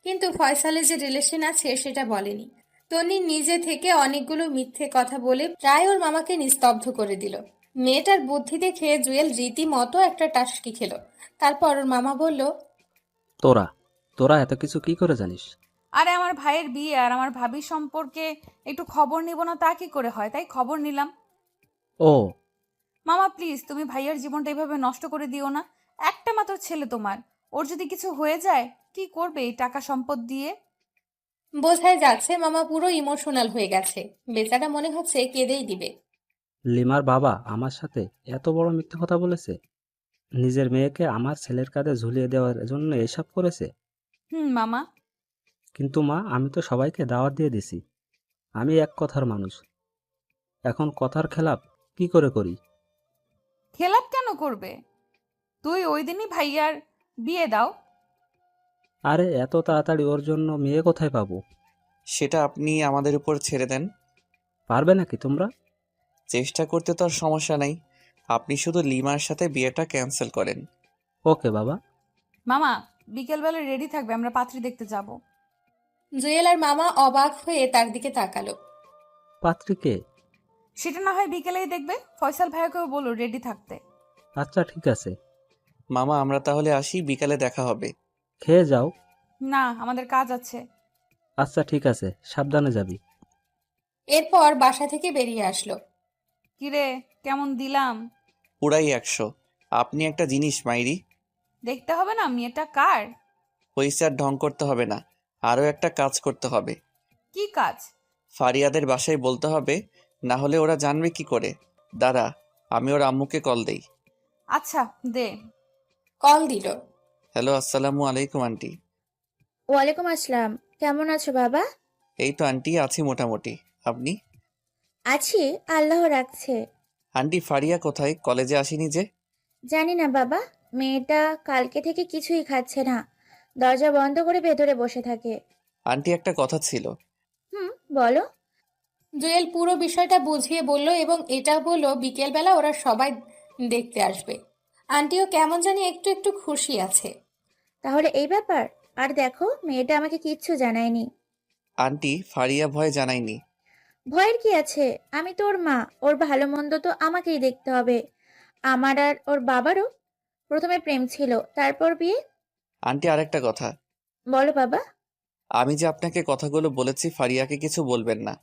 কিন্তু ফয়সালের যে রিলেশন আছে সেটা বলেনি। তন্নি নিজে থেকে অনেকগুলো মিথ্যে কথা বলে প্রায় ওর মামাকে নিস্তব্ধ করে দিল। মেয়েটার বুদ্ধি দেখে জুয়েল রীতিমতো একটা টাসকি খেল। তারপর ওর মামা বলল, তোরা তোরা এত কিছু কি করে জানিস? আরে আমার ভাইয়ের বিয়ে আর আমার ভাবির সম্পর্কে একটু খবর নিব না তা কি করে হয়, তাই খবর নিলাম। ও মামা প্লিজ, তুমি ভাইয়ার জীবনটা এভাবে নষ্ট করে দিও না। একটা মাত্র ছেলে তোমার, ওর যদি কিছু হয়ে যায় কি করবে এই টাকা সম্পদ দিয়ে? বোঝাই যাচ্ছে মামা পুরো ইমোশনাল হয়ে গেছে। বেচারা মনে হচ্ছে কেঁদেই দিবে। লিমার বাবা আমার সাথে এত বড় মিথ্যে কথা বলেছে? নিজের মেয়েকে আমার ছেলের কাঁধে ঝুলিয়ে দেওয়ার জন্য এসব করেছে? মামা। কিন্তু মা, আমি তো সবাইকে দাওয়াত দিয়ে দিছি। আমি এক কথার মানুষ, এখন কথার খেলাপ কি করে করি? খেলাপ কেন করবে? তুই ওই দিনই ভাইয়ার বিয়ে দাও। আরে এত তাড়াতাড়ি ওর জন্য মেয়ে কোথায় পাবো? সেটা আপনি আমাদের উপর ছেড়ে দেন। পারবে নাকি তোমরা? চেষ্টা করতে তো আর সমস্যা নাই। আপনি শুধু লিমার সাথে বিয়েটা ক্যান্সেল করেন। ওকে বাবা। মামা, বিকেলবেলা রেডি থাকবে, আমরা পাত্রী দেখতে যাব। জুয়েল আর মামা অবাক হয়ে তার দিকে তাকালো। পাত্রীকে? সেটা না হয় বিকেলেই দেখবে। ফয়সাল ভাইয়াকেও বলো রেডি থাকতে। আচ্ছা ঠিক আছে। মামা আমরা তাহলে আসি, বিকালে দেখা হবে। খেয়ে যাও। না, আমাদের কাজ আছে। আচ্ছা ঠিক আছে, সাবধানে যাবি। এরপর বাসা থেকে বেরিয়ে আসলো। কিরে, কেমন দিলাম? পুরাই 100। আপনি একটা জিনিস মাইরি, দেখতে হবে না মেয়েটা কার? হইছে আর ঢং করতে হবে না। আরও একটা কাজ করতে হবে। কি কাজ? ফারিয়াদের বাসায় বলতে হবে, না হলে ওরা জানবে কি করে। দাঁড়া, আমি ওর আম্মুকে কল দেই। আচ্ছা দে। কল দিল। হ্যালো, আসসালামু আলাইকুম আন্টি। ওয়ালাইকুম আসসালাম। কেমন আছো বাবা? এই তো আন্টি, আছি মোটামুটি। আপনি? আছি, আল্লাহ রাখছে। আন্টি ফারিয়া কোথায়? কলেজে আসেনি যে? জানি না বাবা, মেয়েটা কালকে থেকে কিছুই খাচ্ছে না, দরজা বন্ধ করে ভেতরে বসে থাকে। আন্টি একটা কথা ছিল। বলো। জুয়েল পুরো বিষয়টা বুঝিয়ে বলল এবং এটাও বলল বিকেলবেলা ওরা সবাই দেখতে আসবে। আন্টিও কেমন জানি একটু একটু খুশি আছে। তাহলে এই ব্যাপার। আর দেখো, মেয়েটা আমাকে কিচ্ছু জানায়নি। আন্টি ফারিয়া ভয় জানায়নি। ভয়ের কি আছে? আমি তো ওর মা, ওর ভালো মন্দ তো আমাকেই দেখতে হবে। আমার আর ওর বাবারও প্রথমে প্রেম ছিল, তারপর বিয়ে। আন্টি আরেকটা কথা। বলো বাবা। আমি যে আপনাকে কথাগুলো বলেছি, ফারিয়াকে কিছু বলবেন না।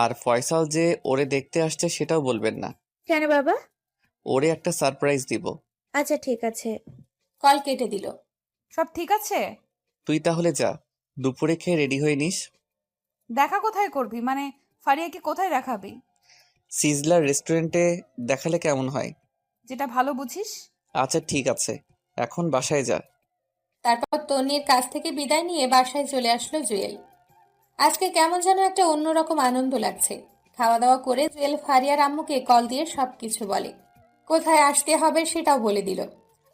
আর ফয়সাল যে ওরে দেখতে আসছে সেটাও বলবেন না। কেন বাবা? ওরে একটা সারপ্রাইজ দিব। আচ্ছা ঠিক আছে। কল কেটে দিল। সব ঠিক আছে? তুই তাহলে যা, দুপুরে খেয়ে রেডি হয়ে নিস। দেখা কোথায় করবি? মানে ফারিয়াকে কোথায় দেখাবি? সিজলার রেস্টুরেন্টে দেখালে কেমন হয়? যেটা ভালো বুঝিস। আচ্ছা ঠিক আছে, এখন বাসায় যা। তারপর তন্নির কাছ থেকে বিদায় নিয়ে বাসায় চলে আসলো জুয়েল। আজকে কেমন যেন একটা অন্যরকম আনন্দ লাগছে। খাওয়া দাওয়া করে জুয়েল ফারিয়ার আম্মুকে কল দিয়ে সবকিছু বলে। কোথায় আসতে হবে সেটাও বলে দিল।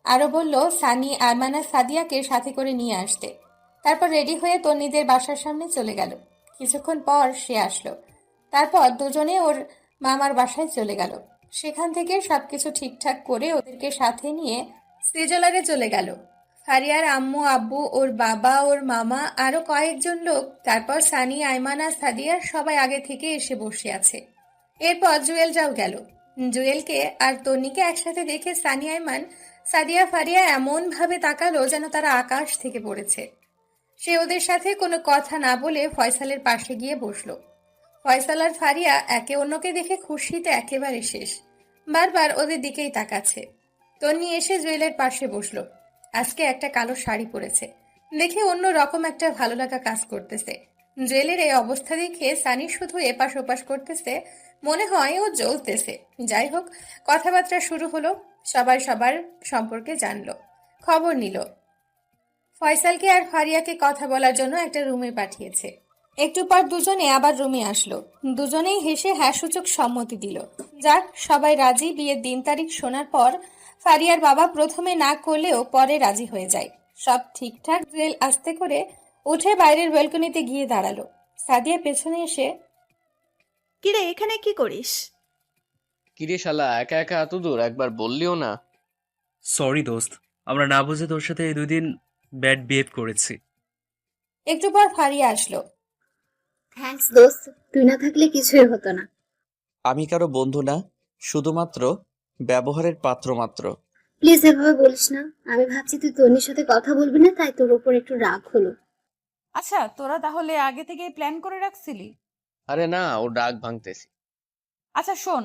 আরও বলল সানি, আরমানা, সাদিয়াকে সাথে করে নিয়ে আসতে। তারপর রেডি হয়ে তন্নিদের বাসার সামনে চলে গেল। কিছুক্ষণ পর সে আসলো। তারপর দুজনে ওর মামার বাসায় চলে গেল। সেখান থেকে সবকিছু ঠিকঠাক করে ওদেরকে সাথে নিয়ে সিজলারে চলে গেল। ফারিয়ার আম্মু, আব্বু, ওর বাবা, ওর মামা, আরো কয়েকজন লোক, তারপর সানি, আইমানা, সাদিয়া সবাই আগে থেকে এসে বসে আছে। এরপর জুয়েল যাও গেল। জুয়েলকে আর তন্নিকে একসাথে দেখে সানি, আইমান, সাদিয়া, ফারিয়া এমন ভাবে তাকালো যেন তারা আকাশ থেকে পড়েছে। সে ওদের সাথে কোনো কথা না বলে ফয়সালের পাশে গিয়ে বসলো। ফয়সাল আর ফারিয়া একে অন্যকে দেখে খুশিতে একেবারে শেষ। বারবার ওদের দিকেই তাকাচ্ছে। তন্নি এসে জুয়েলের পাশে বসলো। আজকে একটা কালো শাড়ি পরেছে দেখে অন্য রকম একটা ভালো লাগা কাজ করতেছে। জুয়েলের এই অবস্থা দেখে সানি শুধু এপাশ ওপাশ করতেছে, মনে হয় ও জ্বলতেছে। যাই হোক, কথাবার্তা শুরু হলো। সবাই সবার সম্পর্কে জানলো, খবর নিল। ফয়সালকে আর ফারিয়াকে কথা বলার জন্য একটা রুমে পাঠিয়েছে। একটু পর দুজনে আবার রুমে আসলো। দুজনেই হেসে হ্যাঁসূচক সম্মতি দিল। যাক, সবাই রাজি। বিয়ের দিন তারিখ শোনার পর ফারিয়ার বাবা প্রথমে না করলেও পরে রাজি হয়ে যায়। সব ঠিকঠাক। জুয়েল আস্তে করে উঠে বাইরের ব্যালকনিতে গিয়ে দাঁড়ালো। সাদিয়া পেছনে এসে, কিরে এখানে কি করিস? কিরে শালা, একা একা এত দূর, একবার বললিও না। সরি দোস্ত, আমরা না বুঝে তোর সাথে এই 2 দিন ব্যাড বিহেভ করেছি। একটু পর ফারিয়া আসলো। থ্যাঙ্কস দোস্ত, তুই না থাকলে কিছুই হতো না। আমি কারো বন্ধু না, শুধুমাত্র ব্যবহারের পাত্র মাত্র। প্লিজ এভাবে বলিস না। আমি ভাবছি তুই তন্নির সাথে কথা বলবি না, তাই তোর উপর একটু রাগ হলো। আচ্ছা, তোরা তাহলে আগে থেকেই প্ল্যান করে রাখছিলি? আরে না, ও ডাক ভাঙতেছি। আচ্ছা শোন,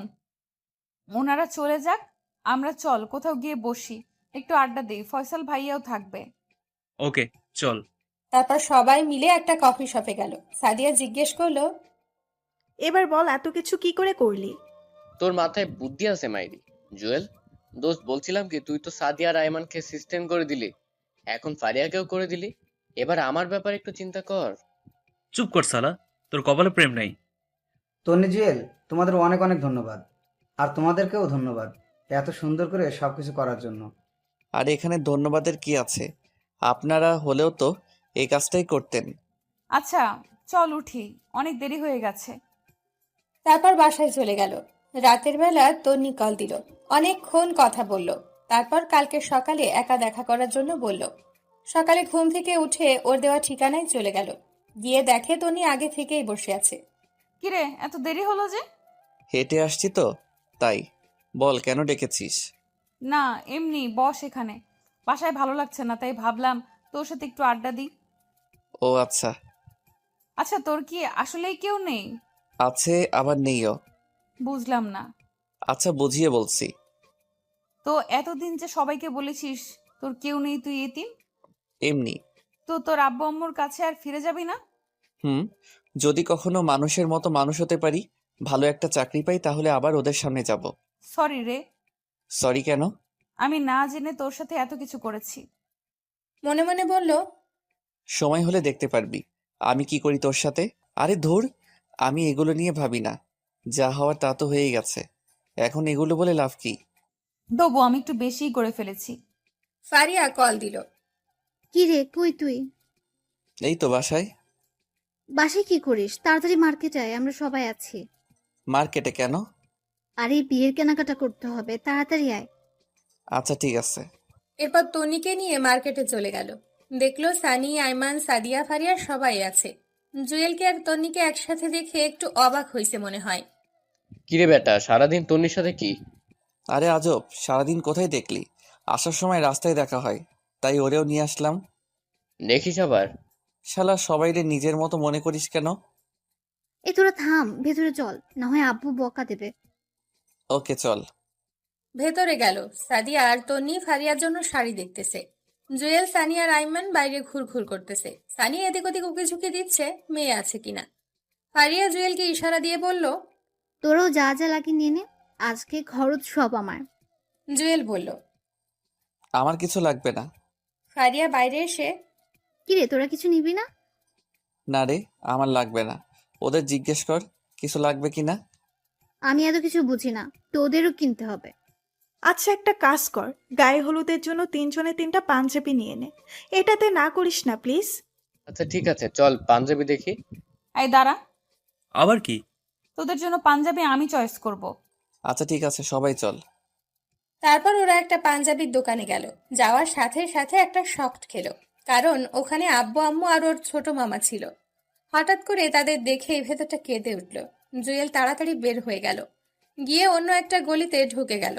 ওনারা চলে যাক, আমরা চল কোথাও গিয়ে বসি, একটু আড্ডা দিই। ফয়সাল ভাইয়াও থাকবে। ওকে চল। তারপর সবাই মিলে একটা কফি শপে গেল। সাদিয়া জিজ্ঞেস করলো, এবার বল, এত কিছু কি করে করলি? তোর মাথায় বুদ্ধি আছে মাইরি? জুয়েল দোস্ত, বলছিলাম কি, তুই তো সাদিয়া আর আয়মানকে সিস্টেম করে দিলি, এখন ফারিয়াকেও করে দিলি। এবার আমার ব্যাপারে একটু চিন্তা কর। চুপ কর সালা, তোর কপালে প্রেম নাই। তন্নি, জুয়েল, তোমাদের অনেক অনেক ধন্যবাদ। আর তোমাদেরকেও ধন্যবাদ এত সুন্দর করে সবকিছু করার জন্য। আর এখানে ধন্যবাদের কি আছে? আপনারা হলেও তো এই কাজটাই করতেন। আচ্ছা, চল উঠি, অনেক দেরি হয়ে গেছে। তারপর বাসায় চলে গেল। রাতের বেলা তন্নি কল দিল, অনেকক্ষণ কথা বলল। তারপর কালকে সকালে একা দেখা করার জন্য বলল। সকালে ঘুম থেকে উঠে ওর দেওয়া ঠিকানায় চলে গেল। গিয়ে দেখে তন্নি আগে থেকেই বসে আছে। কিরে, এত দেরি হলো যে? হেঁটে আসছি তো, তাই। বল, কেন ডেকেছিস? না, এমনি বস এখানে। বাসায় ভালো লাগছে না, তাই ভাবলাম তোর সাথে একটু আড্ডা দিই। ও আচ্ছা। আচ্ছা, তোর কি আসলেই কেউ নেই? আছে আবার নেইও। বুঝলাম না। আচ্ছা, বুঝিয়ে বলছি। তো এতদিন যে সবাইকে বলেছিস তোর কেউ নেই, তুই এতিম, এমনি। তো তোর আব্বু আম্মুর কাছে আর ফিরে যাবি না? হুম, যদি কখনো মানুষের মতো মানুষ হতে পারি, ভালো একটা চাকরি পাই, তাহলে আবার ওদের সামনে যাব। সরি রে, সরি কেন? আমি না জেনে তোর সাথে এত কিছু করেছি। মনে মনে বলল, সময় হলে দেখতে পারবি আমি কি করি তোর সাথে। আরে ধুর, আমি এগুলো নিয়ে ভাবি না। যা হওয়ার তা তো হয়েই গেছে, এখন এগুলো বলে লাভ কি? তবু আমি একটু বেশিই করে ফেলেছি। ফারিয়া কল দিল। কি রে, কই তুই? এই তো বাসায়। বাসায় কি করিস? তাড়াতাড়ি মার্কেটে আয়, আমরা সবাই আছি। মার্কেটে কেন? আরে বিয়ের কেনাকাটা করতে হবে, তাড়াতাড়ি আয়। আচ্ছা ঠিক আছে। এরপর তন্নিকে নিয়ে মার্কেটে চলে গেল। দেখলো সানি, আইমান, সাদিয়া, ফারিয়া সবাই আছে। জুয়েলকে আর তন্নিকে একসাথে দেখে একটু অবাক হয়েছে মনে হয়। কিরে বেটা, সারাদিন তন্নির সাথে কি? আরে আজব, সারাদিন কোথায় দেখলি? আসার সময় রাস্তায় দেখা হয়, তাই ওরেও নিয়ে আসলাম। দেখিস আবার। শালা, সবাইরে নিজের মতো মনে করিস কেন? এই তোরা থাম, ভেতরে চল, না হয় আব্বু বকা দেবে। ওকে চল। ভেতরে গেল। সাদিয়া আর তন্নি ফারিয়ার জন্য শাড়ি দেখতেছে। জুয়েল, সানি আর আইমান বাইরে ঘুরঘুর করতেছে। সানি এদিক ওদিক উকি ঝুঁকি দিচ্ছে মেয়ে আছে কিনা। ফারিয়া জুয়েলকে ইশারা দিয়ে বলল, তোরাও যা যা লাগে নিয়ে নে, আজকে খরচ সব আমার। জুয়েল বলল। আমার কিছু লাগবে না। ফারিয়া বাইরে এসে, কিরে তোরা কিছু নিবি না? না রে, আমার লাগবে না। ওদের জিজ্ঞেস কর কিছু লাগবে কিনা। আমি এত কিছু বুঝি না, তোদেরও কিনতে হবে। আচ্ছা একটা কাজ কর, গায়ে হলুদের জন্য 3 জনে 3টা পাঞ্জাবি নিয়ে নে। এটাতে না করিস না প্লিজ। আচ্ছা ঠিক আছে, চল পাঞ্জাবি দেখি। এই দাঁড়া, আবার কি? তোদের জন্য পাঞ্জাবি আমি চয়েস করব। আচ্ছা ঠিক আছে, সবাই চল। তারপর ওরা একটা পাঞ্জাবির দোকানে গেল। যাওয়ার সাথে সাথে একটা শক্ট খেলো, কারণ ওখানে আব্বু আম্মু আর ওর ছোট মামা ছিল। হঠাৎ করে তাদের দেখে ভেতরটা কেঁদে উঠল। জুয়েল তাড়াতাড়ি বের হয়ে গেল, গিয়ে অন্য একটা গলিতে ঢুকে গেল।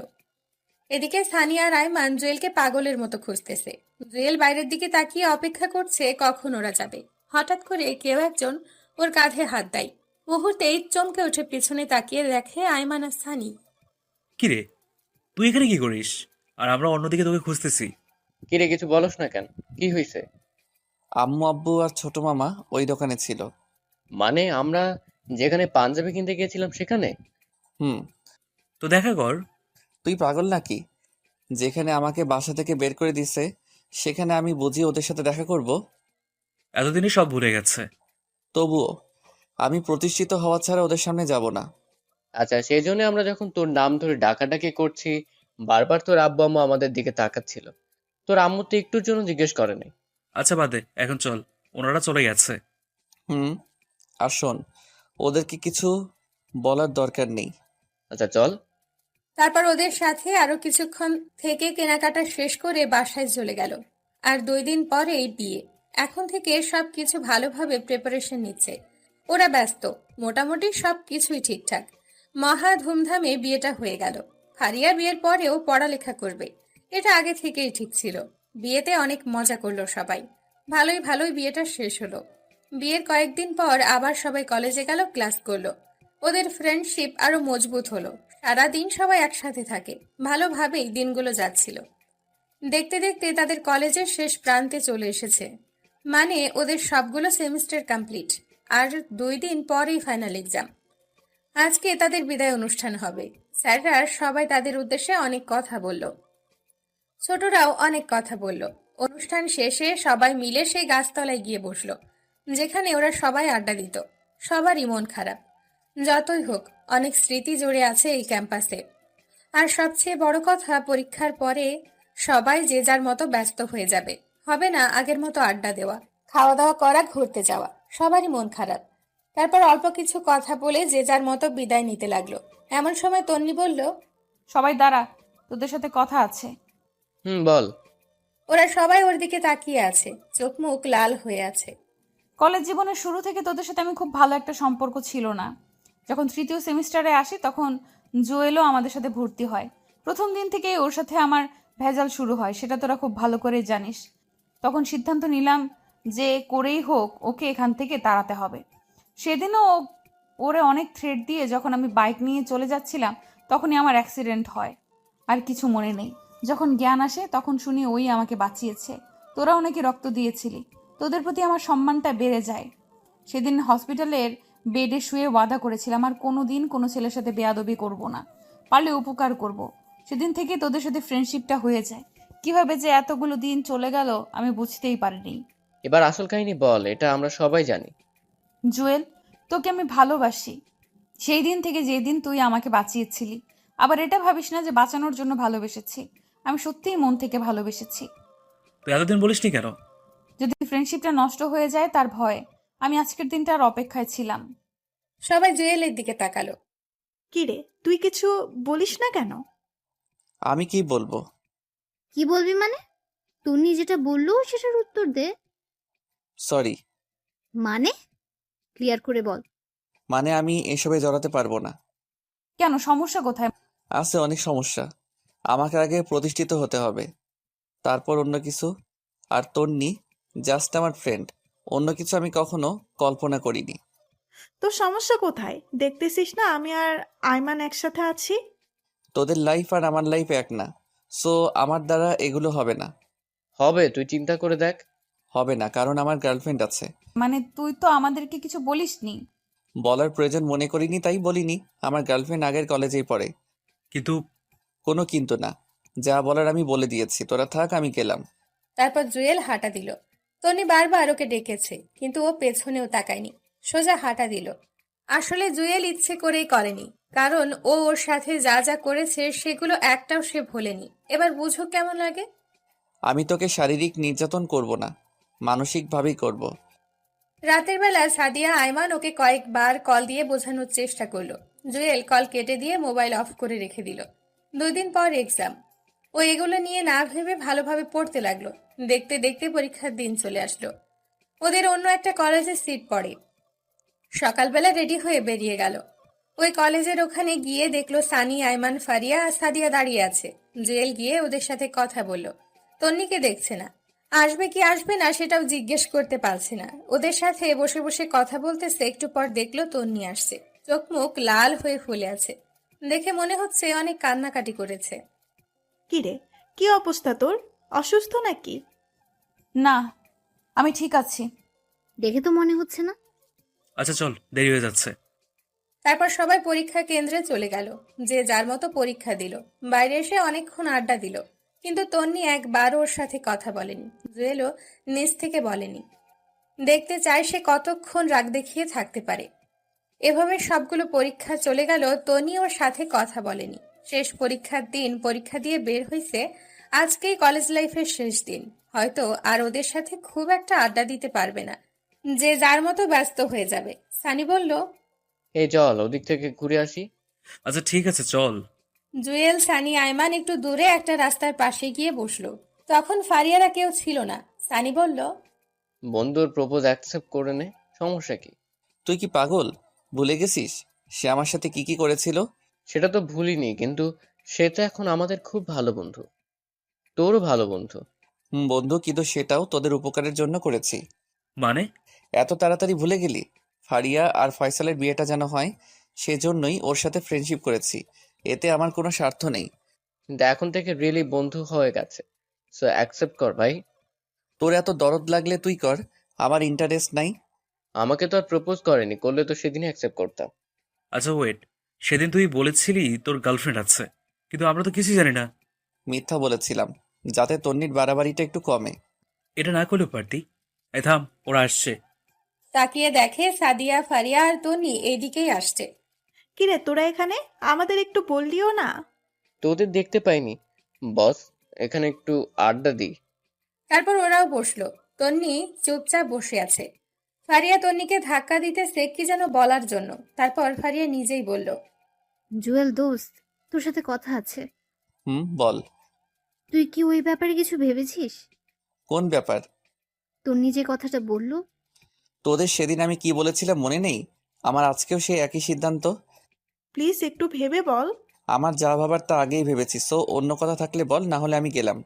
এদিকে সানিয়া আর আইমান জুয়েলকে পাগলের মতো খুঁজতেছে। জুয়েল বাইরের দিকে তাকিয়ে অপেক্ষা করছে কখন ওরা যাবে। হঠাৎ করে কেউ একজন ওর কাঁধে হাত দেয়। মুহূর্তেই চমকে উঠে পিছনে তাকিয়ে দেখে আইমান আর সানি। কিরে, তুই এখানে কি করিস? আর আমরা অন্যদিকে তোকে খুঁজতেছি। কিরে, কিছু বলস না কেন? কি হয়েছে? আম্মু আব্বু আর ছোট মামা ওই দোকানে ছিল। মানে আমরা যেখানে পাঞ্জাবি কিনতে গিয়েছিলাম সেখানে? হুম। তো দেখা কর। তুই পাগল নাকি? যেখানে আমাকে বাসা থেকে বের করে দিছে সেখানে আমি বুঝি ওদের সাথে দেখা করব? এতদিনে সব ভুলে গেছে। তবুও আমি প্রতিষ্ঠিত হওয়া ছাড়া ওদের সামনে যাব না। আচ্ছা, সেই জন্য আমরা যখন তোর নাম ধরে ডাকাডাকি করছি, বারবার তোর আব্বু আম্মু আমাদের দিকে তাকাচ্ছিল। তোর আম্মু তো একটুর জন্য জিজ্ঞেস করে নাই। আচ্ছা বাদে, এখন চল, ওনারা চলে গেছে। হুম, আর শোন, ওদেরকে কিছু বলার দরকার নেই। আচ্ছা চল। তারপর ওদের সাথে আরো কিছুক্ষণ থেকে কেনাকাটা শেষ করে বাসায় চলে গেল। আর 2 দিন পরেই বিয়ে। এখন থেকে সব কিছু ভালোভাবে প্রিপারেশন নিচ্ছে। ওরা ব্যস্ত, মোটামুটি সব কিছুই ঠিকঠাক। মহা ধুমধামে বিয়েটা হয়ে গেল। ফারিয়া বিয়ের পরেও পড়ালেখা করবে, এটা আগে থেকেই ঠিক ছিল। বিয়েতে অনেক মজা করলো সবাই। ভালোই ভালোই বিয়েটা শেষ হলো। বিয়ের কয়েকদিন পর আবার সবাই কলেজে গেল, ক্লাস করলো। ওদের ফ্রেন্ডশিপ আরো মজবুত হলো। সারাদিন সবাই একসাথে থাকে, ভালোভাবেই দিনগুলো যাচ্ছিল। দেখতে দেখতে তাদের কলেজের শেষ প্রান্তে চলে এসেছে। মানে ওদের সবগুলো সেমিস্টার কমপ্লিট, আর 2 দিন পরেই ফাইনাল এক্সাম। আজকে তাদের বিদায় অনুষ্ঠান হবে। স্যাররা সবাই তাদের উদ্দেশ্যে অনেক কথা বলল, ছোটরাও অনেক কথা বলল। অনুষ্ঠান শেষে সবাই মিলে সেই গাছতলায় গিয়ে বসলো, যেখানে ওরা সবাই আড্ডা দিত। সবারই মন খারাপ। যতই হোক, অনেক স্মৃতি জড়ে আছে এই ক্যাম্পাসে। আর সবচেয়ে বড় কথা, পরীক্ষার পরে সবাই যে যার মতো ব্যস্ত হয়ে যাবে। হবে না আগের মতো আড্ডা দেওয়া, খাওয়া দাওয়া করা, ঘুরতে যাওয়া। সবারই মন খারাপ। তারপর অল্প কিছু কথা বলে যে যার মতো বিদায় নিতে লাগলো। এমন সময় তন্নি বলল, সবাই দাঁড়া, তোদের সাথে কথা আছে। বল। ওরা সবাই ওর দিকে তাকিয়ে আছে, চোখ মুখ লাল হয়ে আছে। কলেজ জীবনের শুরু থেকে তোদের সাথে আমি খুব ভালো একটা সম্পর্ক ছিল না। যখন তৃতীয় সেমিস্টারে আসি তখন জুয়েলও আমাদের সাথে ভর্তি হয়। প্রথম দিন থেকেই ওর সাথে আমার ভেজাল শুরু হয়, সেটা তোরা খুব ভালো করে জানিস। তখন সিদ্ধান্ত নিলাম যে করেই হোক ওকে এখান থেকে তাড়াতে হবে। সেদিনও ওরে অনেক থ্রেট দিয়ে যখন আমি বাইক নিয়ে চলে যাচ্ছিলাম তখনই আমার অ্যাক্সিডেন্ট হয়। আর কিছু মনে নেই। যখন জ্ঞান আসে তখন শুনি ওই আমাকে বাঁচিয়েছে। তোরাও নাকি রক্ত দিয়েছিলি। তোদের প্রতি আমার সম্মানটা বেড়ে যায়। সেদিন হসপিটালের বেডে শুয়ে ওয়াদা করেছিলাম আর কোনো দিন কোনো ছেলের সাথে বেয়াদবি করব না, পারলে উপকার করব। সেদিন থেকে তোদের সাথে ফ্রেন্ডশিপটা হয়ে যায়। কিভাবে যে এতগুলো দিন চলে গেল আমি বুঝতেই পারিনি। এবার আসল কাহিনী বল, এটা আমরা সবাই জানি। জুয়েল, তোকে আমি ভালোবাসি, সেই দিন থেকে যেদিন তুই আমাকে বাঁচিয়েছিলি। আবার এটা ভাবিস না যে বাঁচানোর জন্য ভালোবেসেছি, আমি সত্যিই মন থেকে ভালোবেসেছি। তুই এতদিন বলিসনি কেন? যদি ফ্রেন্ডশিপটা নষ্ট হয়ে যায় তার ভয়ে আমি আজকের দিনটার অপেক্ষায় ছিলাম। সবাই জুয়েলের দিকে তাকালো। কি রে, তুই কিছু বলিস না কেন? আমি কি বলবো? কি বলবি মানে? তন্নি যেটা বললো সেটার উত্তর দে। সরি। মানে ক্লিয়ার করে বল। মানে আমি এসবে জড়াতে পারবো না। কেন, সমস্যা কোথায়? আছে অনেক সমস্যা। আমাকে আগে প্রতিষ্ঠিত হতে হবে, তারপর অন্য কিছু। আর তন্নি জাস্ট আমার ফ্রেন্ড, অন্য কিছু আমি কখনো কল্পনা করিনি। তোর সমস্যা কোথায়? দেখতেছিস না আমি আর আইমান একসাথে আছি। তোদের লাইফ আর আমার লাইফ এক না, সো আমার দ্বারা এগুলো হবে না। হবে, তুই চিন্তা করে দেখ। হবে না, কারণ আমার গার্লফ্রেন্ড আছে। মানে তুই তো আমাদেরকে কিছু বলিসনি। বলার প্রয়োজন মনে করিনি তাই বলিনি। আমার গার্লফ্রেন্ড আগের কলেজেই পড়ে। কিন্তু কোনো কিন্তু না, যা বলার আমি বলে দিয়েছি। তোরা থাক, আমি গেলাম। তারপর জুয়েল হাঁটা দিল। তন্নি বারবার ওকে ডেকেছে, কিন্তু ও পেছনেও তাকায়নি, সোজা হাঁটা দিল। আসলে জুয়েল ইচ্ছে করেই করেনি, কারণ ও ওর সাথে যা যা করেছে সেগুলো একটাও সে ভোলেনি। এবার বুঝো কেমন লাগে। আমি তোকে শারীরিক নির্যাতন করব না, মানসিকভাবেই করব। রাতের বেলা সাদিয়া আয়মান ওকে কয়েকবার কল দিয়ে বোঝানোর চেষ্টা করলো। জুয়েল কল কেটে দিয়ে মোবাইল অফ করে রেখে দিল। 2 দিন পর এক্সাম। ও এগুলো নিয়ে না ভেবে ভালোভাবে পড়তে লাগলো। দেখতে দেখতে পরীক্ষার দিন চলে আসলো। ওদের অন্য একটা কলেজে সিট পড়ে। সকালবেলা রেডি হয়ে বেরিয়ে গেল। ওই কলেজের ওখানে গিয়ে দেখলো সানি, আয়মান, ফারিয়া আর সাদিয়া দাঁড়িয়ে আছে। জুয়েল গিয়ে ওদের সাথে কথা বলল। তন্নিকে দেখছে না, আসবে কি আসবে না সেটাও জিজ্ঞেস করতে পারছে না। ওদের সাথে বসে বসে কথা বলতেছে। একটু পর দেখলো তন্নি আসছে। চোখ মুখ লাল হয়ে ফুলে আছে, দেখে মনে হচ্ছে অনেক কান্নাকাটি করেছে। কি রে, কি অবস্থা তোর? অসুস্থ নাকি? না, আমি ঠিক আছি। দেখে তো মনে হচ্ছে না। আচ্ছা চল, দেরি হয়ে যাচ্ছে। তারপর সবাই পরীক্ষা কেন্দ্রে চলে গেল। যে যার মতো পরীক্ষা দিল। বাইরে এসে অনেকক্ষণ আড্ডা দিল, কিন্তু তন্নি একবার ওর সাথে কথা বলেনি। জুয়েলও নিজ থেকে বলেনি। দেখতে চায় সে কতক্ষণ রাগ দেখিয়ে থাকতে পারে। এভাবে সবগুলো পরীক্ষা চলে গেল, তন্নি ওর সাথে কথা বলেনি। শেষ পরীক্ষার দিন পরীক্ষা দিয়ে বের হয়েছে। আজকেই কলেজ লাইফের শেষ দিন। হয়তো আর ওদের সাথে খুব একটা আড্ডা দিতে পারবে না, যে যার মতো ব্যস্ত হয়ে যাবে। সানি বলল, এই চল ওদিক থেকে ঘুরে আসি। আচ্ছা ঠিক আছে চল। জুয়েল, সানি, আয়মান একটু দূরে একটা রাস্তার পাশে গিয়ে বসলো। তখন ফারিয়ারা কেউ ছিল না। সানি বলল, বন্ধুর প্রপোজ অ্যাকসেপ্ট করে নে, সমস্যা কি? তুই কি পাগল? ভুলে গেছিস সে আমার সাথে কি কি করেছিল? সেটা তো ভুলিনি, কিন্তু সে তো এখন আমাদের খুব ভালো বন্ধু, তোরও ভালো বন্ধু। বন্ধু, কিন্তু সেটাও তোদের উপকারের জন্য করেছি। মানে? এত তাড়াতাড়ি ভুলে গেলি? ফারিয়া আর ফয়সালের বিয়েটা যেন হয়, সেজন্যই ওর সাথে ফ্রেন্ডশিপ করেছি। এতে আমার কোনো স্বার্থ নেই। কিন্তু এখন থেকে রিয়েলি বন্ধু হয়ে গেছে, সো অ্যাকসেপ্ট কর ভাই। তোর এত দরদ লাগলে তুই কর, আমার ইন্টারেস্ট নাই। আমাকে তো আর প্রপোজ করেনি, করলে তো সেদিনই অ্যাকসেপ্ট করতাম। আচ্ছা ওয়েট, সেদিন তুই বলেছিলি তোর গার্লফ্রেন্ড আছে, কিন্তু আমরা তো কিছুই জানি না। মিথ্যা বলেছিলাম, যাতে তন্নির বাড়াবাড়িটা একটু কমে। এটা না করলেও পারতি। এই থাম, ওরা আসছে। তাকিয়ে দেখে সাদিয়া, ফারিয়া আর তন্নি এইদিকেই আসছে। কিরে তোরা এখানে? আমাদের একটু বললিও না। তোদের দেখতে পাইনি বস, এখানে একটু আড্ডা দিই। তারপর ওরাও বসলো। তন্নি চুপচাপ বসে আছে। ফারিয়া তন্নিকে ধাক্কা দিতেছে কি যেন বলার জন্য। তারপর ফারিয়া নিজেই বলল, জুয়েল দোস্ত, তোর সাথে কথা আছে। বল। তুই কি ওই ব্যাপারে কিছু ভেবেছিস? কোন ব্যাপার? তোর নিজে কথাটা বললো। তোদের সেদিন আমি কি বলেছিলাম মনে নেই? আমার আজকেও সেই একই সিদ্ধান্ত। প্লিজ একটু ভেবে বল। আমার যা ভাবার তা আগেই ভেবেছি, সো অন্য কথা থাকলে বল, না হলে আমি গেলাম।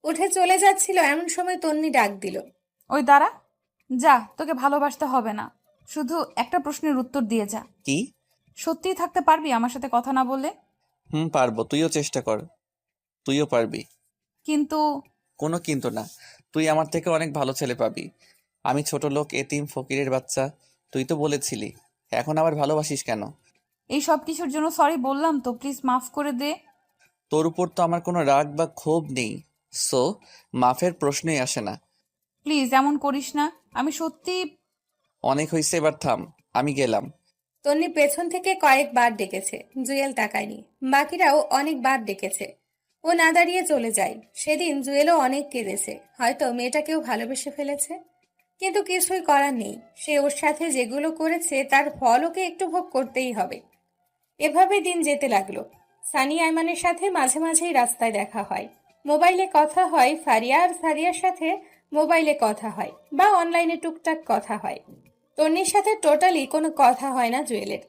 উঠে চলে যাচ্ছিল এমন সময় তন্নি ডাক দিল, ওই দাঁড়া, যা, তোকে ভালোবাসতে হবে না, শুধু একটা প্রশ্নের উত্তর দিয়ে যা। কি? সত্যিই থাকতে পারবি আমার সাথে কথা না বলে? পারবো, তুইও চেষ্টা কর, তুইও পারবি। কিন্তু কোনো কিন্তু না, তুই আমার থেকে অনেক ভালো ছেলে পাবি। আমি ছোট লোক, এতিম ফকিরের বাচ্চা, তুই তো বলেছিলি। এখন আবার ভালোবাসিস কেন? এই সব কিছুর জন্য সরি বললাম তো, প্লিজ মাফ করে দে। তোর উপর তো আমার কোনো রাগ বা ক্ষোভ নেই, সো মাফের প্রশ্নই আসে না। প্লিজ এমন করিস না, আমি সত্যি। অনেক হয়েছে, এবার থাম, আমি গেলাম। তন্নি পেছন থেকে কয়েকবার ডেকেছে, জুয়েল তাকায়নি। বাকিরাও অনেকবার ডেকেছে, ও না দাঁড়িয়ে চলে যায়। সেদিন জুয়েলও অনেক কেঁদেছে, হয়তো মেয়েটাকেও ভালোবেসে ফেলেছে। কিন্তু কিছুই করার নেই, সে ওর সাথে যেগুলো করেছে তার ফল ওকে একটু ভোগ করতেই হবে। এভাবে দিন যেতে লাগলো। সানি আয়মানের সাথে মাঝে মাঝেই রাস্তায় দেখা হয়, মোবাইলে কথা হয়। ফারিয়া আর সারিয়ার সাথে মোবাইলে কথা হয় বা অনলাইনে টুকটাক কথা হয়। তন্নির সাথে টোটালি কোনো কথা হয় না জুয়েলের।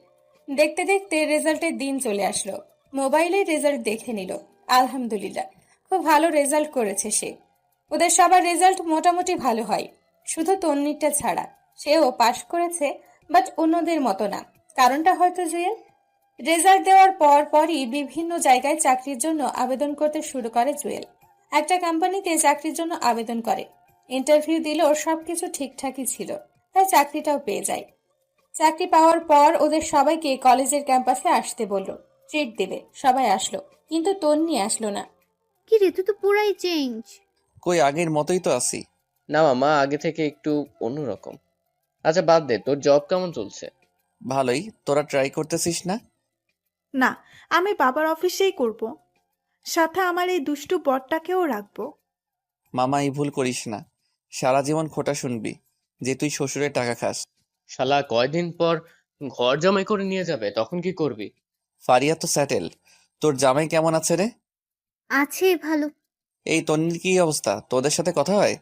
দেখতে দেখতে রেজাল্টের দিন চলে আসলো। মোবাইলে রেজাল্ট দেখে নিল, আলহামদুলিল্লাহ খুব ভালো রেজাল্ট করেছে সে। ওদের সবার রেজাল্ট মোটামুটি ভালো হয়, শুধু তন্নিরটা ছাড়া। সেও পাশ করেছে, বাট অন্যদের মতো না। কারণটা হয়তো জুয়েল। রেজাল্ট দেওয়ার পর পরই বিভিন্ন জায়গায় চাকরির জন্য আবেদন করতে শুরু করে জুয়েল। একটা কোম্পানিতে চাকরির জন্য আবেদন করে, ইন্টারভিউ দিল, সবকিছু ঠিকঠাকই ছিল, তাই চাকরিটাও পেয়ে যায়। চাকরি পাওয়ার পর ওদের সবাইকে কলেজের ক্যাম্পাসে আসতে বলল, ট্রিট দেবে। সবাই আসলো, কিন্তু তন্নি আসলো না। কি রে, তুই তো পুরাই চেঞ্জ। কই, আগের মতোই তো আছি। না মামা, আগে থেকে একটু অন্যরকম। আচ্ছা বাদ দে, তোর জব কেমন চলছে? ভালোই, তোরা ট্রাই করতেছিস না? না, আমি বাবার অফিসেই করব, সাথে আমার এই দুষ্টু বরটাকেও রাখবো। মামা, এই ভুল করিস না, সারা জীবন খোটা শুনবি যে তুই শ্বশুরের টাকা খাস। শালা কয়দিন পর ঘর জামাই করে নিয়ে যাবে, তখন কি করবি? ফারিয়া তো স্যাটেল, তোর জামাই কেমন আছে রে? আছে ভালো। এই তন্নির কি অবস্থা, তোদের সাথে কথা হয়?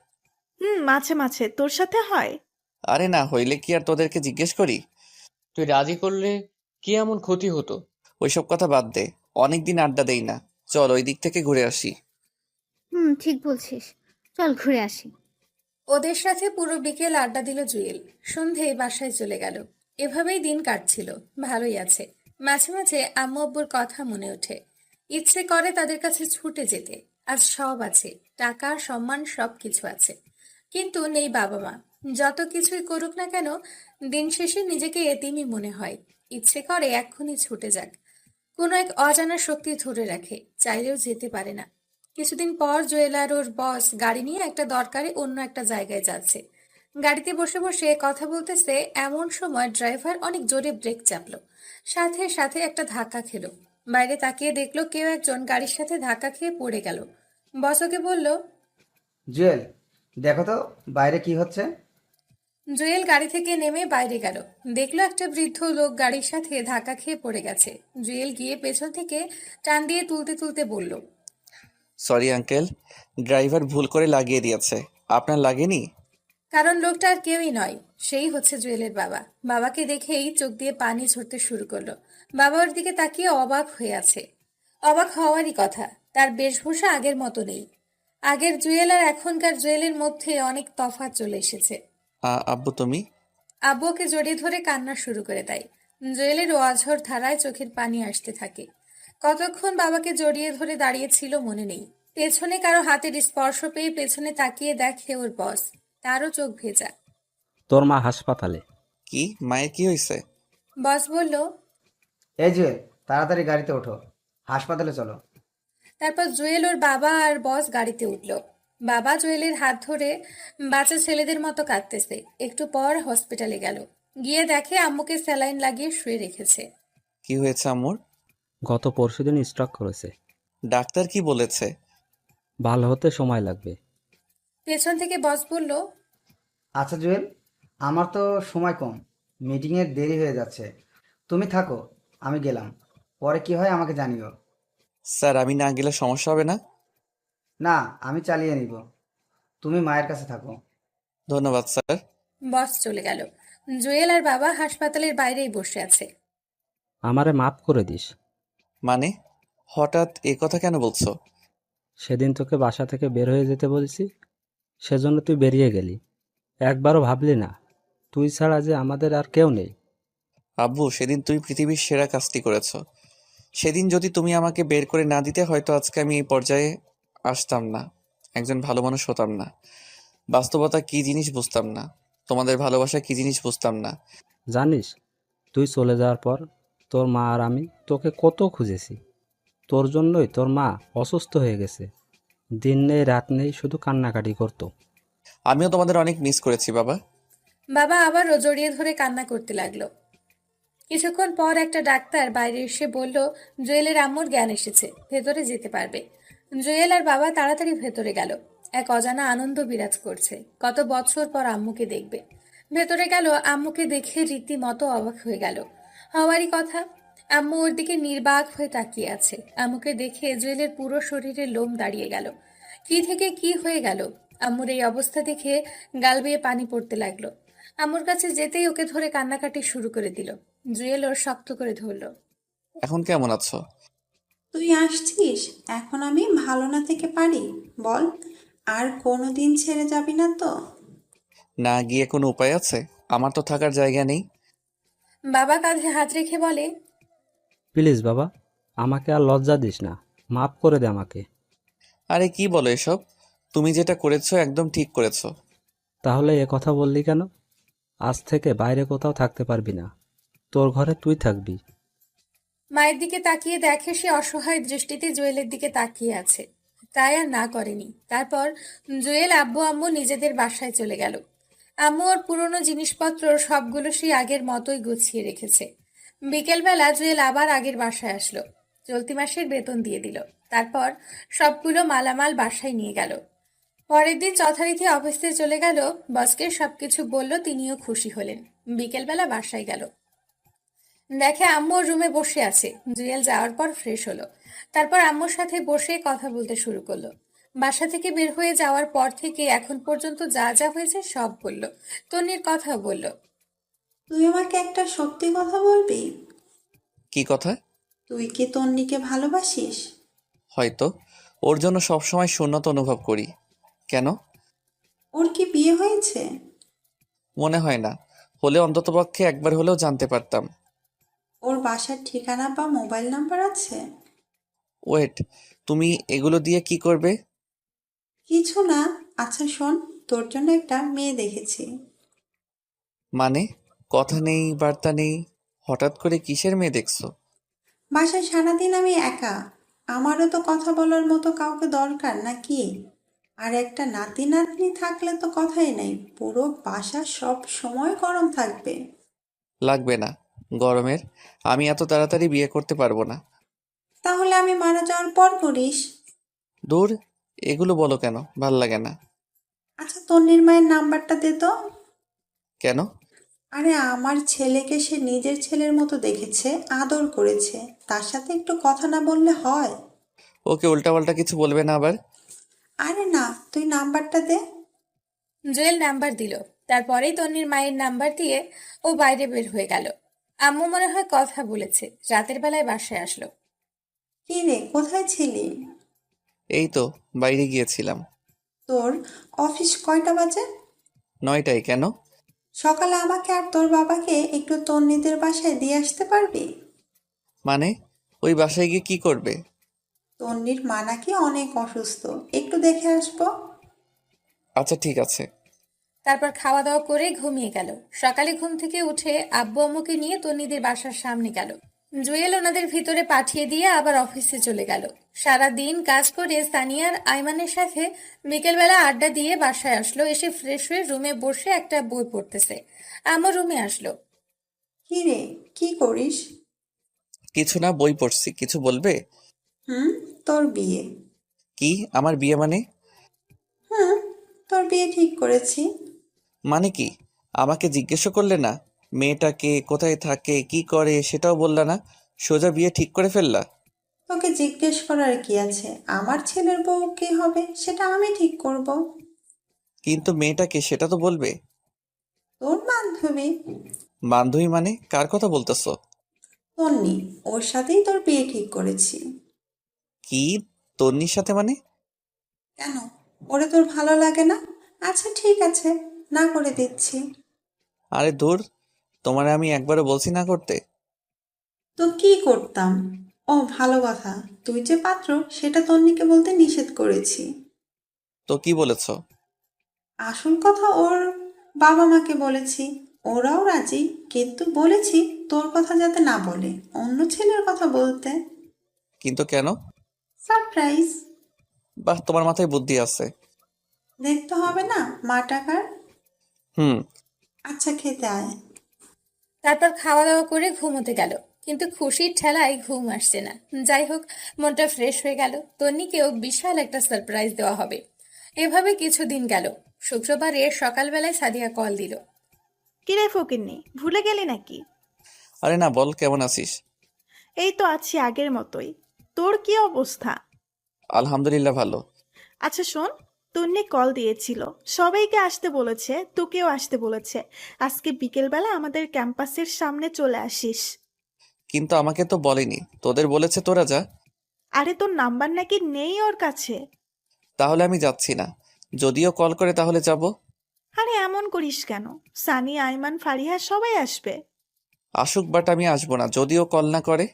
মাঝে মাঝে। তোর সাথে হয়? আরে না, হইলে কি আর তোদেরকে জিজ্ঞেস করি? তুই রাজি করলে কি এমন ক্ষতি হতো? ওইসব কথা বাদ দে, অনেকদিন আড্ডা দেই না, চল ওই দিক থেকে ঘুরে আসি। ঠিক বলছিস, চল ঘুরে আসি। ওদের সাথে পুরো বিকেল আড্ডা দিল জুয়েল। সন্ধে বাসায় চলে গেল। এভাবেই দিন কাটছিল, ভালোই আছে। মাঝে মাঝে আম্মু আব্বুর কথা মনে ওঠে, ইচ্ছে করে তাদের কাছে ছুটে যেতে। আজ সব আছে, টাকা সম্মান সবকিছু আছে, কিন্তু নেই বাবা মা। যত কিছুই করুক না কেন, দিন শেষে নিজেকে এতিমই মনে হয়। ইচ্ছে করে এক্ষুনি ছুটে যাক, কোনো এক অজানা শক্তি ধরে রাখে, চাইলেও যেতে পারে না। কিছুদিন পর জুয়েল আর ওর বস গাড়ি নিয়ে একটা দরকারে অন্য একটা জায়গায় যাচ্ছে। গাড়িতে বসে বসে কথা বলতেছে, এমন সময় ড্রাইভার অনেক জোরে ব্রেক চাপলো, সাথে সাথে একটা ধাক্কা খেলো। বাইরে তাকিয়ে দেখলো কেউ একজন গাড়ির সাথে ধাক্কা খেয়ে পড়ে গেল। বস ওকে বলল, জুয়েল, দেখো তো বাইরে কি হচ্ছে। জুয়েল গাড়ি থেকে নেমে বাইরে গেল, দেখলো একটা বৃদ্ধ লোক গাড়ির সাথে ধাক্কা খেয়ে পড়ে গেছে। জুয়েল গিয়ে পেছন থেকে টান দিয়ে তুলতে তুলতে বলল, সরি আঙ্কেল, ড্রাইভার ভুল করে লাগিয়ে দিয়েছে, আপনার লাগেনি? কারণ লোকটা আর কেউই নয়, সেই হচ্ছে জুয়েলের বাবা। বাবাকে দেখেই চোখ দিয়ে পানি ঝরতে শুরু করলো। বাবা ওর দিকে তাকিয়ে অবাক হয়ে আছে। অবাক হওয়ারই কথা, তার বেশভূষা আগের মতো নেই। আগের জুয়েল আর এখনকার জুয়েলের মধ্যে অনেক তফাৎ চলে এসেছে। আব্বু তুমি? আব্বু ওকে জড়িয়ে ধরে কান্না শুরু করে দেয়। জুয়েলের অঝর ধারায় চোখের পানি আসতে থাকে। কতক্ষণ বাবাকে জড়িয়ে ধরে দাঁড়িয়েছিল মনে নেই। পেছনে কারো হাতের স্পর্শ পেয়ে পেছনে তাকিয়ে দেখে ওর বস, তারও চোখ ভেজা। তোর মা হাসপাতালে। কি, মায়ের কি হয়েছে? বস বলল, এই জুয়েল, তাড়াতাড়ি গাড়িতে ওঠো, হাসপাতালে চলো। তারপর জুয়েল ওর বাবা আর বস গাড়িতে উঠল। বাবা জুয়েলের হাত ধরে বাচ্চা ছেলেদের মতো কাঁদতেছে। একটু পর হসপিটালে গেল, গিয়ে দেখে আম্মুকে স্যালাইন লাগিয়ে শুয়ে রেখেছে। কি হয়েছে আম্মুর? গত পরশুদিন স্ট্রোক করেছে। ডাক্তার কি বলেছে? ভালো হতে সময় লাগবে। পেছন থেকে বস বলল, আচ্ছা জুয়েল, আমার তো সময় কম, মিটিংয়ের দেরি হয়ে যাচ্ছে। তুমি থাকো, আমি গেলাম। পরে কি হয় আমাকে জানিও। স্যার আমি না গেলে সমস্যা হবে না? না, আমি চালিয়ে নিব। তুমি মায়ের কাছে থাকো। ধন্যবাদ স্যার। বস চলে গেল। জুয়েল আর বাবা হাসপাতালের বাইরেই বসে আছে। আমারে মাফ করে দিস। মানে হঠাৎ এ কথা কেন বলছো? সেদিন তোকে বাসা থেকে বের হয়ে যেতে বলেছি, সেজন্য তুই বেরিয়ে গেলি। একবারও ভাবলি না তুই ছাড়া যে আমাদের আর কেউ নেই। আব্বু, সেদিন তুই পৃথিবীর সেরা কাজটি করেছো। সেদিন যদি তুমি আমাকে বের করে না দিতে, হয়তো আজকে আমি এই পর্যায়ে আসতাম না, একজন ভালো মানুষ হতাম না, বাস্তবতা কি জিনিস বুঝতাম না, তোমাদের ভালোবাসা কি জিনিস বুঝতাম না। জানিস, তুই চলে যাওয়ার পর তোর মা আর আমি তোকে কত খুঁজেছি। তোর জন্যই তোর মা অসুস্থ হয়ে গেছে। দিন নেই রাত নেই শুধু কান্নাকাটি করতো। আমিও তোমাদের অনেক মিস করেছি বাবা। বাবা আবারও জড়িয়ে ধরে কান্না করতে লাগলো। কিছুক্ষণ পর একটা ডাক্তার বাইরে এসে বলল জুয়েলের আম্মুর জ্ঞান এসেছে, ভেতরে যেতে পারবে। জুয়েল আর বাবা তাড়াতাড়ি ভেতরে গেল। এক অজানা আনন্দ বিরাজ করছে, কত বছর পর আম্মুকে দেখবে। ভেতরে গেল, আম্মুকে দেখে রীতিমতো অবাক হয়ে গেল। হওয়ারই কথা, আম্মু ওর দিকে নির্বাক হয়ে তাকিয়ে আছে। আম্মুকে দেখে জুয়েলের পুরো শরীরে লোম দাঁড়িয়ে গেল। কি থেকে কি হয়ে গেল! আম্মুর এই অবস্থা দেখে গাল বেয়ে পানি পড়তে লাগলো। আম্মুর কাছে যেতেই ওকে ধরে কান্নাকাটি শুরু করে দিল। জুয়েল ওর শক্ত করে ধরলো। এখন কেমন আছো? তুই আসছিস, এখন আমি ভালো না থেকে পারি বল? আর কোনোদিন ছেড়ে যাবি না তো? না গিয়ে কোনো উপায় আছে? আমার তো থাকার জায়গা নেই। বাবা কাঁধে হাত রেখে বলে, প্লিজ বাবা, আমাকে আর লজ্জা দিস না, মাফ করে দে আমাকে। আরে কি বলো এসব? তুমি যেটা করেছো একদম ঠিক করেছো। তাহলে এ কথা বললি কেন? আজ থেকে বাইরে কোথাও থাকতে পারবি না, তোর ঘরে তুই থাকবি। মায়ের দিকে তাকিয়ে দেখে সে অসহায় দৃষ্টিতে জুয়েলের দিকে তাকিয়ে আছে, তাই আর না করেনি। তারপর জুয়েল আব্বু আম্মু নিজেদের বাসায় চলে গেল। আম্মু ওর পুরনো জিনিসপত্র সবগুলো সেই আগের মতোই গুছিয়ে রেখেছে। বিকেলবেলা জুয়েল আবার আগের বাসায় আসলো। চলতি মাসের বেতন দিয়ে দিল। তারপর সবগুলো মালামাল বাসায় নিয়ে গেল। পরের দিন যথারীতি অফিসে চলে গেল। বসকে সবকিছু বলল, তিনিও খুশি হলেন। বিকেলবেলা বাসায় গেল, দেখে আম্মু ওর রুমে বসে আছে। জুয়েল যাওয়ার পর ফ্রেশ হলো। তারপর আম্মুর সাথে বসে কথা বলতে শুরু করলো। বাসা থেকে বের হয়ে যাওয়ার পর থেকে এখন পর্যন্ত যা যা হয়েছে সব বলল। তন্নির কথা বলল। তুই আমাকে একটা সত্যি কথা বলবি? কি কথা? তুই কি তন্নিকে ভালোবাসিস? হয়তো। ওর জন্য সবসময় শূন্যতা অনুভব করি। কেন? ওর কি বিয়ে হয়েছে? মনে হয় না, হলে অন্ততপক্ষে একবার হলেও জানতে পারতাম। ওর বাসার ঠিকানা বা মোবাইল নাম্বার আছে? ওয়েট, তুমি এগুলো দিয়ে কি করবে? কিছু না। আচ্ছা শোন, তোর জন্য একটা মেয়ে দেখেছি। মানে? কথা নেই বার্তা নেই, হঠাৎ করে কিসের মেয়ে দেখছো? বাসায় সারাদিন আমি একা, আমারও তো কথা বলার মতো কাউকে দরকার নাকি? আর একটা নাতি নাতনি থাকলে তো কথাই নেই, পুরো বাসা সব সময় গরম থাকবে। লাগবে না গরমের, আমি এত তাড়াতাড়ি বিয়ে করতে পারবো না। তাহলে আমি মারা যাওয়ার পর করিস। দূর, এগুলো বলো কেন, ভাল লাগে না। আচ্ছা তন্নির মায়ের নাম্বারটা দে তো। কেন? আরে আমার ছেলেকে সে নিজের ছেলের মতো দেখেছে, আদর করেছে, তার সাথে একটু কথা না বললে হয়? ওকে উল্টাপাল্টা কিছু বলবে না আবার। আরে না, তুই নাম্বারটা দে। জুয়েল নাম্বার দিল। তারপরেই তন্নির মায়ের নাম্বার দিয়ে ও বাইরে বের হয়ে গেল। আম্মু মনে হয় কথা বলেছে। রাতের বেলায় বাসায় আসলো। কি রে, কোথায় ছিলি? এই তো বাইরে গিয়েছিলাম। তোর অফিস কয়টা বাজে? 9টায়। কেন? সকালে আমাকে আর তোর বাবাকে একটু তন্নিদের বাসায় দিয়ে আসতে পারবি? মানে ওই বাসায় গিয়ে কি করবে? তন্নির মা নাকি অনেক অসুস্থ, একটু দেখে আসবো। আচ্ছা ঠিক আছে। তারপর খাওয়া দাওয়া করে ঘুমিয়ে গেল। সকালে ঘুম থেকে উঠে আব্বু আম্মুকে নিয়ে তন্নিদের বাসার সামনে গেল। জুয়েল ওনাদের ভিতরে পাঠিয়ে দিয়ে আবার অফিসে চলে গেল। সারা দিন কাজ করে সানিয়ার আইমানের সাথে বিকেলবেলা আড্ডা দিয়ে বাসায় আসলো। এসে ফ্রেশ হয়ে রুমে বসে একটা বই পড়তেছে। আম্মু রুমে আসলো। কি রে, কি করিস? কিছু না, বই পড়ছি। কিছু বলবে? তোর বিয়ে। কি আমার বিয়ে মানে? তোর বিয়ে ঠিক করেছি। মানে কি? আমাকে জিজ্ঞেসও করলে না? মেয়েটাকে কোথায় থাকে, কি করে সেটাও বললা না, সোজা বিয়ে ঠিক করে ফেললা। তোকে জিজ্ঞেস করার কি আছে? আমার ছেলের বউ কি হবে সেটা আমি ঠিক করব। কিন্তু মেয়েটাকে সেটা তো বলবে। তোর বান্ধবী। বান্ধবী মানে কার কথা বলতেছো? তন্নি, ওর সাথেই তোর বিয়ে ঠিক করেছি। কি? তন্নির সাথে মানে? কেন, ওরে তোর ভালো লাগে না? আচ্ছা ঠিক আছে, না করে দিচ্ছি। আরে দূর, তোমার আমি একবারও বলছি না করতে। তো কি করতাম? ও ভালো কথা, তুই যে পাত্র সেটা তন্নিকে বলতে নিষেধ করেছি। তো কি বলেছ? আসল কথা ওর বাবা মাকে বলেছি, ওরাও রাজি, কিন্তু বলেছি তোর কথা যাতে না বলে, অন্য ছেলের কথা বলতে। কিন্তু কেন? সারপ্রাইজ। বাহ, তোমার মাথায় বুদ্ধি আছে। দেখতে হবে না মা টাকার। হুম। আচ্ছা খেতে আয়। তারপর খাওয়া দাওয়া করে ঘুমোতে গেল, কিন্তু খুশির ঠেলায় ঘুম আসছে না। যাই হোক, মনটা ফ্রেশ হয়ে গেল। তন্নিকেও বিশাল একটা সারপ্রাইজ দেওয়া হবে। এভাবে কিছুদিন গেল। শুক্রবারে সকালবেলায় সাদিয়া কল দিল। কিরে ফকিন্নি, ভুলে গেলি নাকি? আরে না, বল কেমন আছিস? এই তো আছি আগের মতোই। তোর কি অবস্থা? আলহামদুলিল্লাহ ভালো। আচ্ছা শোন, তন্নি কল দিয়েছিল, সবাইকে আসতে বলেছে, তোকেও আসতে বলেছে। আজকে বিকেলবেলা আমাদের ক্যাম্পাসের সামনে চলে আসিস। কিন্তু আমাকে তো বলেনি, তোদের বলেছে তোরা যা। আরে তোর নাম্বার নাকি নেই ওর কাছে। তাহলে আমি যাচ্ছি না, যদিও কল করে তাহলে যাব। আরে এমন করিস কেন? সানি, আইমান, ফারিহা সবাই আসবে। আসুক, বাট আমি আসবো না যদিও কল না করে।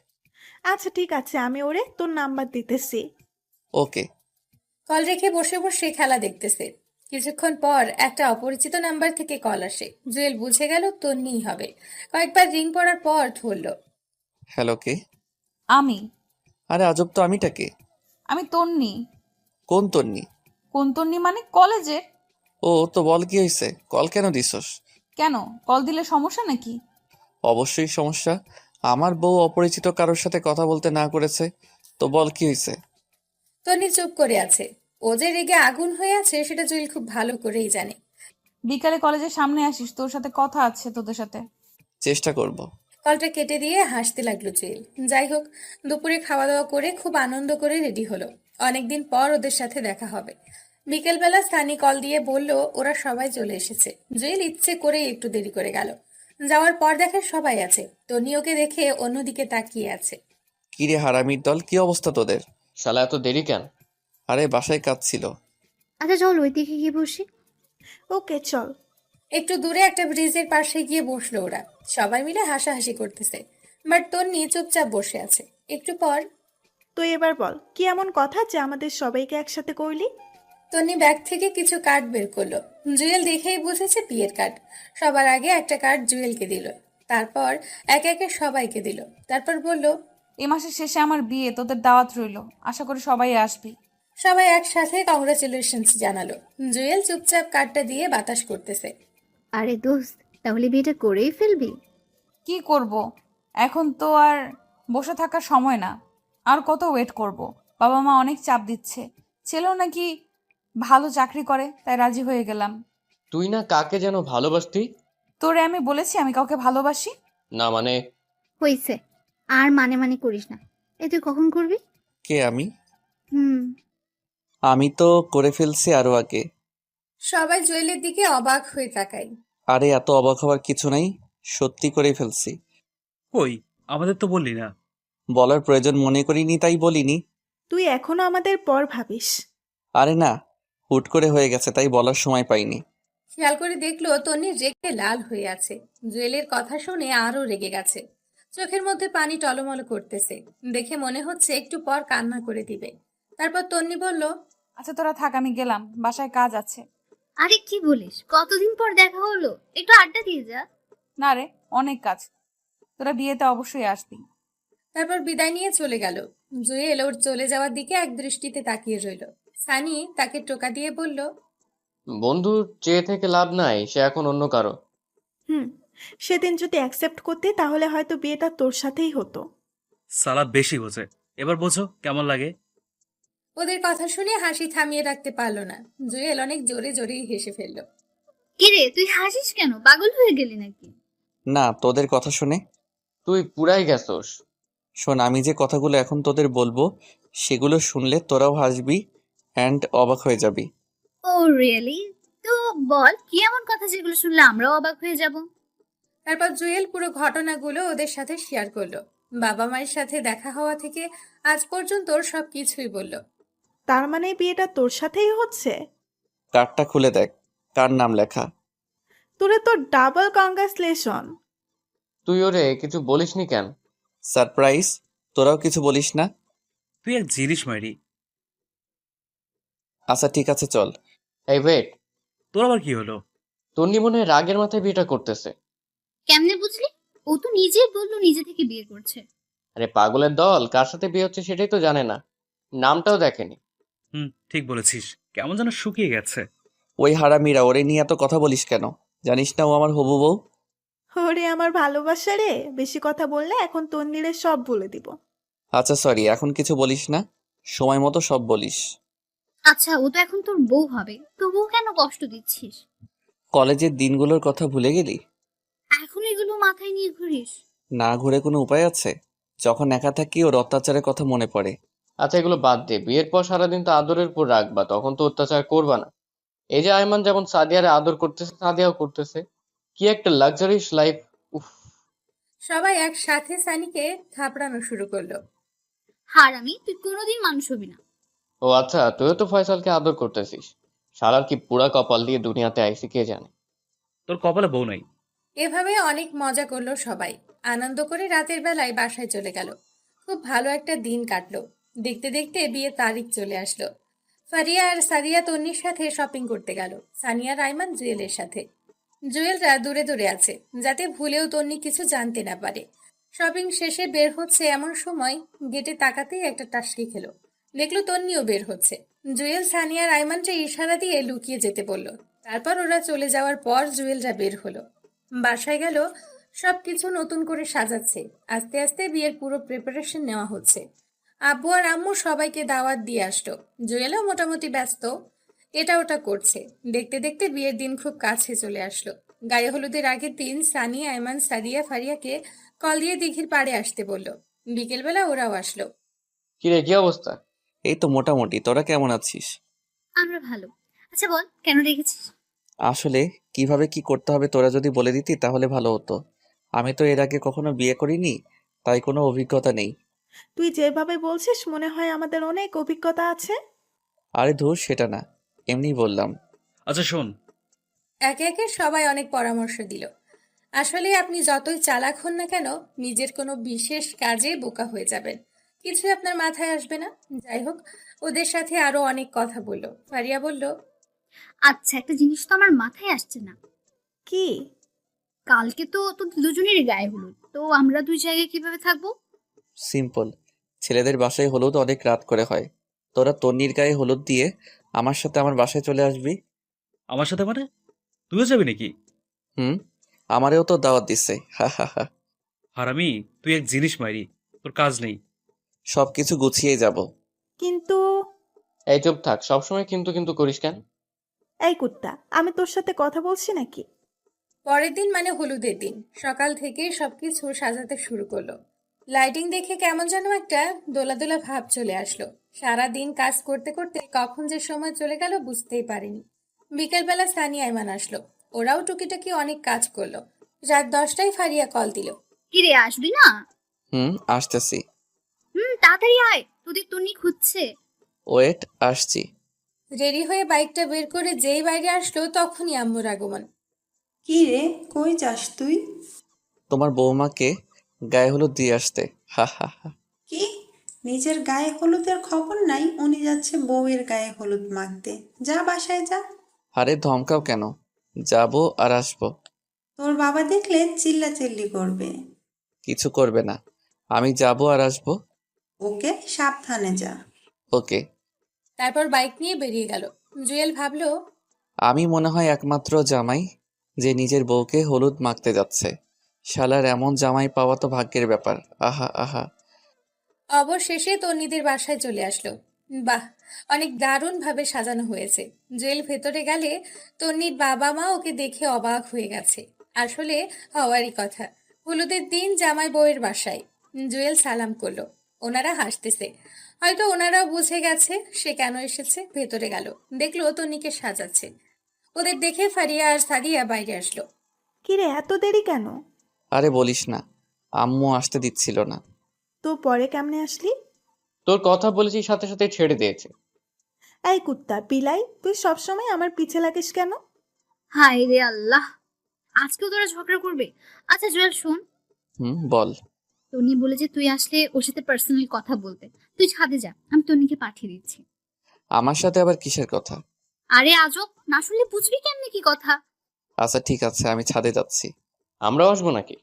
আচ্ছা ঠিক আছে, আমি ওরে তোর নাম্বার দিতেছি। ওকে। কল রেখে বসে বসে খেলা দেখতেছে। কিছুক্ষণ পর একটা অপরিচিত নাম্বার থেকে কল আসে। জুয়েল বুঝে গেল তন্নিই হবে। কয়েকবার রিং পড়ার পর ধরল। হ্যালো, কে? আমি আরে আজব তো, আমিটাকে? আমি তন্নি। কোন তন্নি? কোন তন্নি মানে কলেজের। ও তো বল, কি হয়েছে? কল কেন দিছস? কেন, কল দিলে সমস্যা নাকি? অবশ্যই সমস্যা। আমার বউ অপরিচিত কারোর সাথে কথা বলতে না করেছে, তো বল কি হয়েছে। তন্নি চুপ করে আছে। ও যে রেগে আগুন হয়ে আছে সেটা জুয়েল খুব ভালো করেই জানে। বিকালে কলেজের সামনে আসিস, তোর সাথে কথা আছে তোদের সাথে। চেষ্টা করব। কলটা কেটে দিয়ে হাসতে লাগলো জুয়েল। যাই হোক, দুপুরে খাওয়া দাওয়া করে খুব আনন্দ করে রেডি হলো। অনেকদিন পর ওদের সাথে দেখা হবে। বিকেলবেলা সানি কল দিয়ে বলল ওরা সবাই চলে এসেছে। জুয়েল ইচ্ছে করেই একটু দেরি করে গেল। যাওয়ার পর দেখে সবাই আছে। তনি ওকে দেখে অন্যদিকে তাকিয়ে আছে। কিরে হারামির দল, কি অবস্থা তোদের? শালা এত দেরি কেন? আরে বাসায় কাজ ছিল। আচ্ছা চল ওই দিকে গিয়ে বসি। ওকে চল। একটু দূরে একটা ব্রিজের পাশে গিয়ে বসলো ওরা। সবাই মিলে হাসাহাসি করতেছে, বাট তন্নি চুপচাপ বসে আছে। একটু পর তুই এবার বল, কি এমন কথা যে আমাদের সবাইকে একসাথে করলি? তন্নি ব্যাগ থেকে কিছু কার্ড বের করলো। জুয়েল দেখেই বুঝেছে বিয়ের কার্ড। সবার আগে একটা কার্ড জুয়েলকে দিল, তারপর একে একে সবাইকে দিল। তারপর বলল, এ মাসের শেষে আমার বিয়ে, তোদের দাওয়াত রইলো, আশা করি সবাই আসবি। সবাই একসাথে কংগ্রাচুলেশনস জানালো। জুয়েল চুপচাপ কার্ডটা দিয়ে বাতাস করতেছে। আরে দোস্ত, তাহলে বিয়েটা করেই ফেলবি? কি করব, এখন তো আর বসে থাকার সময় না। আর কত ওয়েট করব? বাবা মা অনেক চাপ দিচ্ছে। ছেলেও নাকি ভালো চাকরি করে, তাই রাজি হয়ে গেলাম। তুই না কাকে যেন ভালোবাসতি? তোরে আমি বলেছি আমি কাউকে ভালোবাসি? না মানে? হয়েছে, আর মানে মানে করিস না। এ তুই কখন করবি? কে আমি? হুম। আমি তো করে ফেলছি আরো আগে। সবাই জুয়েলের দিকে অবাক হয়ে তাকায়। আরে এত অবাক হওয়ার কিছু নাই, সত্যি করেই ফেলছি। কই, আমাদের তো বললি না। বলার প্রয়োজন মনে করিনি তাই বলিনি। তুই এখনো আমাদের পর ভাবিস? আরে না, হুট করে হয়ে গেছে তাই বলার সময় পাইনি। খেয়াল করে দেখলো তন্নি রেগে লাল হয়ে আছে। জুয়েলের কথা শুনে আরো রেগে গেছে। চোখের মধ্যে পানি টলমল করতেছে। দেখে মনে হচ্ছে একটু পর কান্না করে দিবে। তারপর তন্নি বলল, আচ্ছা তোরা থাক, আমি গেলাম, বাসায় কাজ আছে। আরে কি বলিস, কতদিন পর দেখা হলো, একটু আড্ডা দিয়ে যা। না রে, অনেক কাজ। তোরা বিয়েতে অবশ্যই আসবি। তারপর বিদায় নিয়ে চলে গেল। জুয়েল ওর চলে যাওয়ার দিকে এক দৃষ্টিতে তাকিয়ে রইল। সানি তাকে টোকা দিয়ে বলল, বন্ধু চেয়ে থেকে লাভ নাই, সে এখন অন্য কারো। হুম, সেদিন যদি অ্যাকসেপ্ট করতে তাহলে হয়তো বিয়েটা তোর সাথেই হতো। সালা বেশি বোঝে, এবার বোঝো কেমন লাগে। ওদের কথা শুনে হাসি থামিয়ে রাখতে পারলো না। জুয়েল অনেক জোরে জোরেই হেসে ফেলল। কিরে তুই হাসিস কেন? পাগল হয়ে গেলি নাকি? না, তোদের কথা শুনে। তুই পুরাই গেছস। শোন, আমি যে কথাগুলো এখন তোদের বলবো সেগুলো শুনলে তোরাও হাসবি অ্যান্ড অবাক হয়ে যাবি। ও রিয়েলি? তো বল কি এমন কথা যেগুলো শুনলে আমরাও অবাক হয়ে যাব? তারপর জুয়েল পুরো ঘটনাগুলো ওদের সাথে শেয়ার করলো। বাবা মায়ের সাথে দেখা হওয়া থেকে আজ পর্যন্ত ওর সবকিছুই বলল। তার মানে বিয়েটা তোর সাথেই হচ্ছে? কার্ডটা খুলে দেখ, কার নাম লেখা। তোরে তো ডাবল কংগ্রাচুলেশন। তুই ওরে কিছু বলিসনি কেন? সারপ্রাইজ, তোরাও কিছু বলিস না? তুই এক জিনিস মাইরি। আচ্ছা ঠিক আছে, চল। এই ওয়েট, তোর আবার কি হলো? তন্নি মনে হয় রাগের মাথায় বিয়েটা করতেছে। কেমনে বুঝলি? ও তো নিজেই বললো নিজে থেকে বিয়ে করছে। আরে পাগলের দল, কার সাথে বিয়ে হচ্ছে সেটাই তো জানে না, নামটাও দেখেনি। ঠিক বলেছিস, কেমন যেন শুকিয়ে গেছে। ওই হারামিরা, ওরে নিয়ে এত কথা বলিস কেন? জানিস না ও আমার হবু বউ? ওরে আমার ভালোবাসা রে, বেশি কথা বললে এখন তন্নিরে সব বলে দিব। আচ্ছা সরি, এখন কিছু বলিস না, সময় মতো সব বলিস। আচ্ছা ও তো এখন তোর বউ হবে, তবুও কেন কষ্ট দিচ্ছিস? কলেজের দিনগুলোর কথা ভুলে গেলি? এখন এগুলো মাথায় নিয়ে ঘুরিস? না ঘুরে কোনো উপায় আছে? যখন একা থাকি ওর অত্যাচারের কথা মনে পড়ে। আচ্ছা এগুলো বাদ দে, বিয়ের পর সারাদিন তো আদরের উপর রাখবা, তখন তো অত্যাচার করবা না। এই যে আয়মান যেমন সাদিয়ারে আদর করতেছে, সাদিয়াও করতেছে, কি একটা লাক্সারিয়াস লাইফ। উফ। সবাই একসাথে সানিকে থাপড়ানো শুরু করলো। হারামি, তুই কোনোদিন মানুষ হবি না। ও আচ্ছা, তুইও তো ফয়সালকে আদর করতেছিস। শালার কি পুরা কপাল দিয়ে দুনিয়াতে আইসি কে জানে। তোর কপালে বউ নাই। এভাবে অনেক মজা করলো সবাই। আনন্দ করে রাতের বেলায় বাসায় চলে গেল। খুব ভালো একটা দিন কাটলো। দেখতে দেখতে বিয়ের তারিখ চলে আসলো। ফারিয়া আর সাদিয়া তন্নির সাথে শপিং করতে গেল। সানিয়া রাইমান জুয়েলের সাথে। জুয়েলরা দূরে দূরে আছে, যাতে ভুলেও তন্নি কিছু জানতে না পারে। শপিং শেষে বের হচ্ছে এমন সময় গেটে তাকাতেই একটা টাসকি খেলো। দেখলো তন্নিও বের হচ্ছে। জুয়েল সানিয়া রাইমানকে ইশারা দিয়ে লুকিয়ে যেতে বলল। তারপর ওরা চলে যাওয়ার পর জুয়েলরা বের হলো। বাসায় গেল, সবকিছু নতুন করে সাজাচ্ছে। আস্তে আস্তে বিয়ের পুরো প্রিপারেশন নেওয়া হচ্ছে। আব্বু আর আম্মু সবাইকে দাওয়াত দিয়ে আসলো। জুয়েলও মোটামুটি ব্যস্ত, এটা ওটা করছে। দেখতে দেখতে বিয়ের দিন খুব কাছে চলে আসলো। গায়ে হলুদের আগের দিন সানি, আয়মান, সাদিয়া ফারিয়াকে কল দিয়ে দিঘির পাড়ে আসতে বলল। বিকেলবেলা ওরাও আসলো। কিরে কি অবস্থা? এই তো মোটামুটি, তোরা কেমন আছিস? আমরা ভালো। আচ্ছা বল কেন রেখেছিস? আসলে কিভাবে কি করতে হবে তোরা যদি বলে দিতি তাহলে ভালো হতো। আমি তো এর আগে কখনো বিয়ে করিনি, তাই কোনো অভিজ্ঞতা নেই। তুই যেভাবে বলছিস মনে হয় আমাদের অনেক অভিজ্ঞতা আছে। আরে ধুর, সেটা না, এমনি বললাম। আচ্ছা শোন, একে একে সবাই অনেক পরামর্শ দিল। আসলে আপনি যতই চালাক হন না কেন, নিজের কোনো বিশেষ কাজে বোকা হয়ে যাবেন, কিছু আপনার মাথায় আসবে না। যাই হোক, ওদের সাথে আরো অনেক কথা বলল। ফারিয়া বলল, আচ্ছা একটা জিনিস তো আমার মাথায় আসছে না। কি? কালকে তো তোদের দুজনেরই গায়ে হলুদ, তো আমরা দুই জায়গায় কিভাবে থাকবো? সিম্পল, ছেলেদের বাসায় হলুদ অনেক রাত করে হয়। তোরা তন্নির গায়ে হলুদ দিয়ে আমার সাথে আমার বাসায় চলে আসবি। আমার সাথে মানে? তুইও যাবি নাকি? আমারেও তো দাওয়াত দিচ্ছে। হা হা হা। হারামি, তুই এক জিনিস মাইরি, তোর কাজ নেই। সবকিছু গুছিয়ে যাব। কিন্তু এই চুপ থাক, সবসময় কিন্তু কিন্তু করিস কেন? এই কুত্তা, আমি তোর সাথে কথা বলছি নাকি? পরের দিন মানে হলুদের দিন সকাল থেকেই সবকিছু সাজাতে শুরু করলো। লাইটিং দেখে কেমন যেন একটা দোলা দোলা ভাব চলে আসলো। সারা দিন কাজ করতে করতে কখন যে সময় চলে গেল বুঝতেই পারিনি। বিকেলবেলা সানি, আয়মান আসলো। ওরাও টুকিটাকি অনেক কাজ করলো। রাত 10টায় ফারিয়া কল দিল। কিরে আসবি না? আসতেছি। তাড়াতাড়ি আয়, তোদের তন্নি খুঁজছে। ওয়েট, আসছি। রেডি হয়ে বাইকটা বের করে যেই বাইরে আসলো তখনই আম্মুর আগমন। কি রে, কই যাস তুই? তোমার বৌমাকে গায়ে হলুদ দিয়ে আসতে। হা হা হা। কি? নিজের গায়ে হলুদের খবর নাই, উনি যাচ্ছে বউয়ের গায়ে হলুদ মাখতে। যা বাসায় যা। আরে ধমকাও কেন? যাবো আর আসবো। তোর বাবা দেখলে চিল্লাচিল্লি করবে। কিছু করবে না, আমি যাবো আর আসবো। ওকে, সাবধানে যা। ওকে। তারপর বাইক নিয়ে বেরিয়ে গেল। জুয়েল ভাবলো, আমি মনে হয় একমাত্র জামাই যে নিজের বউকে হলুদ মাখতে যাচ্ছে। শালার এমন জামাই পাওয়া তো ভাগ্যের ব্যাপার। আহা আহা। অবশেষে তন্নিদের বাসায় চলে আসলো। বাহ, অনেক দারুণভাবে সাজানো হয়েছে। জুয়েল ভেতরে গেলে তন্নির বাবা মা ওকে দেখে অবাক হয়ে গেছে। আসলে হওয়ারই কথা, হলুদের দিন জামাই বউয়ের বাসায়। জুয়েল সালাম করলো, ওনারা হাসতেছে। হয়তো ওনারাও বুঝে গেছে সে কেন এসেছে। ভেতরে গেল, দেখলো তন্নিকে সাজাচ্ছে। ওদের দেখে ফারিয়া আর সাদিয়া বাইরে আসলো। কিরে এত দেরি কেন? আরে বলিস না, আম্মু আসতে দিচ্ছিল না। তো পরে কেমনে আসলি? তোর কথা বলেছি সাথে সাথে ছেড়ে দিয়েছে। এই কুত্তা বিলাই, তুই সবসময় আমার পিছে লাগিস কেন? হায় রে আল্লাহ, আজকেও তোরা ঝগড়া করবে? আচ্ছা জুয়েল শোন, বল। তন্নি বলে যে তুই আসলে ওর সাথে পার্সোনাল কথা বলতে। তুই ছাদে যা, আমি তন্নিকে পাঠিয়ে দিচ্ছি। আমার সাথে আবার কিসের কথা? আরে আজব, না শুনলে বুঝবি কেমনে কি কথা? আচ্ছা ঠিক আছে, আমি ছাদে যাচ্ছি। আমরাও আসবো নাকি?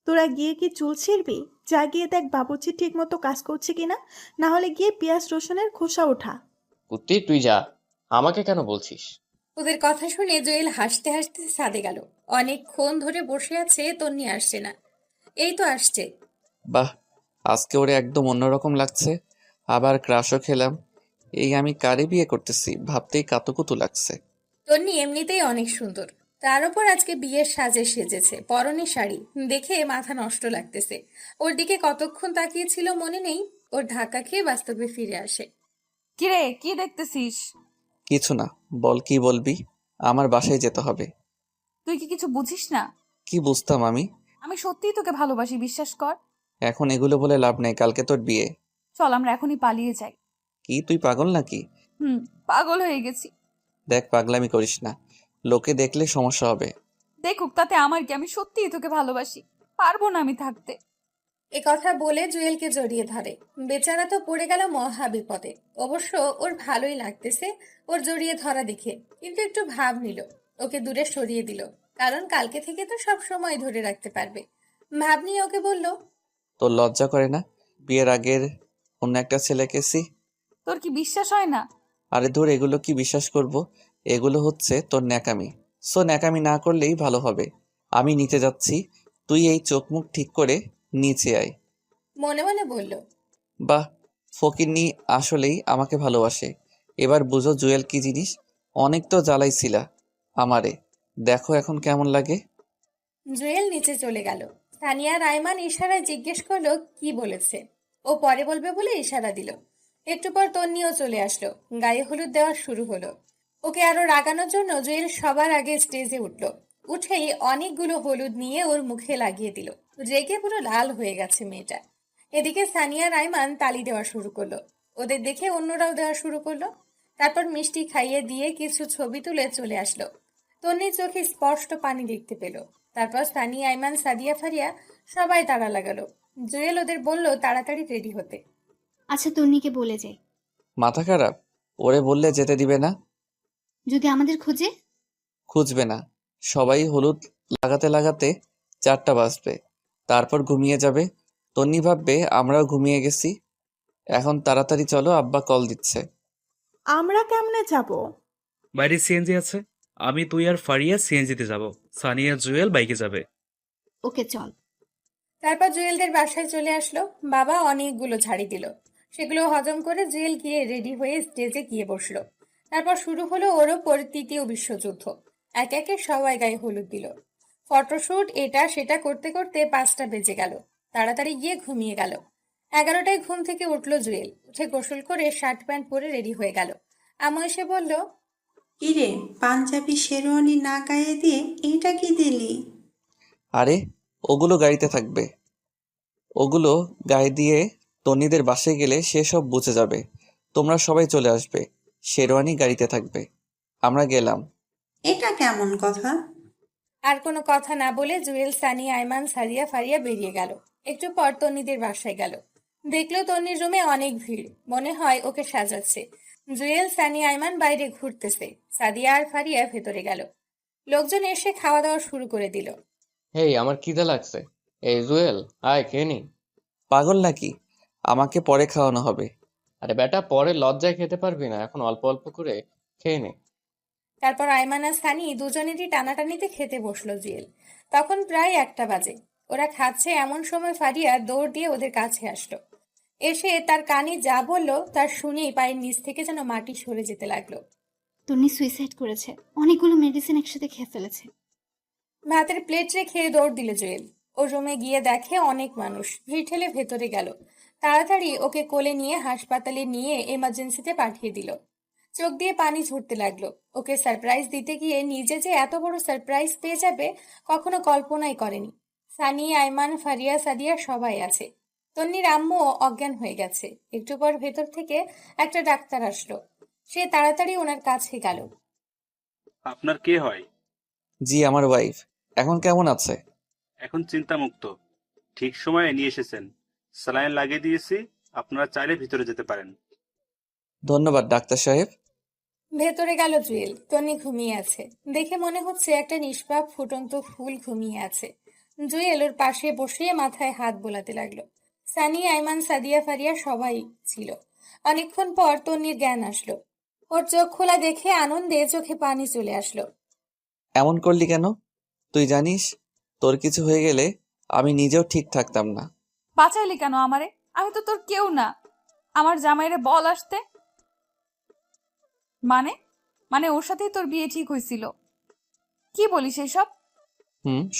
তোরা গিয়ে কি চুল ছিঁড়বি? যা গিয়ে দেখ বাবুর্চি ঠিক মতো কাজ করছে কিনা, না হলে গিয়ে পেঁয়াজ রসুনের খোসা ওঠা। কুত্তি তুই যা, আমাকে কেন বলছিস? ওদের কথা শুনে জুয়েল হাসতে হাসতে ছাদে গেল। অনেকক্ষণ ধরে বসে আছে, তন্নি আসছে না। এই তো আসছে। বাহ, আজকে ওরে একদম অন্যরকম লাগছে। আবার ক্রাশও খেলাম। এই আমি কারে বিয়ে করতেছি ভাবতেই কাতুকুতু লাগছে। তন্নি এমনিতেই অনেক সুন্দর, তার উপর আজকে বিয়ের সাজে সেজেছে, পরনে শাড়ি দেখে মাথা নষ্ট লাগতেছে। ওর দিকে কতক্ষণ তাকিয়েছিল মনে নেই। ওর ধাক্কা খেয়ে বাস্তবে ফিরে আসে। কিরে কি দেখতেছিস? কিছু না, বল কি বলবি? আমার বাসায় যেতে হবে। তুই কি কিছু বুঝিস না? কি বুঝতাম আমি? আমি সত্যিই তোকে ভালোবাসি, বিশ্বাস কর। এখন এগুলো বলে লাভ নেই, কালকে তোর বিয়ে। চল আমরা এখনই পালিয়ে যাই। কি তুই পাগল নাকি? পাগল হয়ে গেছি। দেখ, পাগলামি করিস না, লোকে দেখলে সমস্যা হবে। দেখুক তাতে আমার কি, আমি সত্যিই তোকে ভালোবাসি, পারবো না আমি থাকতে। এ কথা বলে জুয়েলকে জড়িয়ে ধরে। বেচারা তো পড়ে গেল মহা বিপদে। অবশ্য ওর ভালোই লাগতেছে ওর জড়িয়ে ধরা দেখে, কিন্তু একটু ভাব নিল, ওকে দূরে সরিয়ে দিল। কারণ কালকে থেকে তো সব সময় ধরে রাখতে পারবে। ভাব নিয়ে ওকে বলল, তোর লজ্জা করে না? বিয়ের আগের অন্য একটা ছেলেকে সি। তোর কি বিশ্বাস হয় না? আরে ধর, এগুলো কি বিশ্বাস করব? এগুলো হচ্ছে তোর ন্যাকামি। সো ন্যাকামি না করলেই ভালো হবে। আমি নিতে যাচ্ছি, তুই এই চোখ মুখ ঠিক করে নিচে আয়। মনে মনে বলল, বাহ, ফকিন্নি আসলেই আমাকে ভালোবাসে। এবার বুঝো জুয়েল কি জিনিস। অনেক তো জ্বালাইছিলা আমারে, দেখো এখন কেমন লাগে। জুয়েল নিচে চলে গেল। সানিয়া রায়মান ইশারায় জিজ্ঞেস করলো কি বলেছে। ও পরে বলবে বলে ইশারা দিল। একটু পর তন্নিও চলে আসলো। গায়ে হলুদ দেওয়া শুরু হলো। ওকে আরো রাগানোর জন্য জুয়েল সবার আগে স্টেজে উঠলো। উঠেই অনেকগুলো হলুদ নিয়ে ওর মুখে লাগিয়ে দিল। রেগে পুরো লাল হয়ে গেছে মেয়েটা। এদিকে সানিয়া রায়মান তালি দেওয়া শুরু করলো। ওদের দেখে অন্যরাও দেওয়া শুরু করলো। তারপর মিষ্টি খাইয়ে দিয়ে কিছু ছবি তুলে চলে আসলো। তন্নির চোখে স্পষ্ট পানি দেখতে পেল। তারপর সানি, আইমান, সাদিয়া, ফারিয়া সবাই তাড়া লাগালো। জুয়েল ওদের বলল তাড়াতাড়ি রেডি হতে। আচ্ছা তন্নিকে বলে যাই, মাথা খারাপ? ওরে বললে যেতে দিবে না? যদি আমাদের খোঁজে। খুঁজবে না, সবাই হলুদ লাগাতে লাগাতে 4টা বাজবে, তারপর ঘুমিয়ে যাবে। তন্নি ভাববে আমরাও ঘুমিয়ে গেছি। এখন তাড়াতাড়ি চলো, আব্বা কল দিচ্ছে। আমরা কেমনে যাব? বাইরে সিএনজি আছে, আমি তুই আর ফারিয়া সিএনজিতে যাব, সানিয়া জুয়েল বাইকে যাবে। ওকে চল। তারপর জুয়েলদের বাসায় চলে আসলো। বাবা অনেকগুলো ঝাড়ি দিল। সেগুলো হজম করে জুয়েল গিয়ে রেডি হয়ে স্টেজে গিয়ে বসলো। তারপর শুরু হলো ওর ওপর তৃতীয় বিশ্বযুদ্ধ। এক একে সবাই গায়ে হলুদ দিল। ফটোশুট এটা সেটা করতে করতে 5টা বেজে গেল। তাড়াতাড়ি গিয়ে ঘুমিয়ে গেল। 11টায় ঘুম থেকে উঠলো জুয়েল। উঠে গোসল করে শার্ট প্যান্ট পরে রেডি হয়ে গেল। আম্মু এসে বলল, কিরে পাঞ্জাবি শেরওয়ানি না গায়ে দিয়ে এইটা কি দিলি? আরে ওগুলো গাড়িতে থাকবে, ওগুলো গায়ে দিয়ে তন্নিদের বাসায় গেলে সে সব বুঝে যাবে। তোমরা সবাই চলে আসবে, শেরওয়ানি গাড়িতে থাকবে। আমরা গেলাম। এটা কেমন কথা? আর কোনো কথা না বলে জুয়েল, সানি, আইমান, সাদিয়া, ফারিয়া বেরিয়ে গেল। একটু পর তন্নিদের বাসায় গেল। দেখলো তন্নির রুমে অনেক ভিড়, মনে হয় ওকে সাজাচ্ছে। জুয়েল, সানি, আইমান বাইরে ঘুরতেছে। সাদিয়া আর ফারিয়া ভেতরে গেল। লোকজন এসে খাওয়া দাওয়া শুরু করে দিল। হেই আমার খিদে লাগছে। এই জুয়েল, আয় খেয়ে নি। পাগল নাকি? আমাকে পরে খাওয়ানো হবে। আরে বেটা, পরে লজ্জায় খেতে পারবি না, এখন অল্প অল্প করে খেয়ে নে। তারপর আইমান আর সানি দুজনেরই টানাটানিতে খেতে বসলো জুয়েল। তখন প্রায় 1টা বাজে। ওরা খাচ্ছে এমন সময় ফারিয়া দৌড় দিয়ে ওদের কাছে আসলো। এসে তার কানে যা বলল তার শুনেই পায়ের নিচ থেকে যেন মাটি সরে যেতে লাগলো। তন্নি সুইসাইড করেছে, অনেকগুলো মেডিসিন একসাথে খেয়ে ফেলেছে। ভাতের প্লেট রেখে দৌড় দিল জুয়েল। ও রুমে গিয়ে দেখে অনেক মানুষ ভিড় ঠেলে ভেতরে গেল। তাড়াতাড়ি ওকে কোলে নিয়ে হাসপাতালে নিয়ে এমার্জেন্সিতে পাঠিয়ে দিল। চোখ দিয়ে পানি ঝরতে লাগলো। ওকে সারপ্রাইজ দিতে গিয়ে নিজে যে এত বড় সারপ্রাইজ পেয়ে যাবে কখনো কল্পনাই করেনি। সানি, আইমান, ফারিয়া, সাদিয়া সবাই আছে। তন্নির আম্মুও অজ্ঞান হয়ে গেছে। একটু পর ভেতর থেকে একটা ডাক্তার আসলো। সে তাড়াতাড়ি ওনার কাছে গেল। আপনার কে হয়? জি, আমার ওয়াইফ। এখন কেমন আছে? এখন চিন্তামুক্ত। ঠিক সময়ে নিয়ে এসেছেন। স্যালাইন লাগিয়ে দিয়েছি। আপনারা চাইলে ভিতরে যেতে পারেন। ধন্যবাদ ডাক্তার সাহেব। ভেতরে গেল জুয়েল। তন্নি ঘুমিয়ে আছে। দেখে মনে হচ্ছে একটা নিষ্পাপ ফুটন্ত ফুল ঘুমিয়ে আছে। জুয়েল ওর পাশে বসিয়ে মাথায় হাত বোলাতে লাগলো। সানি, আইমান, সাদিয়া, ফারিয়া সবাই ছিল। অনেকক্ষণ পর তন্নির জ্ঞান আসলো। ওর চোখ খোলা দেখে আনন্দে চোখে পানি চলে আসলো। এমন করলি কেন? তুই জানিস তোর কিছু হয়ে গেলে আমি নিজেও ঠিক থাকতাম না। বাঁচাইলি কেন আমারে? আমি তো তোর কেউ না। আমার জামাইরে বল আসতে। মানে মানে ওর সাথেই তোর বিয়ে ঠিক হয়েছিল? কি বলিস এসব?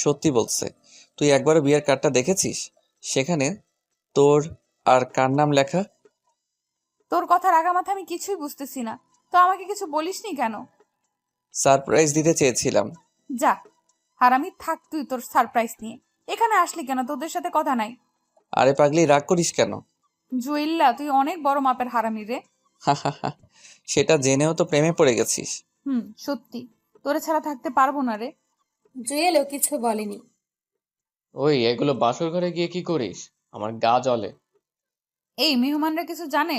সত্যি বলছে। তুই একবারও বিয়ের কার্ডটা দেখেছিস? সেখানে তোর আর কার নাম লেখা? তোর কথার আগামাথা আমি কিছুই বুঝতেছি না। তো আমাকে কিছু বলিসনি কেন? সারপ্রাইজ দিতে চেয়েছিলাম। যা হারামি, থাক তুই তোর সারপ্রাইজ নিয়ে। এখানে আসলি কেন? তোদের সাথে কথা নাই। আরে পাগলি, রাগ করিস কেন? জুইল্লা, তুই অনেক বড় মাপের হারামি রে। সেটা জেনেও তো প্রেমে পড়ে গেছিস। সত্যি তোরে ছাড়া থাকতে পারবো না রে। জুয়েলও কিছু বলেনি। ওই এগুলো বাসর ঘরে গিয়ে কি করিস? আমার গা জ্বলে। এই মেহমানরা কিছু জানে?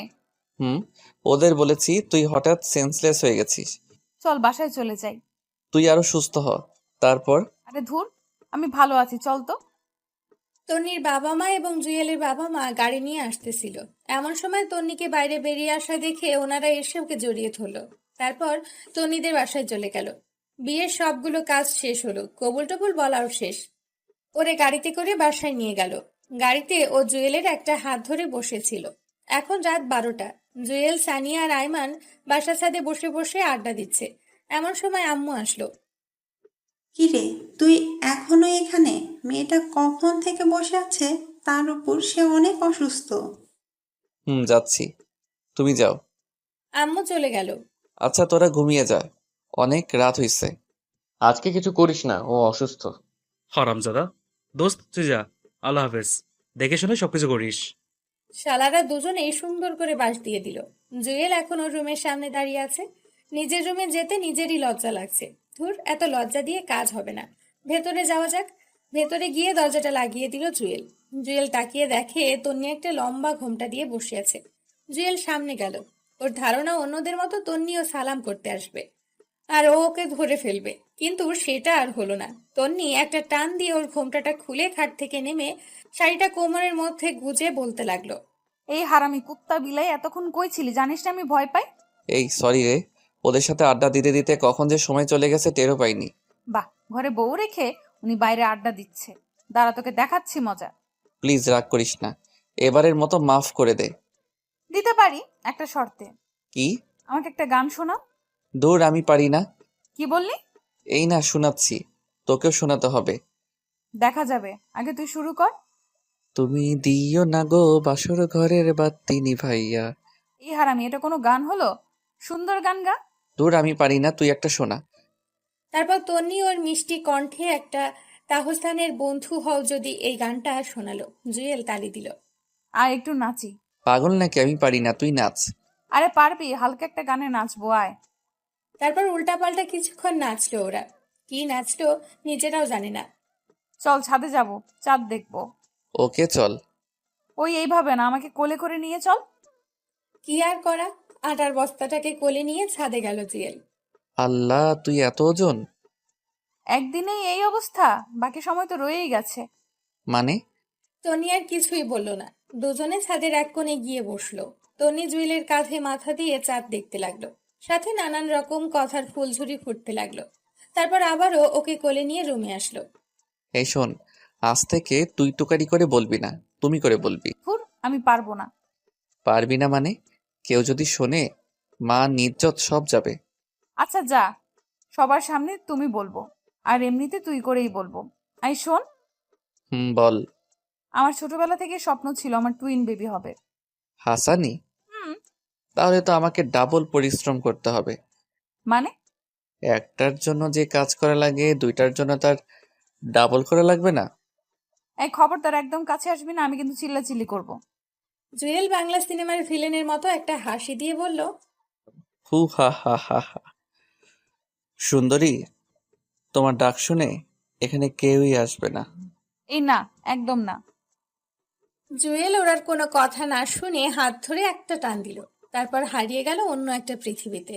ওদের বলেছি তুই হঠাৎ সেন্সলেস হয়ে গেছিস। চল বাসায় চলে যাই। তুই আরো সুস্থ হ, তারপর। আরে ধুর, আমি ভালো আছি, চল তো। তন্নির বাবা মা এবং জুয়েলের বাবা মা গাড়ি নিয়ে আসতেছিল। এমন সময় তন্নিকে বাইরে বেরিয়ে আসা দেখে ওনারা এসে ওকে জড়িয়ে ধরলো। তারপর তন্নিদের বাসায় চলে গেল। বিয়ের সবগুলো কাজ শেষ হলো, কবুল টবুল বলাও শেষ। ওরে গাড়িতে করে বাসায় নিয়ে গেল। গাড়িতে ও জুয়েলের একটা হাত ধরে বসেছিল। এখন রাত 12টা। জুয়েল, সানিয়া আর আইমান বাসা ছাদে বসে বসে আড্ডা দিচ্ছে। এমন সময় আম্মু আসলো। কিরে, তুই এখনো এখানে? মেয়েটা কখন থেকে বসে আছে, তার উপর সে অনেক অসুস্থ। যাচ্ছি, তুমি যাও। আম্মু চলে গেল। আচ্ছা, তোরা ঘুমিয়ে যা, অনেক রাত হইছে। আজকে কিছু করিস না, ও অসুস্থ। হারামজাদা। দোস্ত তুই যা, আল্লাহ হাফেজ। দেখে শুনে সবকিছু করিস। শালারা দুজনেই সুন্দর করে বাঁশ দিয়ে দিল। জুয়েল এখন ওর রুমের সামনে দাঁড়িয়ে আছে। নিজের রুমে যেতে নিজেরই লজ্জা লাগছে। ধুর, এত লজ্জা দিয়ে কাজ হবে না। ভেতরে যাওয়া যাক। ভেতরে গিয়ে দরজাটা লাগিয়ে দিল জুয়েল। জুয়েল তাকিয়ে দেখে তন্নি একটা লম্বা ঘোমটা দিয়ে বসে আছে। জুয়েল সামনে গেল। ওর ধারণা অন্যদের মতো তন্নিও সালাম করতে আসবে আর ও ওকে ধরে ফেলবে, কিন্তু সেটা আর হলো না। তন্নি একটা টান দিয়ে ওর ঘোমটাটা খুলে খাট থেকে নেমে শাড়িটা কোমরের মধ্যে গুজে বলতে লাগলো। এই হারামি কুত্তা বিলাই, এতক্ষণ কই ছিলি? জানিস না আমি ভয় পাই। এই সরি রে, ওদের সাথে আড্ডা দিতে দিতে কখন যে সময় চলে গেছে টেরও পাইনি। বাহ, ঘরে বউ রেখে উনি বাইরে আড্ডা দিচ্ছে। দাঁড়া, তোকে দেখাচ্ছি মজা। প্লিজ রাগ করিস না, এবারের মতো মাফ করে দে। দিতে পারি, একটা শর্তে। কি? আমাকে একটা গান শোনা। দূর, আমি পারি না। কি বললি? এই না, শোনাচ্ছি। তোকেও শোনাতে হবে। দেখা যাবে, আগে তুই শুরু কর। তুমি দিও না গো বাসর ঘরের বাতি নিভাইয়া। এই হারামি, এটা কোনো গান হলো? সুন্দর গান গা। দূর, আমি পারি না, তুই একটা শোনা। তারপর তন্নি ওর মিষ্টি কণ্ঠে একটা তাহসানের বন্ধু হও যদি এই গানটা শোনালো। জুয়েল তালি দিল। আর একটু নাচি। পাগল নাকি? আমি পারি না, তুই নাচ। আরে পারবি, হালকা একটা গানে নাচবো, আয়। তারপর উল্টাপাল্টা কিছুক্ষণ নাচলো ওরা। কি নাচলো নিজেরাও জানে না। চল ছাদে যাব, চাঁদ দেখবো। ওকে চল। ওই এইভাবে না, আমাকে কোলে করে নিয়ে চল। কি আর করা, আটার বস্তাটাকে কোলে নিয়ে ছাদে গেল জুয়েল। আল্লাহ, তুই এত ওজন! একদিনেই এই অবস্থা? বাকি সময় তো রয়েই গেছে। মানে? তনি আর কিছুই বলল না। দুজনে ছাদের এক কোণে গিয়ে বসলো। তনি জুয়েলের কাঁধে মাথা দিয়ে চাঁদ দেখতে লাগলো। সাথে নানান রকম কথার ফুলঝুরি ফুটতে লাগলো। তারপর আবারও ওকে কোলে নিয়ে রুমে আসলো। এই শোন, আজ থেকে তুই টুকারি করে বলবি না, তুমি করে বলবি। ধুর, আমি পারবো না। পারবি না মানে? কেউ যদি শোনে, মা নির্যত সব যাবে। আচ্ছা যা, সবার সামনে তুমি বলবো, আর এমনিতে তুই করেই বলবো। আই শোন, বল। আমার ছোটবেলা থেকে স্বপ্ন ছিল আমার টুইন বেবি হবে। হাসানি? হুম। তাহলে তো আমাকে ডাবল পরিশ্রম করতে হবে। মানে? একটার জন্য যে কাজ করা লাগে, দুইটার জন্য তার ডাবল করা লাগবে না? এই খবরদার একদম কাছে আসবি না, আমি কিন্তু চিল্লাচিল্লি করব। জুয়েল বাংলা সিনেমার ভিলেনের মতো একটা হাসি দিয়ে বলল, হু হা হা হা হা। সুন্দরী, তোমার ডাক শুনে এখানে কেউই আসবে না। এই না, একদম না। জুয়েল ওর কোনো কথা না শুনে হাত ধরে একটা টান দিল, তারপর হারিয়ে গেল অন্য একটা পৃথিবীতে।